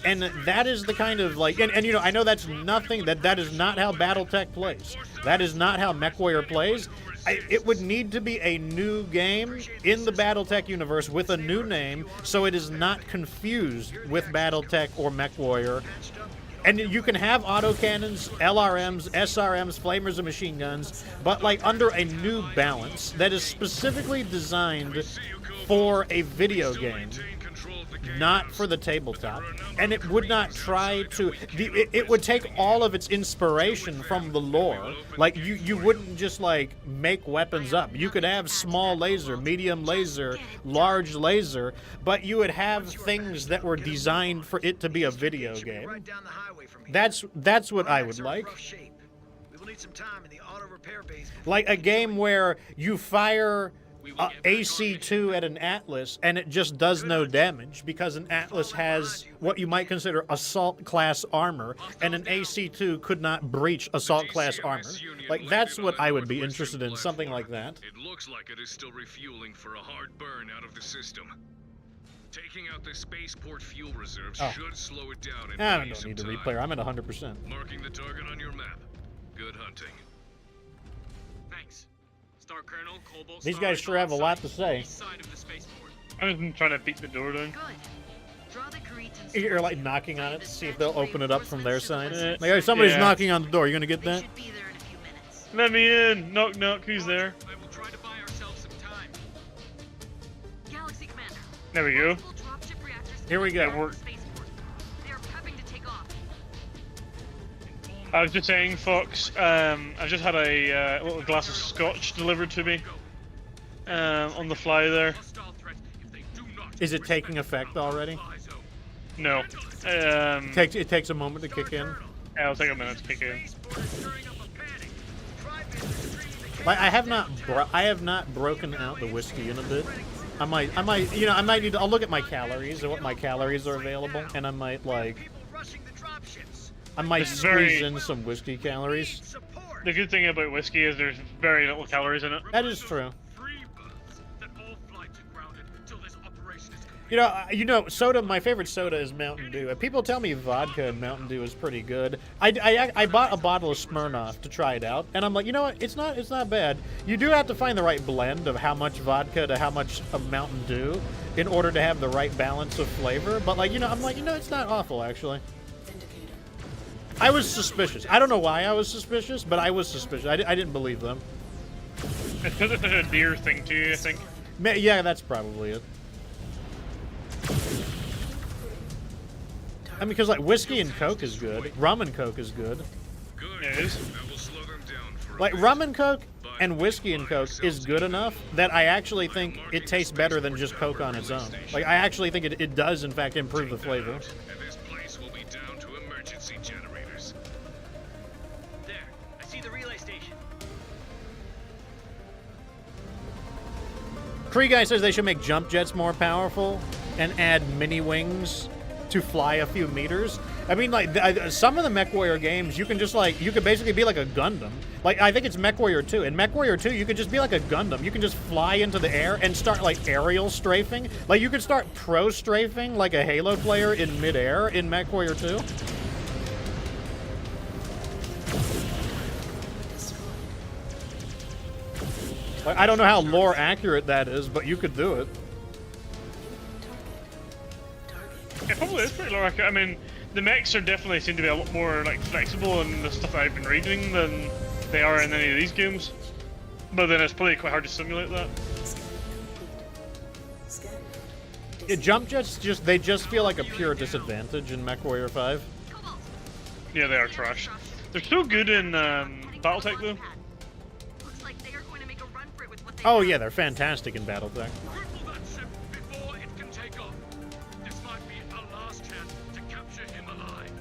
[SPEAKER 1] And that is the kind of, like, and you know, I know that's nothing, that is not how BattleTech plays. That is not how MechWarrior plays. It would need to be a new game in the BattleTech universe with a new name, so it is not confused with BattleTech or MechWarrior. And you can have autocannons, LRMs, SRMs, flamers, and machine guns, but, like, under a new balance that is specifically designed for a video game, not for the tabletop. And it would not try to, it would take all of its inspiration from the lore. Like, you wouldn't just, like, make weapons up. You could have small laser, medium laser, large laser, but you would have things that were designed for it to be a video game. That's what I would like. Like a game where you fire AC2 at an Atlas and it just does no damage because an Atlas has what you might consider assault class armor, and an AC2 could not breach assault class armor. Like, that's what I would be interested in, something like that.
[SPEAKER 8] It looks like it is still refueling for a hard burn out of the system. Taking out the spaceport fuel reserves should slow it down and
[SPEAKER 1] I don't need to replay. I'm at 100%.
[SPEAKER 8] Marking the target on your map. Good hunting.
[SPEAKER 3] Thanks. Star Colonel, Cobalt
[SPEAKER 1] These guys sure have a lot to say.
[SPEAKER 2] I'm trying to beat the door down.
[SPEAKER 1] You're, like, knocking on it to see if they'll open it up from their side. Like, hey, somebody's knocking on the door. You gonna get that?
[SPEAKER 2] Let me in. Knock, knock. Who's there?
[SPEAKER 3] I will try to buy ourselves some time.
[SPEAKER 2] There we go.
[SPEAKER 5] Multiple dropship reactors
[SPEAKER 1] Here we go.
[SPEAKER 2] It worked.
[SPEAKER 5] spaceport. They are prepping to take off.
[SPEAKER 2] I was just saying, Fox, I've just had a little glass of scotch delivered to me on the fly there.
[SPEAKER 8] Hostile threat if they do not
[SPEAKER 1] Is it taking effect already?
[SPEAKER 8] fly zone.
[SPEAKER 2] No.
[SPEAKER 1] It takes a moment to kick in.
[SPEAKER 2] It'll take a minute to kick in.
[SPEAKER 3] Spaceport is stirring up a panic. Tri-Biz is treating the
[SPEAKER 1] Like I have not broken out the whiskey in a bit. I might, I might need to. I'll look at my calories and what my calories are available, and I might like,
[SPEAKER 3] people rushing the dropships.
[SPEAKER 1] I might
[SPEAKER 2] It's very-
[SPEAKER 1] squeeze in some whiskey
[SPEAKER 3] Need
[SPEAKER 1] calories.
[SPEAKER 3] support.
[SPEAKER 2] The good thing about whiskey is there's very little calories in it.
[SPEAKER 1] That is true.
[SPEAKER 8] Free berths that all flights are grounded until this operation is complete.
[SPEAKER 1] You know, soda. My favorite soda is Mountain Dew. People tell me vodka and Mountain Dew is pretty good. I bought a bottle of Smirnoff to try it out, and I'm like, you know what? It's not bad. You do have to find the right blend of how much vodka to how much of Mountain Dew in order to have the right balance of flavor. But like, I'm like, it's not awful actually.
[SPEAKER 4] Vindicator.
[SPEAKER 1] I was suspicious. I don't know why I was suspicious, but I was suspicious. I didn't believe them.
[SPEAKER 2] It's because it's a deer thing too, I think.
[SPEAKER 1] Yeah, that's probably it. I mean, because like whiskey and Coke is good, rum and Coke is good.
[SPEAKER 8] Good.
[SPEAKER 2] It is.
[SPEAKER 8] That will slow them down for a
[SPEAKER 1] Like
[SPEAKER 8] bit.
[SPEAKER 1] rum and Coke and whiskey and Coke is good enough that I actually think it tastes better than just Coke on its own. Like I actually think it does in fact improve the flavor.
[SPEAKER 8] And this place will be down to emergency generators.
[SPEAKER 3] There. I see the relay station.
[SPEAKER 1] Cree Guy says they should make jump jets more powerful and add mini wings to fly a few meters. I mean, like, some of the MechWarrior games, you can just, like, you could basically be like a Gundam. Like, I think it's MechWarrior 2. In MechWarrior 2, you could just be like a Gundam. You can just fly into the air and start, like, aerial strafing. Like, you could start pro strafing like a Halo player in midair in MechWarrior 2. Like, I don't know how lore accurate that is, but you could do it.
[SPEAKER 2] It probably is pretty low accurate. I mean, the mechs are definitely seem to be a lot more like flexible in the stuff that I've been reading than they are in any of these games. But then it's probably quite hard to simulate that.
[SPEAKER 4] Scan.
[SPEAKER 1] Yeah, jump jets just feel like a pure disadvantage in MechWarrior 5.
[SPEAKER 5] Cobalt.
[SPEAKER 2] Yeah, they are trash. They're so good in BattleTech though.
[SPEAKER 5] Looks like they are going to make a run for it with what they
[SPEAKER 1] Oh
[SPEAKER 5] have.
[SPEAKER 1] yeah, they're fantastic in BattleTech.
[SPEAKER 8] Cripple that ship before it can take off. This might be our last chance to capture him alive.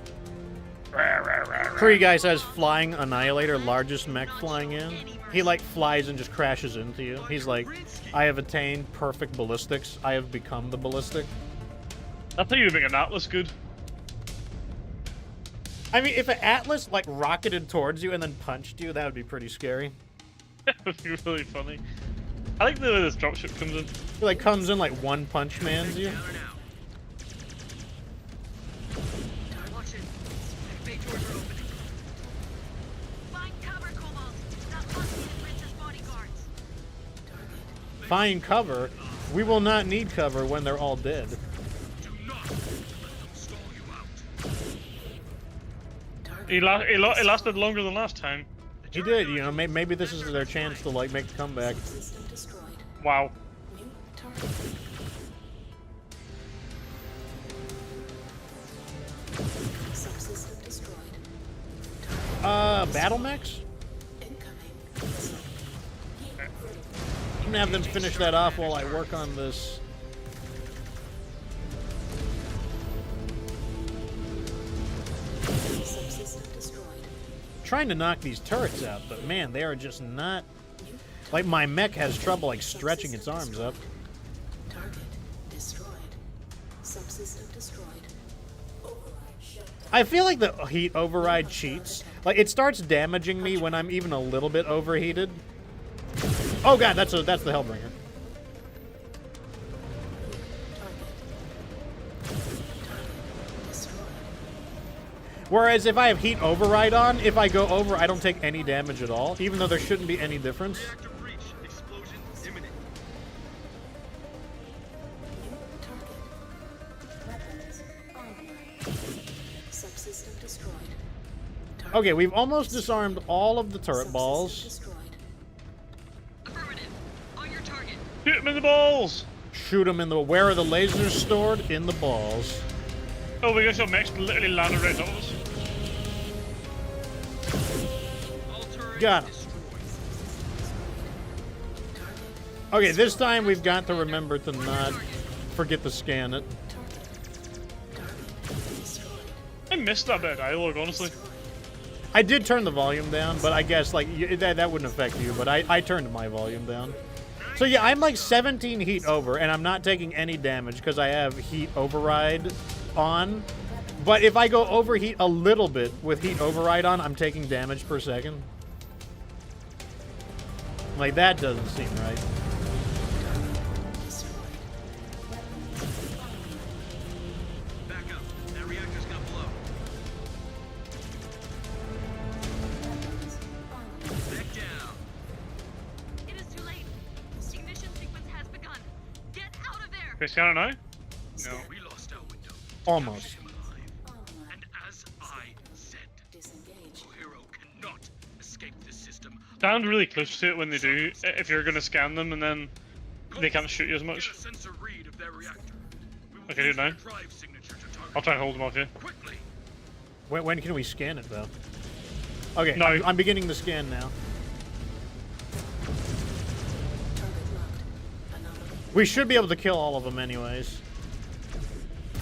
[SPEAKER 1] Cree Guy says flying Annihilator, largest mech flying in. He like flies and just crashes into you. He's like, I have attained perfect ballistics. I have become the ballistic.
[SPEAKER 2] That's how you make an Atlas good.
[SPEAKER 1] I mean, if an Atlas like rocketed towards you and then punched you, that would be pretty scary.
[SPEAKER 2] That would be really funny. I like the way this dropship comes in.
[SPEAKER 1] It like comes in like one punch mans you.
[SPEAKER 3] Down and out. Watch it. Bay doors are opening.
[SPEAKER 5] Find cover, Cobalt. That must be the Princess bodyguards.
[SPEAKER 1] Find cover. We will not need cover when they're all dead.
[SPEAKER 8] Do not let them stall you out.
[SPEAKER 2] He lasted longer than last time.
[SPEAKER 1] He did, you know. Maybe this is their chance to like make a comeback.
[SPEAKER 4] System destroyed.
[SPEAKER 2] Wow.
[SPEAKER 4] New target. Subsystem destroyed.
[SPEAKER 1] Battle mechs?
[SPEAKER 4] Incoming.
[SPEAKER 1] I'm gonna have them finish that off while I work on this.
[SPEAKER 4] Subsystem destroyed.
[SPEAKER 1] Trying to knock these turrets out, but man, they are just not. Like my mech has trouble like stretching its arms up.
[SPEAKER 4] Target destroyed. Subsystem destroyed. Override shut down.
[SPEAKER 1] I feel like the heat override cheats. Like it starts damaging me when I'm even a little bit overheated. Oh god, that's the Hellbringer.
[SPEAKER 4] Destroyed.
[SPEAKER 1] Whereas if I have heat override on, if I go over, I don't take any damage at all, even though there shouldn't be any difference.
[SPEAKER 3] Reactor breach. Explosion imminent.
[SPEAKER 4] New target. Weapons online. Subsystem destroyed. Target
[SPEAKER 1] Okay, we've almost disarmed all of the turret
[SPEAKER 4] subsystem
[SPEAKER 1] balls.
[SPEAKER 4] destroyed.
[SPEAKER 5] Affirmative. On your target.
[SPEAKER 2] Shoot him in the balls!
[SPEAKER 1] shoot them in the... Where are the lasers stored? In the balls.
[SPEAKER 2] Oh, we got some mechs literally landed right on us.
[SPEAKER 1] Got him. Okay, this time we've got to remember to not forget to scan it.
[SPEAKER 2] I missed that bit of dialogue, honestly.
[SPEAKER 1] I did turn the volume down, but I guess like that wouldn't affect you, but I turned my volume down. So yeah, I'm like 17 heat over, and I'm not taking any damage because I have heat override on. But if I go overheat a little bit with heat override on, I'm taking damage per second. Like, that doesn't seem right.
[SPEAKER 6] Back up. That reactor's gonna blow. Back down.
[SPEAKER 5] It is too late. Ignition sequence has begun. Get out of there.
[SPEAKER 2] Okay, scanner now? No.
[SPEAKER 8] We lost our window.
[SPEAKER 1] Almost.
[SPEAKER 8] Capture him alive. And as I said,
[SPEAKER 4] Disengage.
[SPEAKER 8] Hero cannot escape this system.
[SPEAKER 2] Stand really close to it when they do, if you're gonna scan them, and then they can't shoot you as much.
[SPEAKER 8] Get a sensor read of their reactor. We will
[SPEAKER 2] Okay, do it
[SPEAKER 8] use
[SPEAKER 2] now.
[SPEAKER 8] their drive signature to target
[SPEAKER 2] I'll try and hold them off you.
[SPEAKER 8] quickly.
[SPEAKER 1] When can we scan it, though? Okay,
[SPEAKER 2] No.
[SPEAKER 1] I'm beginning the scan now.
[SPEAKER 4] Target locked. Anomaly.
[SPEAKER 1] We should be able to kill all of them anyways.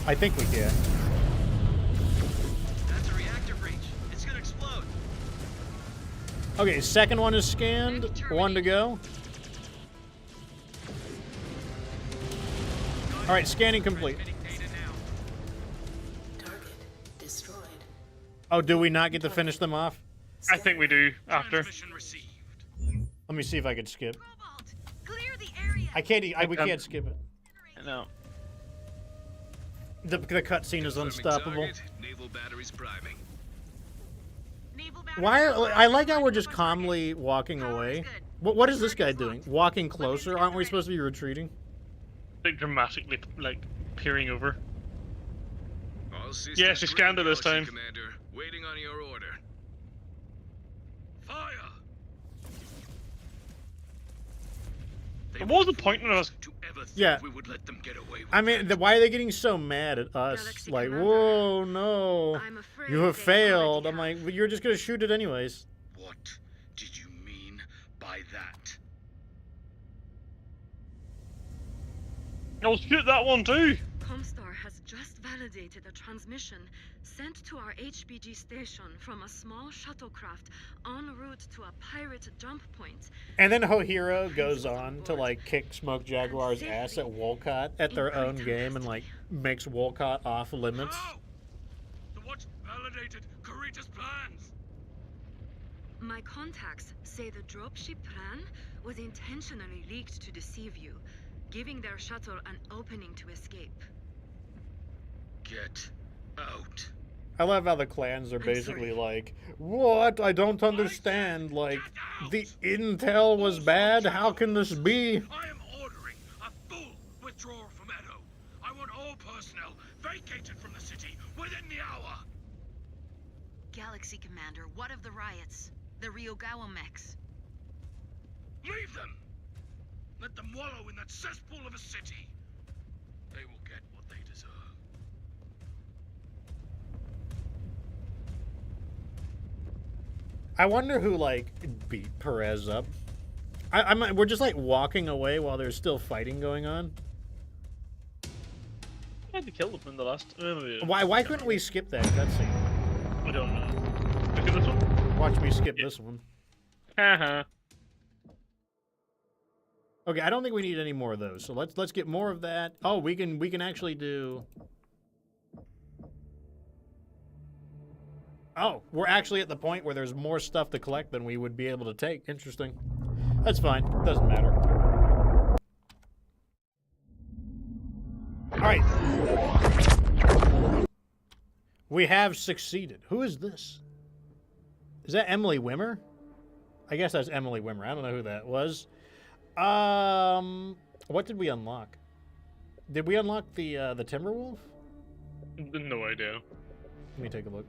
[SPEAKER 1] I think we can.
[SPEAKER 6] That's a reactor breach. It's gonna explode.
[SPEAKER 1] Okay, second one is scanned. One to go. All right, scanning complete.
[SPEAKER 6] Transmitting data now.
[SPEAKER 4] Target destroyed.
[SPEAKER 1] Oh, do we not get to finish them off?
[SPEAKER 2] I think we do, after.
[SPEAKER 8] Transmission received.
[SPEAKER 1] Let me see if I can skip.
[SPEAKER 5] Cobalt, clear the area.
[SPEAKER 1] I can't. We can't skip it.
[SPEAKER 2] No.
[SPEAKER 1] The cutscene is
[SPEAKER 8] Confirming
[SPEAKER 1] unstoppable.
[SPEAKER 8] target, naval batteries priming.
[SPEAKER 5] Naval battery
[SPEAKER 1] Why?
[SPEAKER 5] closed.
[SPEAKER 1] I like how we're just
[SPEAKER 5] Target.
[SPEAKER 1] calmly walking
[SPEAKER 5] Power
[SPEAKER 1] away.
[SPEAKER 5] is good.
[SPEAKER 1] What is this guy
[SPEAKER 5] Target's
[SPEAKER 1] doing?
[SPEAKER 5] locked.
[SPEAKER 1] Walking closer? Aren't we supposed to be retreating?
[SPEAKER 2] Like, dramatically, like, peering over.
[SPEAKER 8] All systems
[SPEAKER 2] Yes, you scanned it this
[SPEAKER 8] Galaxy
[SPEAKER 2] time.
[SPEAKER 8] Commander, waiting on your order. Fire! They
[SPEAKER 2] What was the
[SPEAKER 8] were
[SPEAKER 2] point in us?
[SPEAKER 8] to ever think
[SPEAKER 1] Yeah.
[SPEAKER 8] we would let them get away with
[SPEAKER 1] I mean,
[SPEAKER 8] that.
[SPEAKER 1] why are they getting so mad at us?
[SPEAKER 5] Galaxy
[SPEAKER 1] Like,
[SPEAKER 5] Commander,
[SPEAKER 1] whoa, no.
[SPEAKER 5] I'm afraid
[SPEAKER 1] You have
[SPEAKER 5] they
[SPEAKER 1] failed.
[SPEAKER 5] already
[SPEAKER 1] I'm like,
[SPEAKER 5] have.
[SPEAKER 1] well, you're just gonna shoot it anyways.
[SPEAKER 8] What did you mean by that?
[SPEAKER 2] I'll shoot that one too!
[SPEAKER 5] Comstar has just validated a transmission sent to our HBG station from a small shuttlecraft en route to a pirate jump point.
[SPEAKER 1] And then Hohiro goes on to like kick Smoke Jaguar's ass at Wolcott at their own game and like makes Wolcott off limits.
[SPEAKER 8] How? The watch validated Kurita's plans.
[SPEAKER 5] My contacts say the dropship plan was intentionally leaked to deceive you, giving their shuttle an opening to escape.
[SPEAKER 8] Get out.
[SPEAKER 1] I love how the clans are
[SPEAKER 5] I'm
[SPEAKER 1] basically
[SPEAKER 5] sorry.
[SPEAKER 1] like, what? I don't understand. Like, the intel was bad? How can this be?
[SPEAKER 8] I am ordering a full withdrawal from Edo. I want all personnel vacated from the city within the hour.
[SPEAKER 5] Galaxy Commander, what of the riots? The Ryogawa mechs?
[SPEAKER 8] Leave them. Let them wallow in that cesspool of a city. They will get what they deserve.
[SPEAKER 1] I wonder who, like, beat Perez up. We're just, like, walking away while there's still fighting going on.
[SPEAKER 2] I had to kill them in the last.
[SPEAKER 1] Why couldn't we skip that cutscene?
[SPEAKER 2] I don't know. Look at this one.
[SPEAKER 1] Watch me skip this one.
[SPEAKER 2] Haha.
[SPEAKER 1] Okay, I don't think we need any more of those. So let's get more of that. Oh, we can actually do. Oh, we're actually at the point where there's more stuff to collect than we would be able to take. Interesting. That's fine. Doesn't matter. All right. We have succeeded. Who is this? Is that Emily Wimmer? I guess that's Emily Wimmer. I don't know who that was. What did we unlock? Did we unlock the Timberwolf?
[SPEAKER 2] No idea.
[SPEAKER 1] Let me take a look.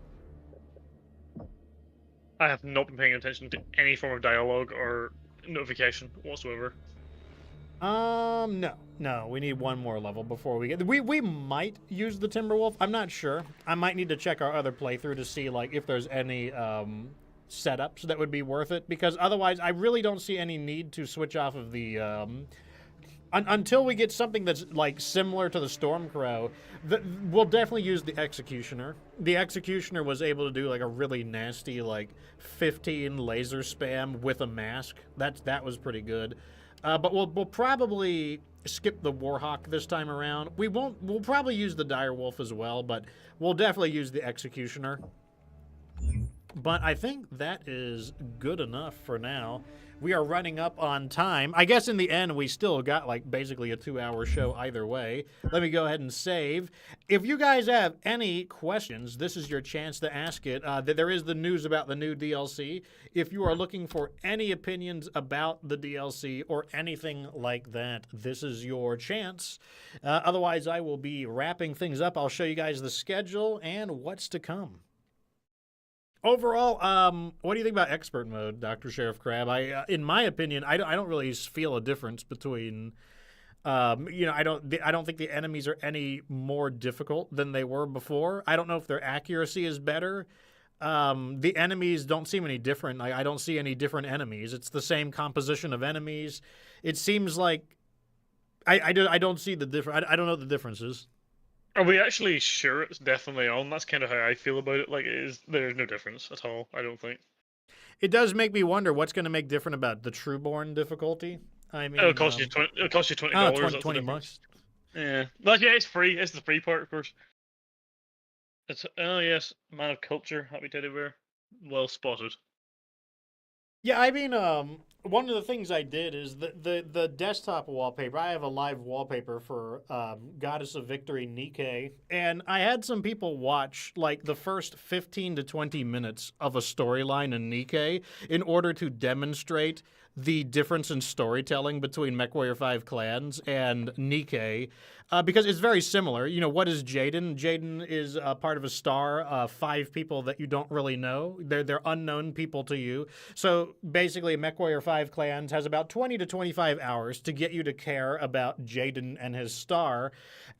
[SPEAKER 2] I have not been paying attention to any form of dialogue or notification whatsoever.
[SPEAKER 1] No, we need one more level before we get. We might use the Timberwolf. I'm not sure. I might need to check our other playthrough to see like if there's any setups that would be worth it, because otherwise I really don't see any need to switch off of the until we get something that's like similar to the Stormcrow. We'll definitely use the Executioner. The Executioner was able to do like a really nasty like 15 laser spam with a mask. That was pretty good. But we'll probably skip the Warhawk this time around. We'll probably use the Direwolf as well, but we'll definitely use the Executioner. But I think that is good enough for now. We are running up on time. I guess in the end, we still got like basically a 2-hour show either way. Let me go ahead and save. If you guys have any questions, this is your chance to ask it. There is the news about the new DLC. If you are looking for any opinions about the DLC or anything like that, this is your chance. Otherwise, I will be wrapping things up. I'll show you guys the schedule and what's to come. Overall, what do you think about expert mode, Dr. Sheriff Crab? In my opinion, I don't really feel a difference between, I don't think the enemies are any more difficult than they were before. I don't know if their accuracy is better. The enemies don't seem any different. I don't see any different enemies. It's the same composition of enemies. It seems like I don't see the difference. I don't know what the difference is.
[SPEAKER 2] Are we actually sure it's definitely on? That's kind of how I feel about it. Like, there's no difference at all, I don't think.
[SPEAKER 1] It does make me wonder what's going to make different about the Trueborn difficulty. I mean,
[SPEAKER 2] It'll cost you $20.
[SPEAKER 1] 20 bucks.
[SPEAKER 2] Yeah, but yeah, it's free. It's the free part, of course. It's yes, man of culture, happy teddy bear, well spotted.
[SPEAKER 1] Yeah, I mean, one of the things I did is the desktop wallpaper. I have a live wallpaper for Goddess of Victory Nikke, and I had some people watch like the first 15 to 20 minutes of a storyline in Nikke in order to demonstrate the difference in storytelling between MechWarrior 5 Clans and Nikke, because it's very similar. You know, what is Jaden? Jaden is part of a star, 5 people that you don't really know. They're unknown people to you. So basically, MechWarrior 5 Clans has about 20 to 25 hours to get you to care about Jaden and his star.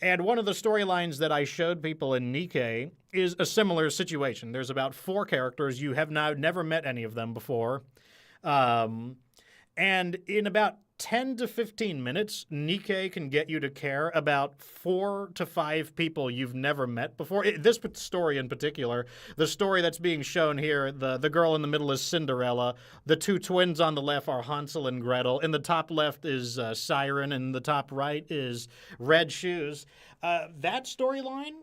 [SPEAKER 1] And one of the storylines that I showed people in Nikke is a similar situation. There's about 4 characters. You have never met any of them before. And in about 10 to 15 minutes, Nikke can get you to care about 4 to 5 people you've never met before. This story in particular, the story that's being shown here, the girl in the middle is Cinderella. The 2 twins on the left are Hansel and Gretel. In the top left is Siren, and the top right is Red Shoes. That storyline,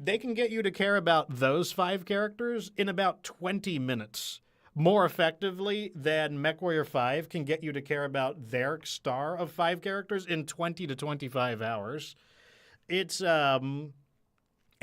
[SPEAKER 1] they can get you to care about those 5 characters in about 20 minutes. More effectively than MechWarrior 5 can get you to care about their star of 5 characters in 20 to 25 hours. It's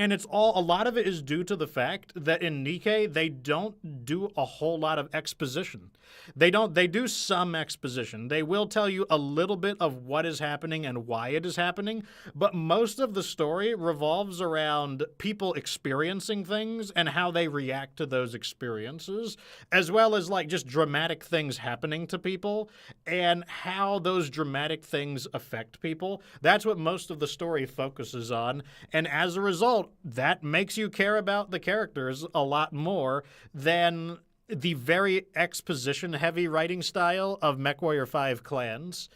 [SPEAKER 1] and it's a lot of it is due to the fact that in Nikke, they don't do a whole lot of exposition. They do some exposition. They will tell you a little bit of what is happening and why it is happening, but most of the story revolves around people experiencing things and how they react to those experiences, as well as like just dramatic things happening to people and how those dramatic things affect people. That's what most of the story focuses on, and as a result, that makes you care about the characters a lot more than the very exposition-heavy writing style of MechWarrior 5 Clans.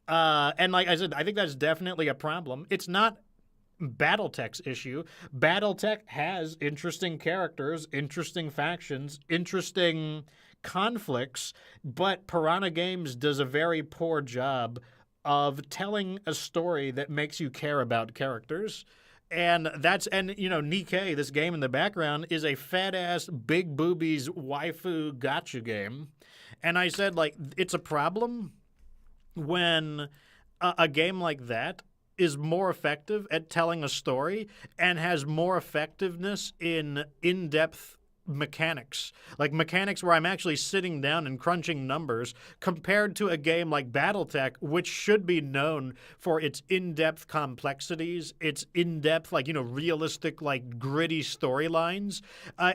[SPEAKER 1] And like I said, I think that's definitely a problem. It's not Battletech's issue. Battletech has interesting characters, interesting factions, interesting conflicts, but Piranha Games does a very poor job of telling a story that makes you care about characters. And Nikke, this game in the background, is a fat-ass, big boobies, waifu gotcha game. And I said, like, it's a problem when a game like that is more effective at telling a story and has more effectiveness in in-depth mechanics, like mechanics where I'm actually sitting down and crunching numbers, compared to a game like BattleTech, which should be known for its in-depth complexities, its in-depth, like, realistic, like, gritty storylines.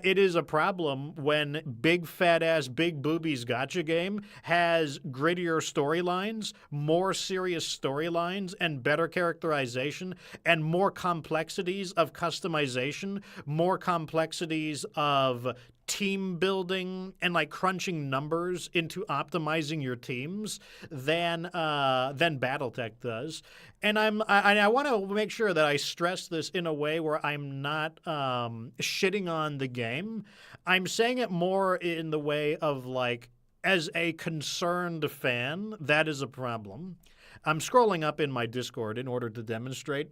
[SPEAKER 1] It is a problem when big fat-ass, big boobies gotcha game has grittier storylines, more serious storylines, and better characterization, and more complexities of customization, more complexities of team building and like crunching numbers into optimizing your teams than BattleTech does. And I want to make sure that I stress this in a way where I'm not shitting on the game. I'm saying it more in the way of like, as a concerned fan, that is a problem. I'm scrolling up in my Discord in order to demonstrate.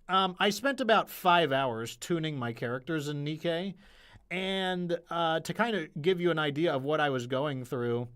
[SPEAKER 1] I spent about 5 hours tuning my characters in Nikkei, and to kind of give you an idea of what I was going through,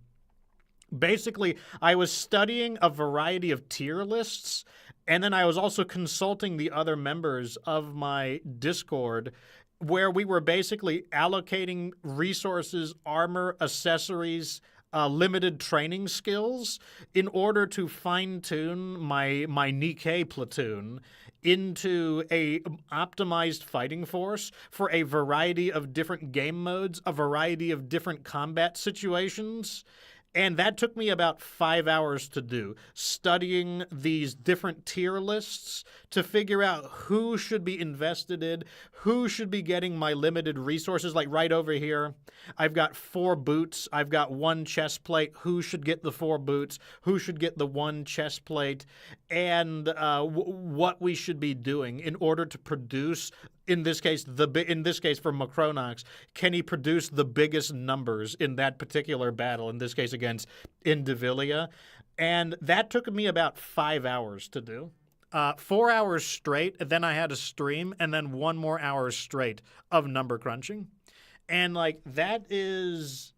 [SPEAKER 1] basically, I was studying a variety of tier lists, and then I was also consulting the other members of my Discord, where we were basically allocating resources, armor, accessories, limited training skills in order to fine-tune my Nikkei platoon into a optimized fighting force for a variety of different game modes, a variety of different combat situations. And that took me about 5 hours to do, studying these different tier lists to figure out who should be invested in, who should be getting my limited resources. Like right over here, I've got 4 boots, I've got 1 chest plate. Who should get the 4 boots? Who should get the 1 chest plate? And what we should be doing in order to produce, in this case for Macronox, can he produce the biggest numbers in that particular battle, in this case against Indivilia? And that took me about 5 hours to do. 4 hours straight, and then I had a stream, and then 1 more hour straight of number crunching. And like, that is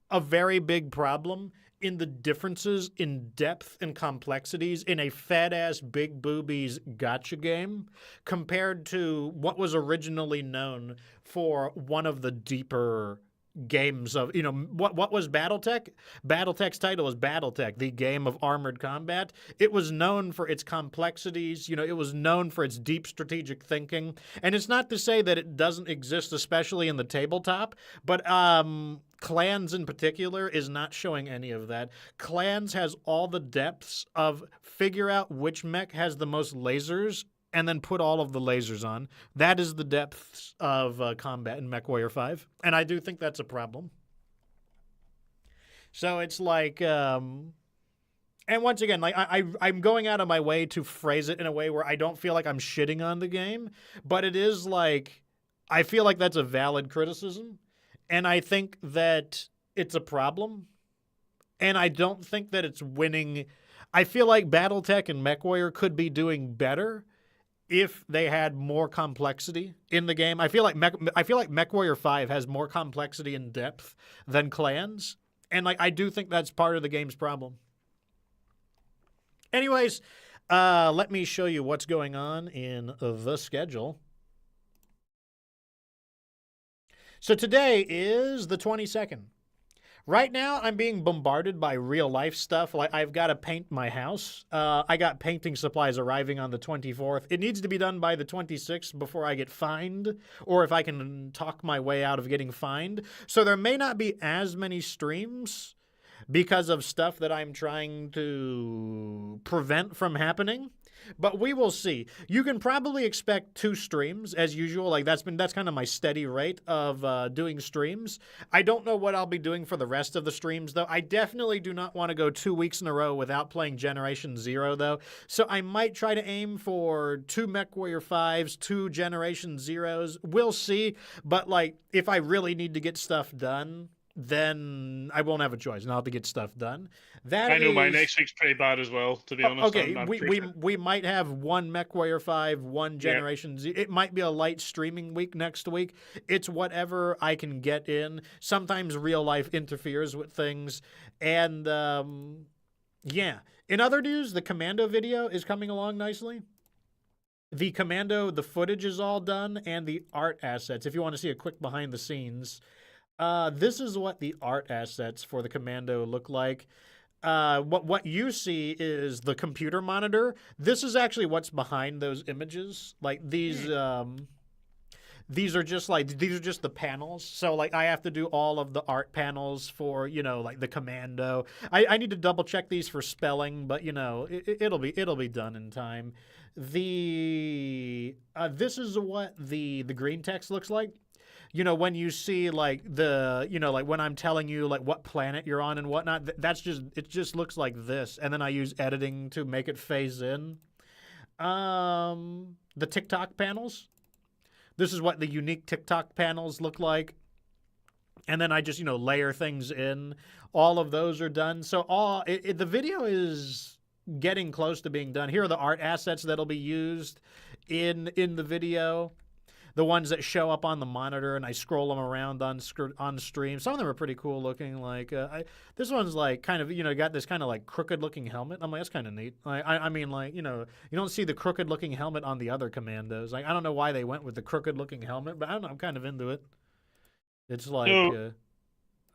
[SPEAKER 1] a very big problem in the differences in depth and complexities in a fat-ass, big boobies gotcha game compared to what was originally known for one of the deeper games of, what was BattleTech? BattleTech's title was BattleTech, the game of armored combat. It was known for its complexities, it was known for its deep strategic thinking. And it's not to say that it doesn't exist, especially in the tabletop, but Clans in particular is not showing any of that. Clans has all the depths of figure out which mech has the most lasers and then put all of the lasers on. That is the depths of combat in MechWarrior 5. And I do think that's a problem. So it's like, and once again, like I'm going out of my way to phrase it in a way where I don't feel like I'm shitting on the game, but it is like, I feel like that's a valid criticism. And I think that it's a problem. And I don't think that it's winning. I feel like BattleTech and MechWarrior could be doing better if they had more complexity in the game. I feel like MechWarrior 5 has more complexity and depth than Clans. And like, I do think that's part of the game's problem. Anyways, let me show you what's going on in the schedule. So today is the 22nd. Right now, I'm being bombarded by real-life stuff. Like, I've got to paint my house. I got painting supplies arriving on the 24th. It needs to be done by the 26th before I get fined, or if I can talk my way out of getting fined. So there may not be as many streams because of stuff that I'm trying to prevent from happening. But we will see. You can probably expect 2 streams as usual. Like that's kind of my steady rate of doing streams. I don't know what I'll be doing for the rest of the streams though. I definitely do not want to go 2 weeks in a row without playing Generation 0 though. So I might try to aim for 2 MechWarrior 5s, 2 Generation 0s. We'll see. But like, if I really need to get stuff done, then I won't have a choice, and I'll have to get stuff done.
[SPEAKER 2] I know my next week's pretty bad as well, to be honest.
[SPEAKER 1] Okay, we might have 1 MechWarrior 5, 1 Generation Z. It might be a light streaming week next week. It's whatever I can get in. Sometimes real life interferes with things. And, yeah. In other news, the Commando video is coming along nicely. the Commando, the footage is all done, and the art assets. If you want to see a quick behind the scenes, this is what the art assets for the Commando look like. What you see is the computer monitor. This is actually what's behind those images. Like these are just the panels. So like I have to do all of the art panels for, like the Commando. I need to double check these for spelling, but it'll be done in time. This is what the green text looks like. When you see like like when I'm telling you like what planet you're on and whatnot, it just looks like this. And then I use editing to make it phase in. The TikTok panels. This is what the unique TikTok panels look like. And then I just, layer things in. All of those are done. So the video is getting close to being done. Here are the art assets that'll be used in the video. The ones that show up on the monitor, and I scroll them around on stream. Some of them are pretty cool looking. Like this one's like kind of got this kind of like crooked looking helmet. I'm like, that's kind of neat. I mean like you don't see the crooked looking helmet on the other Commandos. Like I don't know why they went with the crooked looking helmet, but I don't know. I'm kind of into it. It's like.
[SPEAKER 2] So,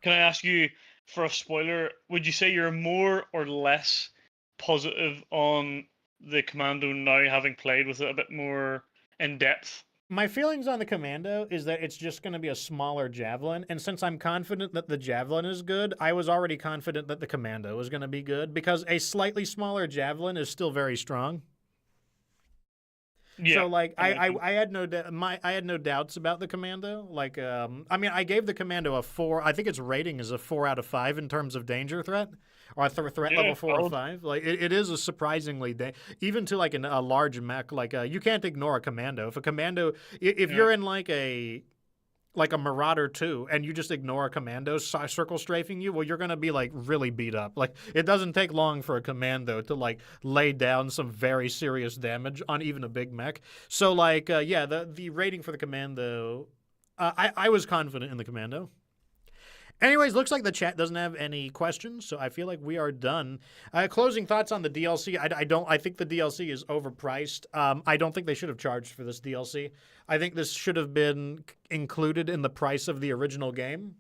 [SPEAKER 2] can I ask you for a spoiler? Would you say you're more or less positive on the Commando now, having played with it a bit more in depth?
[SPEAKER 1] My feelings on the Commando is that it's just going to be a smaller Javelin, and since I'm confident that the Javelin is good, I was already confident that the Commando was going to be good, because a slightly smaller Javelin is still very strong.
[SPEAKER 2] Yeah.
[SPEAKER 1] So like I had no doubts about the Commando. Like I mean I gave the Commando a 4. I think its rating is a 4 out of 5 in terms of danger threat, or threat level 4 or 5. Like it is a surprisingly even to like a large mech. Like you can't ignore a Commando. If you're in like a Marauder 2 and you just ignore a Commando circle strafing you, well, you're going to be like really beat up. Like it doesn't take long for a Commando to like lay down some very serious damage on even a big mech. So like, yeah, the rating for the Commando, I was confident in the Commando. Anyways, looks like the chat doesn't have any questions, so I feel like we are done. Closing thoughts on the DLC. I think the DLC is overpriced. I don't think they should have charged for this DLC. I think this should have been included in the price of the original game.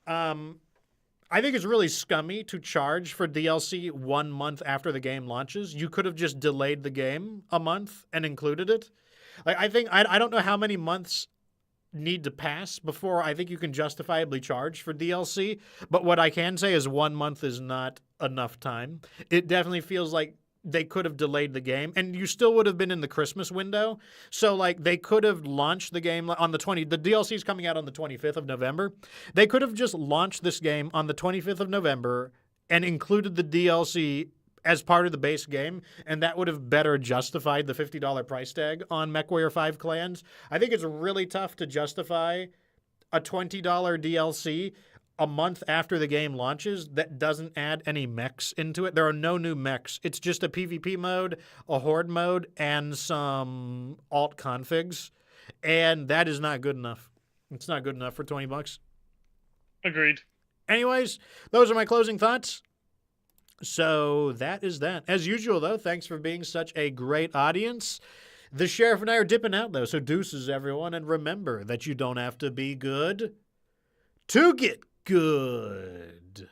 [SPEAKER 1] I think it's really scummy to charge for DLC 1 month after the game launches. You could have just delayed the game a month and included it. Like I don't know how many months need to pass before I think you can justifiably charge for DLC. But what I can say is 1 month is not enough time. It definitely feels like they could have delayed the game, and you still would have been in the Christmas window. So like they could have launched the game on the DLC is coming out on the 25th of November. They could have just launched this game on the 25th of November and included the DLC as part of the base game, and that would have better justified the $50 price tag on MechWarrior 5 Clans. I think it's really tough to justify a $20 DLC a month after the game launches that doesn't add any mechs into it. There are no new mechs. It's just a PvP mode, a Horde mode, and some alt configs, and that is not good enough. It's not good enough for $20.
[SPEAKER 2] Agreed.
[SPEAKER 1] Anyways, those are my closing thoughts. So that is that. As usual, though, thanks for being such a great audience. The Sheriff and I are dipping out, though, so deuces, everyone. And remember that you don't have to be good to get good.